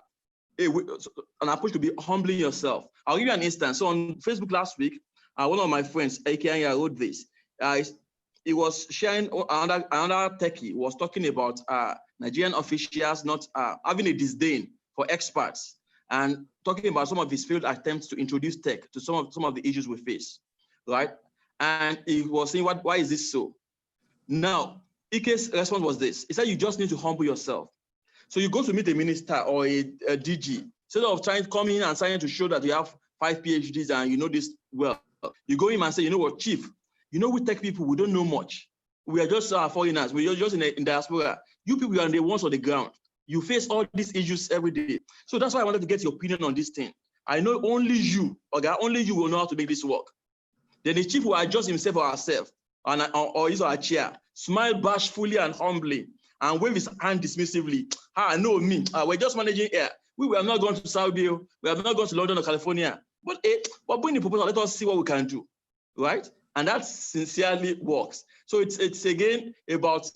approach to be humbling yourself. I'll give you an instance. So on Facebook last week, one of my friends, QnA, wrote this. He was sharing another techie was talking about Nigerian officials not having a disdain for experts and talking about some of his failed attempts to introduce tech to some of the issues we face, right? And he was saying, why is this so? Now, Ike's response was this. He said, you just need to humble yourself. So you go to meet a minister or a DG, instead of trying to come in and trying to show that you have 5 PhDs and you know this well, you go in and say, you know what, chief, you know, we tech people, we don't know much. We are just foreigners. We are just in diaspora. You people are the ones on the ground. You face all these issues every day. So that's why I wanted to get your opinion on this thing. I know only you, okay, only you will know how to make this work. Then the chief will adjust himself or herself, or his or her chair, smile bashfully and humbly, and wave his hand dismissively. No, me, we're just managing air. We have not gone to Saudi, we have not gone to London or California. But bring the proposal, let us see what we can do, right? And that sincerely works. So it's again about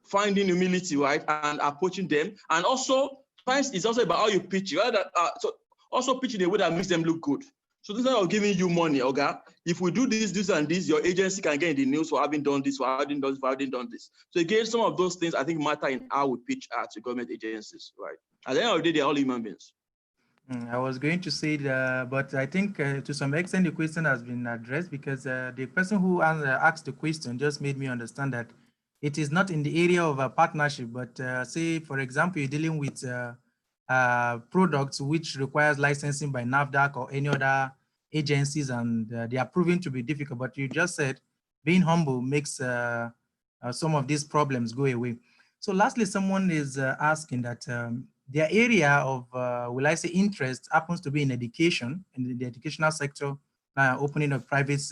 finding humility, right, and approaching them. And also, it's also about how you pitch it, right? So also pitch in a way that makes them look good. So instead of giving you money, okay, if we do this, and this, your agency can get in the news for having done this, for having done this. So again, some of those things I think matter in how we pitch to government agencies, right? At the end of the day, they're all human beings. I was going to say that, but I think to some extent the question has been addressed, because the person who asked the question just made me understand that it is not in the area of a partnership, but say, for example, you're dealing with products which requires licensing by NAFDAC or any other agencies, and they are proving to be difficult. But you just said being humble makes some of these problems go away. So lastly, someone is asking that their area of, will I say, interest happens to be in education, in the educational sector, opening a private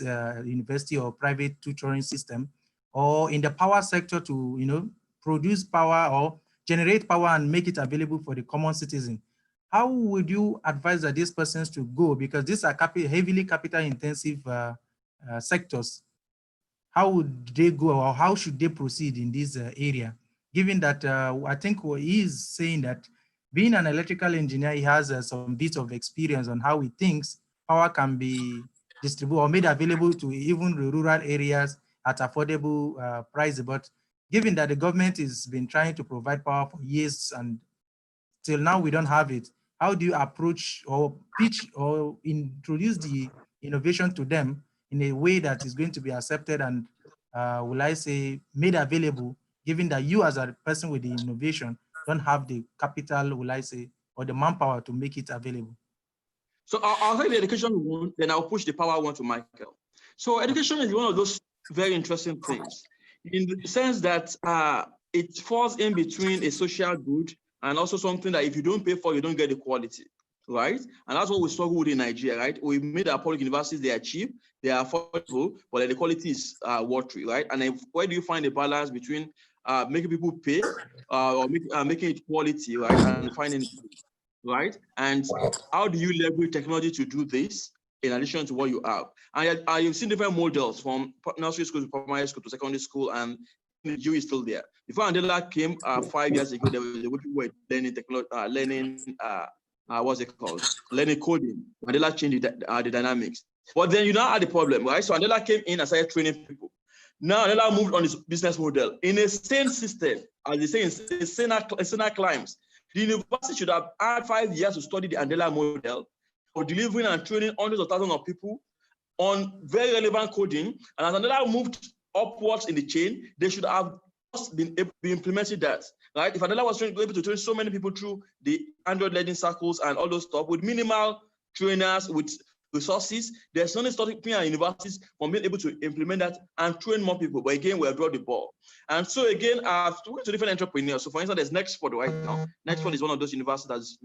university or private tutoring system, or in the power sector to, you know, produce power or generate power and make it available for the common citizen. How would you advise that these persons to go? Because these are heavily capital intensive sectors. How would they go, or how should they proceed in this area? Given that I think he is saying that being an electrical engineer, he has some bits of experience on how he thinks power can be distributed or made available to even the rural areas at affordable prices. But given that the government has been trying to provide power for years and till now we don't have it, how do you approach or pitch or introduce the innovation to them in a way that is going to be accepted and, will I say, made available, given that you as a person with the innovation don't have the capital, will I say, or the manpower to make it available? So I'll take the education one, then I'll push the power one to Michael. So education is one of those very interesting things, in the sense that it falls in between a social good and also something that if you don't pay for, you don't get the quality, right? And that's what we struggle with in Nigeria, right? We made our public universities, they are cheap, they are affordable, but the quality is watery, right? And where do you find the balance between making people pay or making it quality, right? And finding it, right? And how do you leverage technology to do this in addition to what you have? And you've seen different models from nursery school to primary school to secondary school and the Jew is still there. Before Andela came 5 years ago, there was people were learning technology, what's it called? Learning coding. Andela changed the dynamics. But then you now had the problem, right? So Andela came in and started training people. Now Andela moved on his business model in a sane system, as they say in saner climes. The university should have had 5 years to study the Andela model for delivering and training hundreds of thousands of people on very relevant coding. And as Andela moved upwards in the chain, they should have just been implementing that, right? If Andela was able to train so many people through the Android learning circles and all those stuff with minimal trainers, with resources, there's only starting at universities from being able to implement that and train more people. But again, we have brought the ball. And so again, I've spoken to different entrepreneurs. So for instance, there's Nextport right now. Nextport is one of those universities that's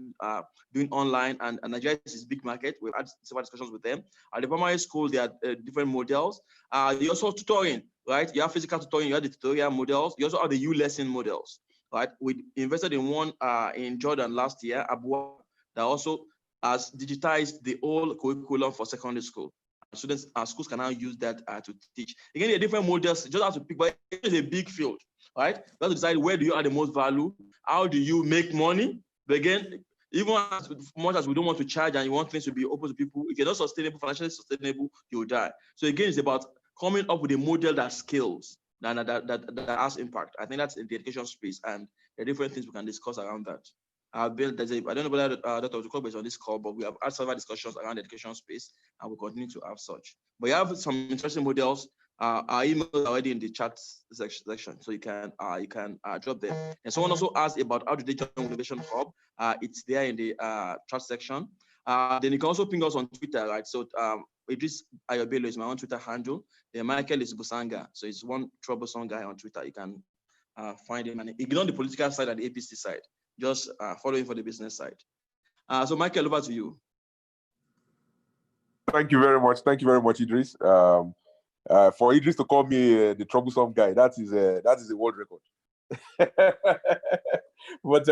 doing online, and Nigeria is a big market. We've had several discussions with them. At the primary school, there are different models. They also tutoring, right? You have physical tutoring, you have the tutorial models. You also have the U-lesson models, right? We invested in one in Jordan last year, Abu, that also has digitized the whole curriculum for secondary school. Students and schools can now use that to teach. Again, there are different models. You just have to pick, but it's a big field, right? You have to decide where do you add the most value, how do you make money. But again, even as much as we don't want to charge and you want things to be open to people, if you're not sustainable, financially sustainable, you'll die. So again, it's about coming up with a model that scales, that has impact. I think that's in the education space, and there are different things we can discuss around that. Bill, I don't know whether Dr. Odukobe is on this call, but we have had several discussions around the education space, and we'll continue to have such. But you have some interesting models. Our email is already in the chat section, so you can drop them. And someone also asked about how to join Innovation Hub. It's there in the chat section. Then you can also ping us on Twitter, right? So Idris Bello is my own Twitter handle. Then Michael is Busanga, so it's one troublesome guy on Twitter. You can find him and ignore the political side and the APC side. Just following for the business side. So Michael, over to you. Thank you very much. Thank you very much, Idris. For Idris to call me the troublesome guy, that is a world record. But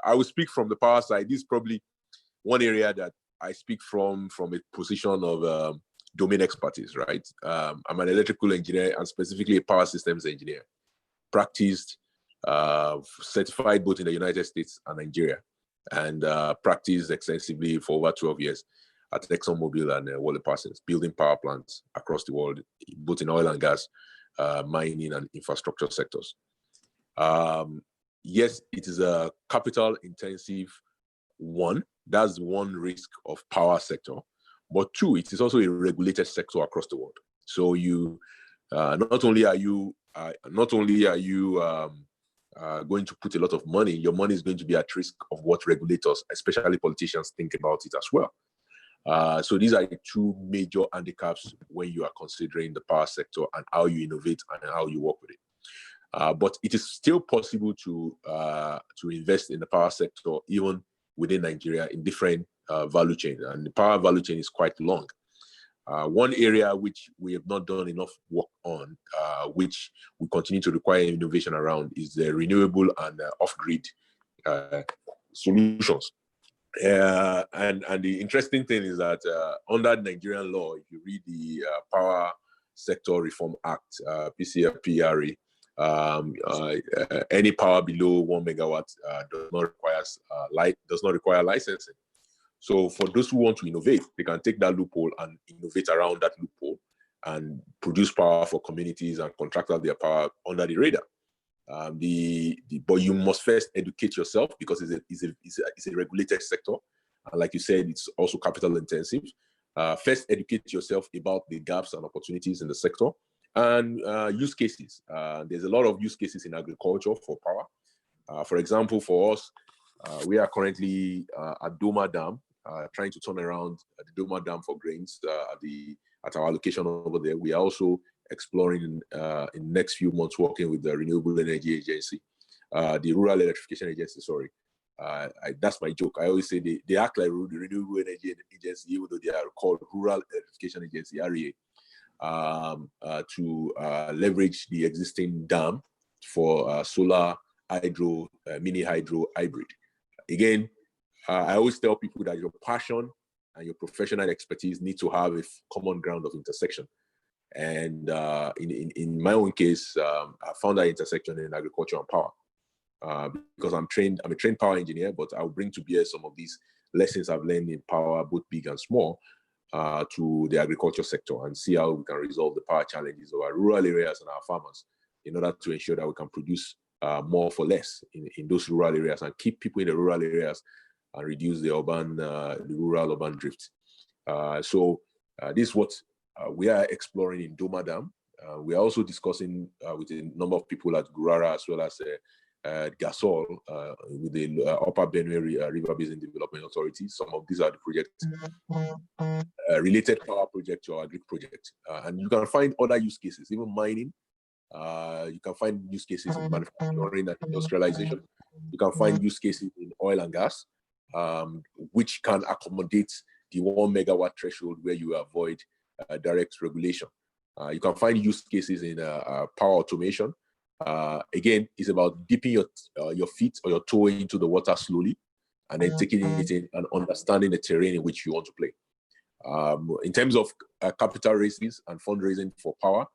I will speak from the power side. This is probably one area that I speak from a position of domain expertise, right? I'm an electrical engineer and specifically a power systems engineer. Practiced, certified both in the United States and Nigeria, and practiced extensively for over 12 years at ExxonMobil and Wally Parsons, building power plants across the world, both in oil and gas, mining and infrastructure sectors. Yes, it is a capital intensive one. That's one risk of power sector. But two, it is also a regulated sector across the world. So you, not only are you going to put a lot of money, your money is going to be at risk of what regulators, especially politicians, think about it as well. So these are the two major handicaps when you are considering the power sector and how you innovate and how you work with it. But it is still possible to invest in the power sector even within Nigeria in different value chains, and the power value chain is quite long. One area which we have not done enough work on, which we continue to require innovation around, is the renewable and off-grid solutions. And the interesting thing is that under Nigerian law, if you read the Power Sector Reform Act, PCRPRA, any power below 1 megawatt does not require licensing. So for those who want to innovate, they can take that loophole and innovate around that loophole and produce power for communities and contract out their power under the radar. But you must first educate yourself because it's a regulated sector. And like you said, it's also capital intensive. First educate yourself about the gaps and opportunities in the sector and use cases. There's a lot of use cases in agriculture for power. For example, for us, we are currently at Doma Dam, trying to turn around the Doma Dam for grains at our location over there. We are also exploring in the next few months working with the Renewable Energy Agency, the Rural Electrification Agency, sorry. That's my joke. I always say they act like the Renewable Energy Agency, even though they are called Rural Electrification Agency, REA, to leverage the existing dam for solar, hydro, mini hydro, hybrid. Again, I always tell people that your passion and your professional expertise need to have a common ground of intersection. And in my own case, I found that intersection in agriculture and power. Because I'm a trained power engineer, but I'll bring to bear some of these lessons I've learned in power, both big and small, to the agriculture sector, and see how we can resolve the power challenges of our rural areas and our farmers in order to ensure that we can produce more for less in those rural areas and keep people in the rural areas and reduce the rural-urban drift. So this is what we are exploring in Doma Dam. We are also discussing with a number of people at Gurara as well as Gasol with the Upper Benue River Basin Development Authority. Some of these are the projects related power project or agri project, and you can find other use cases, even mining. You can find use cases in manufacturing and industrialization. You can find use cases in oil and gas, which can accommodate the 1 megawatt threshold where you avoid direct regulation. You can find use cases in power automation. Again, it's about dipping your feet or your toe into the water slowly, and then taking it in and understanding the terrain in which you want to play. In terms of capital raises and fundraising for power,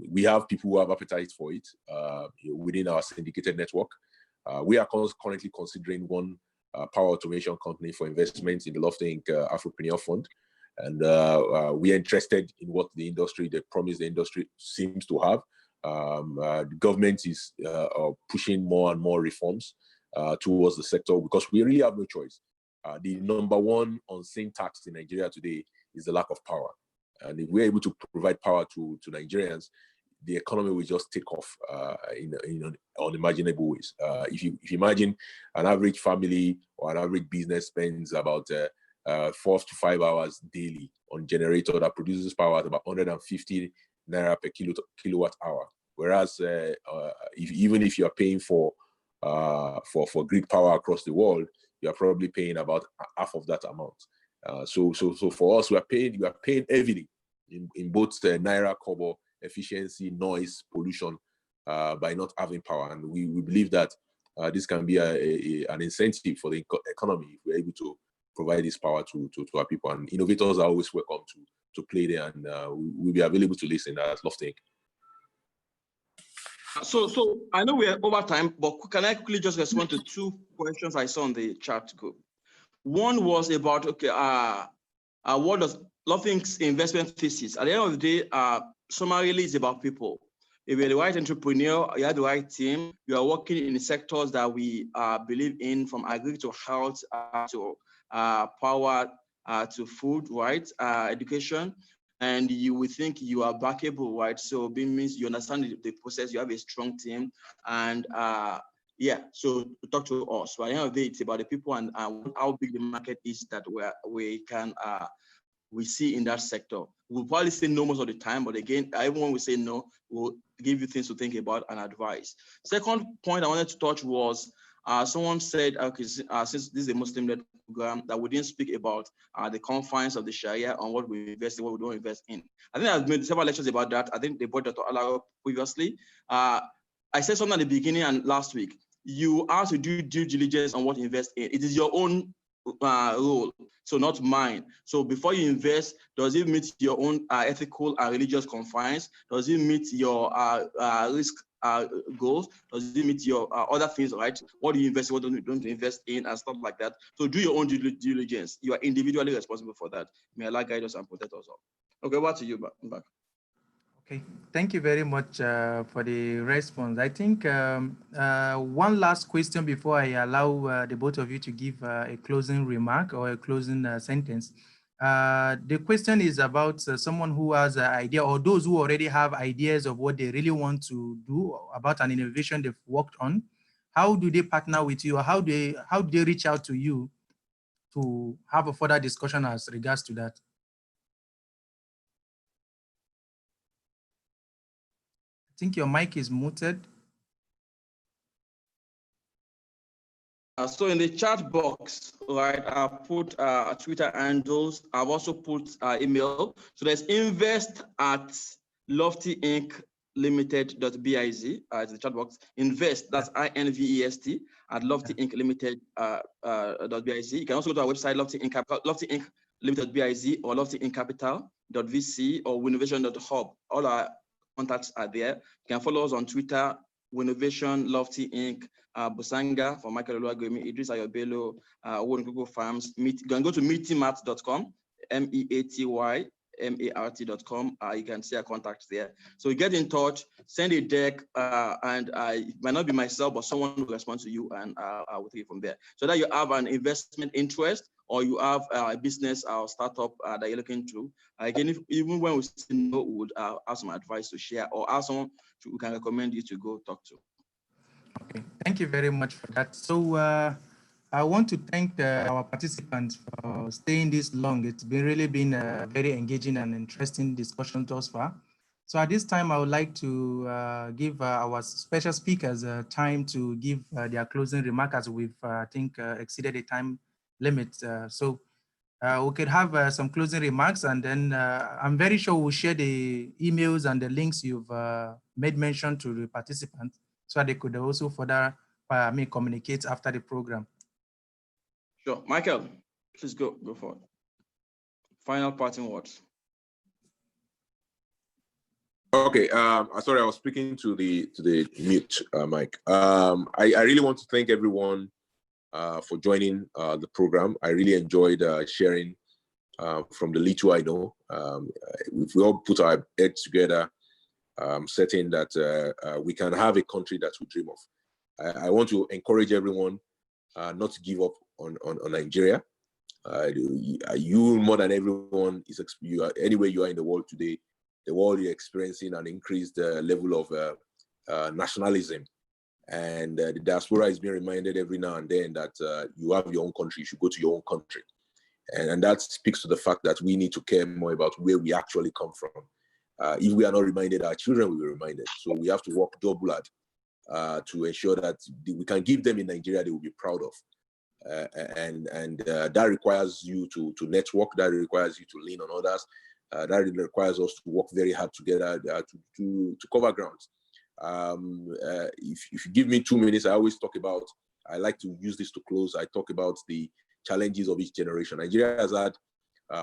we have people who have appetite for it within our syndicated network. We are currently considering one power automation company for investment in the Lofty Inc. Afropreneur Fund. And we are interested in what the promise the industry seems to have. The government is pushing more and more reforms towards the sector because we really have no choice. The number one unseen tax in Nigeria today is the lack of power. And if we're able to provide power to Nigerians, the economy will just take off in unimaginable ways. If you imagine an average family or an average business spends about 4 to 5 hours daily on generator that produces power at about 150 naira per kilowatt hour. Whereas even if you are paying for grid power across the world, you are probably paying about half of that amount. So for us, we are paying heavily in both naira, kobo, efficiency, noise, pollution by not having power. And we believe that this can be an incentive for the economy if we're able to provide this power to our people. And innovators are always welcome to play there, and we'll be available to listen at Lofty. So I know we are over time, but can I quickly just respond to 2 questions I saw on the chat group? One was about, what does Lofty Inc.'s investment thesis? At the end of the day, summarily it's about people. If you're the right entrepreneur, you have the right team, you are working in the sectors that we believe in, from agri to health to power to food, right? Education. And you will think you are backable, right? So it means you understand the process, you have a strong team, and so talk to us. But at the end of the day, it's about the people and how big the market is that we see in that sector. We'll probably say no most of the time, but again, even when we say no, we'll give you things to think about and advise. Second point I wanted to touch was, someone said, okay, since this is a Muslim-led program, that we didn't speak about the confines of the Sharia on what we invest in, what we don't invest in. I think I've made several lectures about that. I think they brought Dr. Alaro previously. I said something at the beginning and last week. You have to do due diligence on what you invest in. It is your own role, so not mine. So before you invest, does it meet your own ethical and religious confines? Does it meet your risk goals? Does it meet your other things, right? What do you invest in, what don't you invest in, and stuff like that? So do your own due diligence. You are individually responsible for that. May Allah guide us and protect us all. Okay, back to you, back. Okay, thank you very much for the response. I think one last question before I allow the both of you to give a closing remark or a closing sentence. The question is about someone who has an idea, or those who already have ideas of what they really want to do about an innovation they've worked on. How do they partner with you, or how do they reach out to you to have a further discussion as regards to that? I think your mic is muted. So in the chat box, right, I put Twitter handles. I've also put email. So there's invest@loftyinc.limited.biz. It's the chat box. Invest, that's INVEST, at loftyinc.limited.biz. You can also go to our website, Lofty Inc. Lofty Inc. Limited.biz or Lofty Inc. Capital. winnovation.vc or winnovation.hub. All our contacts are there. You can follow us on Twitter, Winnovation Lofty Inc., Busanga for Michael Oluwagbemi, Idris Bello, Google Farms. You can go to meetymart.com, meatymart.com. You can see our contacts there. So you get in touch, send a deck, and it might not be myself, but someone will respond to you, and I will take it from there. So that you have an investment interest, or you have a business or startup that you're looking to. Again, even when we still know, we would have some advice to share, or ask someone we can recommend you to go talk to. Okay, thank you very much for that. So I want to thank our participants for staying this long. It's really been a very engaging and interesting discussion thus far. So at this time, I would like to give our special speakers time to give their closing remarks, as we've, I think, exceeded the time limit. So we could have some closing remarks, and then I'm very sure we'll share the emails and the links you've made mention to the participants, so that they could also further communicate after the program. Sure, Michael, please go for it. Final parting words. Okay, sorry, I was speaking to the mute mic. I really want to thank everyone for joining the program. I really enjoyed sharing from the little I know. If we all put our heads together, certain that we can have a country that we dream of. I want to encourage everyone not to give up on Nigeria. You more than everyone anywhere you are in the world today, the world is experiencing an increased level of nationalism. And the diaspora is being reminded every now and then that you have your own country, you should go to your own country. And that speaks to the fact that we need to care more about where we actually come from. If we are not reminded, our children will be reminded. So we have to work double hard to ensure that we can give them in Nigeria they will be proud of. And that requires you to network, that requires you to lean on others, that requires us to work very hard together to cover ground. If you give me 2 minutes, I like to use this to close. I talk about the challenges of each generation. Nigeria has had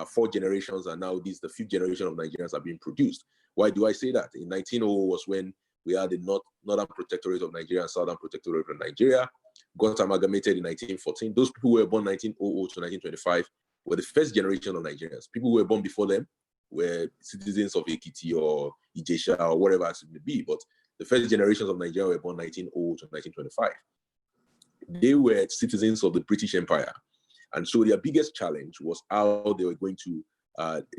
4 generations, and now this the 5th generation of Nigerians are being produced. Why do I say that? In 1900 was when we had the Northern Protectorate of Nigeria and Southern Protectorate of Nigeria, got amalgamated in 1914. Those people who were born 1900 to 1925 were the first generation of Nigerians. People who were born before them were citizens of Ekiti or Ijesha or whatever it may be, but the first generations of Nigeria were born 1900 to 1925. They were citizens of the British Empire. And so their biggest challenge was how they were going to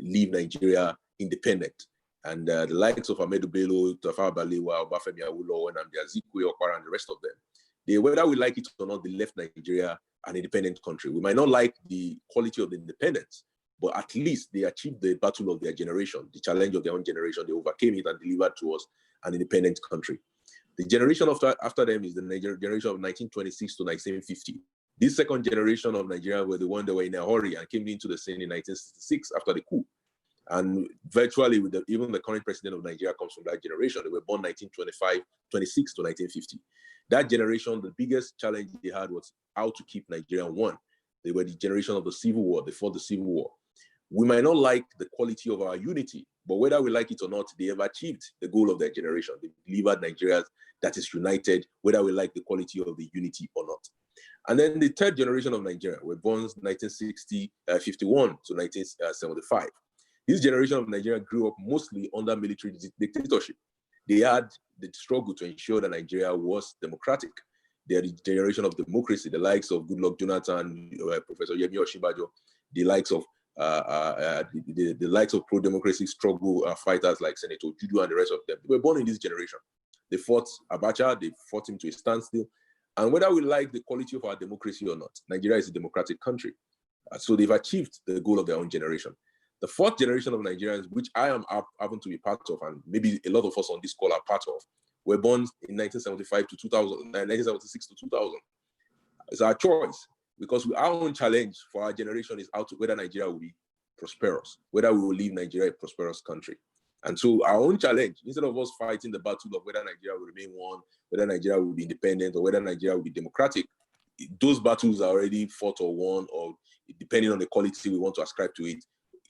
leave Nigeria independent. And the likes of Ahmedu Bello, Tafawa Balewa, Obafemi Awolowo, Nnamdi Azikiwe, Okpara, and the rest of them, whether we like it or not, they left Nigeria an independent country. We might not like the quality of the independence, but at least they achieved the battle of their generation, the challenge of their own generation. They overcame it and delivered to us an independent country. The generation after them is the generation of 1926 to 1950. This second generation of Nigeria were the one that were in a hurry and came into the scene in 1966 after the coup. And virtually, even the current president of Nigeria comes from that generation. They were born 1926 to 1950. That generation, the biggest challenge they had was how to keep Nigeria one. They were the generation of the Civil War. They fought the Civil War. We might not like the quality of our unity, but whether we like it or not, they have achieved the goal of their generation. They delivered Nigeria that is united, whether we like the quality of the unity or not. And then the third generation of Nigeria were born 1951 to 1975. This generation of Nigeria grew up mostly under military dictatorship. They had the struggle to ensure that Nigeria was democratic. They are the generation of democracy, the likes of Goodluck Jonathan, Professor Yemi Osinbajo, the likes of the likes of pro-democracy struggle fighters like Senator Judu and the rest of them. They were born in this generation. They fought Abacha, they fought him to a standstill. And whether we like the quality of our democracy or not, Nigeria is a democratic country. So they've achieved the goal of their own generation. The 4th generation of Nigerians, which I happen to be part of, and maybe a lot of us on this call are part of, were born in 1975 to 2000, 1976 to 2000. It's our choice, because our own challenge for our generation is whether Nigeria will be prosperous, whether we will leave Nigeria a prosperous country. And so our own challenge, instead of us fighting the battle of whether Nigeria will remain one, whether Nigeria will be independent, or whether Nigeria will be democratic, those battles are already fought or won, or depending on the quality we want to ascribe to it,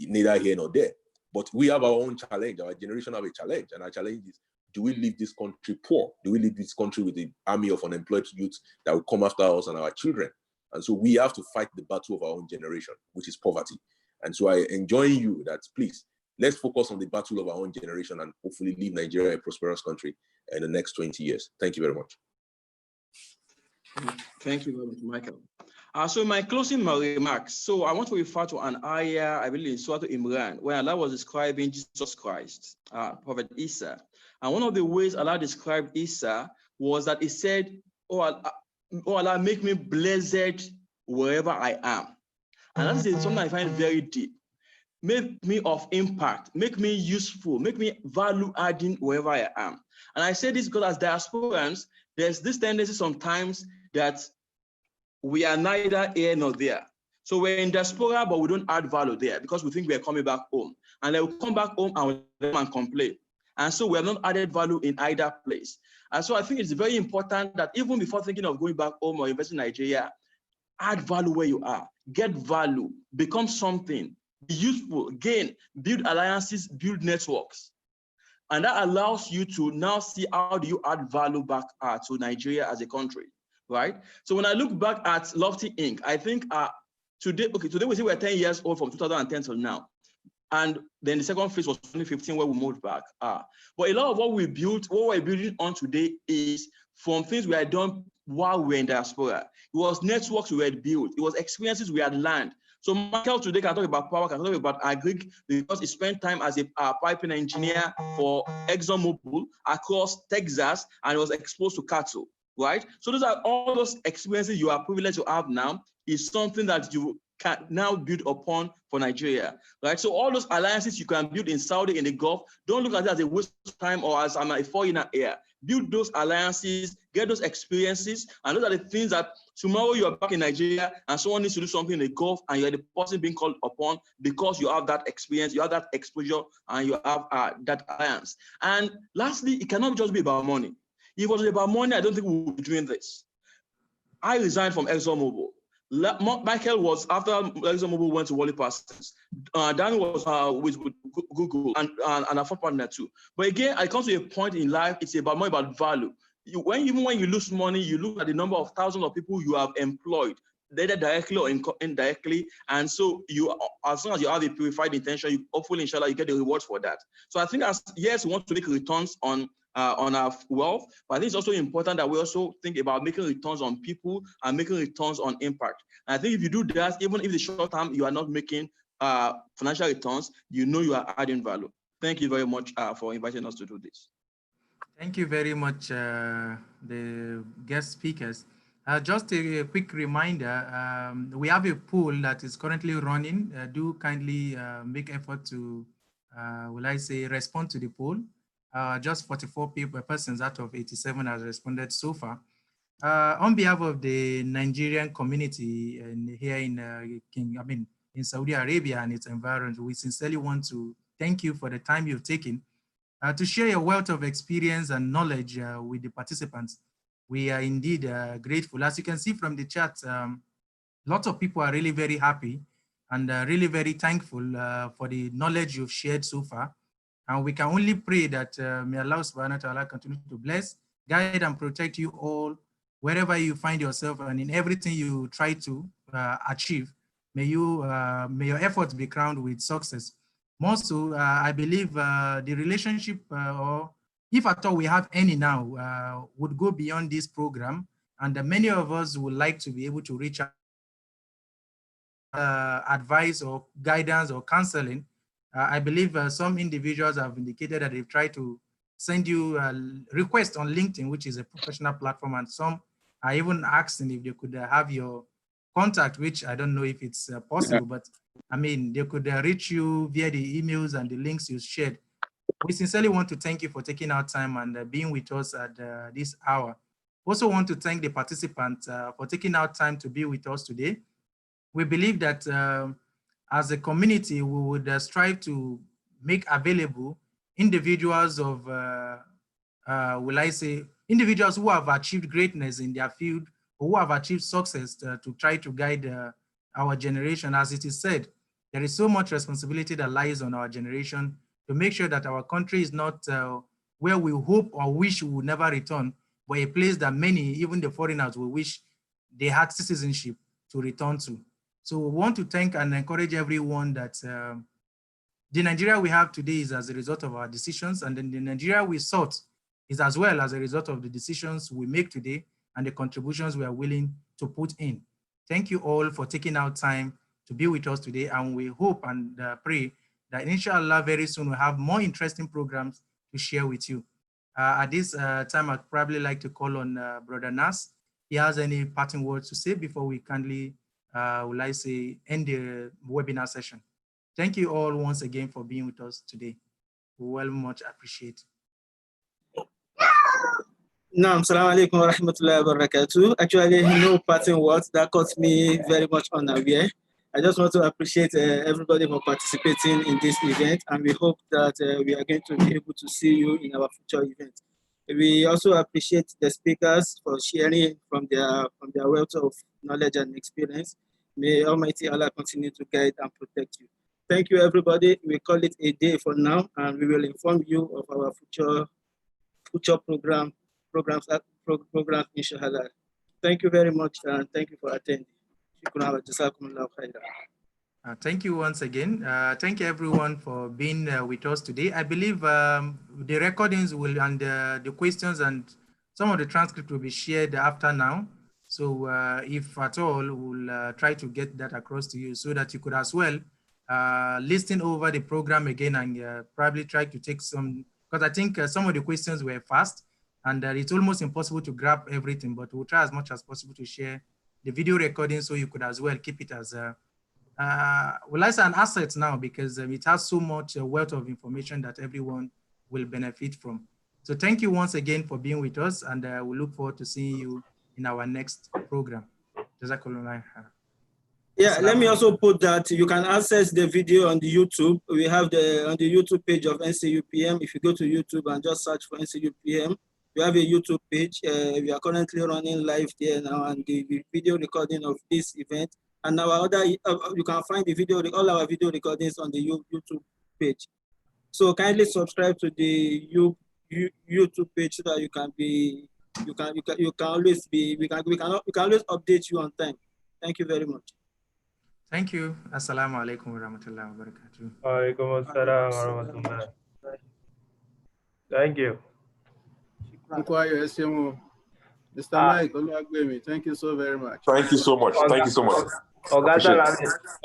neither here nor there. But we have our own challenge. Our generation have a challenge, and our challenge is: do we leave this country poor? Do we leave this country with an army of unemployed youth that will come after us and our children? And so we have to fight the battle of our own generation, which is poverty. And so I enjoin you that, please, let's focus on the battle of our own generation and hopefully leave Nigeria a prosperous country in the next 20 years. Thank you very much. Thank you very much, Michael. So my closing remarks. So I want to refer to an ayah, I believe, in Surah Imran, where Allah was describing Jesus Christ, Prophet Isa. And one of the ways Allah described Isa was that he said, oh Allah, make me blessed wherever I am. And that is something I find very deep. Make me of impact, make me useful, make me value adding wherever I am. And I say this because as diasporans, there's this tendency sometimes that we are neither here nor there. So we're in diaspora, but we don't add value there because we think we're coming back home. And then we come back home and complain. And so we have not added value in either place. And so I think it's very important that even before thinking of going back home or investing in Nigeria, add value where you are, get value, become something, be useful, gain, build alliances, build networks. And that allows you to now see how do you add value back to Nigeria as a country, right? So when I look back at Lofty Inc., I think today we say we're 10 years old from 2010 till now. And then the second phase was 2015 where we moved back. But a lot of what we're building on today is from things we had done while we were in diaspora. It was networks we had built. It was experiences we had learned. So Michael today can talk about power, can talk about agri, because he spent time as a piping engineer for ExxonMobil across Texas, and was exposed to cattle, right? So those are all those experiences you are privileged to have now, is something that you can now build upon for Nigeria, right? So all those alliances you can build in Saudi, in the Gulf, don't look at it as a waste of time or as I'm a foreigner here. Build those alliances, get those experiences, and those are the things that tomorrow you are back in Nigeria and someone needs to do something in the Gulf and you're the person being called upon because you have that experience, you have that exposure, and you have that alliance. And lastly, it cannot just be about money. If it was about money, I don't think we would be doing this. I resigned from ExxonMobil. Michael was, after ExxonMobil went to Wally Parsons, Dan was with Google and a fund partner too. But again, I come to a point in life, it's about more about value. Even when you lose money, you look at the number of thousands of people you have employed, either directly or indirectly. And so as long as you have a purified intention, you hopefully, inshallah, you get the rewards for that. So I think yes, we want to make returns on our wealth, but I think it's also important that we also think about making returns on people and making returns on impact. And I think if you do that, even if the short term you are not making financial returns, you know you are adding value. Thank you very much for inviting us to do this. Thank you very much, the guest speakers. Just a quick reminder, we have a poll that is currently running. Do kindly make effort to, will I say, respond to the poll. Just 44 persons out of 87 has responded so far. On behalf of the Nigerian community here in Saudi Arabia and its environment, we sincerely want to thank you for the time you've taken to share your wealth of experience and knowledge with the participants. We are indeed grateful. As you can see from the chat, lots of people are really very happy and really very thankful for the knowledge you've shared so far. And we can only pray that may Allah subhanahu wa ta'ala continue to bless, guide and protect you all wherever you find yourself and in everything you try to achieve. May your efforts be crowned with success. More so, I believe the relationship, or if at all we have any now, would go beyond this program. And many of us would like to be able to reach out, advice or guidance or counseling. I believe some individuals have indicated that they've tried to send you a request on LinkedIn, which is a professional platform, and some are even asking if they could have your contact, which I don't know if it's possible, but I mean, they could reach you via the emails and the links you shared. We sincerely want to thank you for taking our time and being with us at this hour. Also want to thank the participants for taking our time to be with us today. We believe that as a community, we would strive to make available individuals of, will I say, individuals who have achieved greatness in their field, or who have achieved success to try to guide our generation. As it is said, There is so much responsibility that lies on our generation to make sure that our country is not where we hope or wish we would never return, but a place that many, even the foreigners, will wish they had citizenship to return to. So we want to thank and encourage everyone that the Nigeria we have today is as a result of our decisions, and then the Nigeria we sought is as well as a result of the decisions we make today and the contributions we are willing to put in. Thank you all for taking out time to be with us today, and we hope and pray that inshallah very soon we'll have more interesting programs to share with you. At this time, I'd probably like to call on Brother Nas. He has any parting words to say before we kindly, will I say, end the webinar session. Thank you all once again for being with us today. We very much appreciate. Naam, Assalamu alaikum wa rahmatullahi wa barakatuh. Actually, no parting words. That caught me very much unaware. I just want to appreciate everybody for participating in this event, and we hope that we are going to be able to see you in our future events. We also appreciate the speakers for sharing from their wealth of knowledge and experience. May Almighty Allah continue to guide and protect you. Thank you, everybody. We call it a day for now, and we will inform you of our future programs, inshallah. Thank you very much, and thank you for attending. Thank you once again. Thank you everyone for being with us today. I believe the recordings will and the questions and some of the transcript will be shared after now. So if at all, we'll try to get that across to you so that you could as well listen over the program again and probably try to take some, because I think some of the questions were fast and it's almost impossible to grab everything, but we'll try as much as possible to share the video recording so you could as well keep it as well, I say an asset now, because it has so much wealth of information that everyone will benefit from. So thank you once again for being with us, and we look forward to seeing you in our next program. Yeah, let me also put that you can access the video on the YouTube. We have on the YouTube page of NCUPM. If you go to YouTube and just search for NCUPM, we have a YouTube page. We are currently running live there now, and the video recording of this event. And our other, you can find the video, all our video recordings on the YouTube page. So kindly subscribe to the YouTube page so that you can always be, we can always update you on time. Thank you very much. Thank you. Assalamu alaikum wa rahmatullahi wa barakatuh. Wa alaikum assalam wa rahmatullah. Thank you. Mr. Mike Oluwagbemi, thank you so very much. Thank you so much. Thank you so much.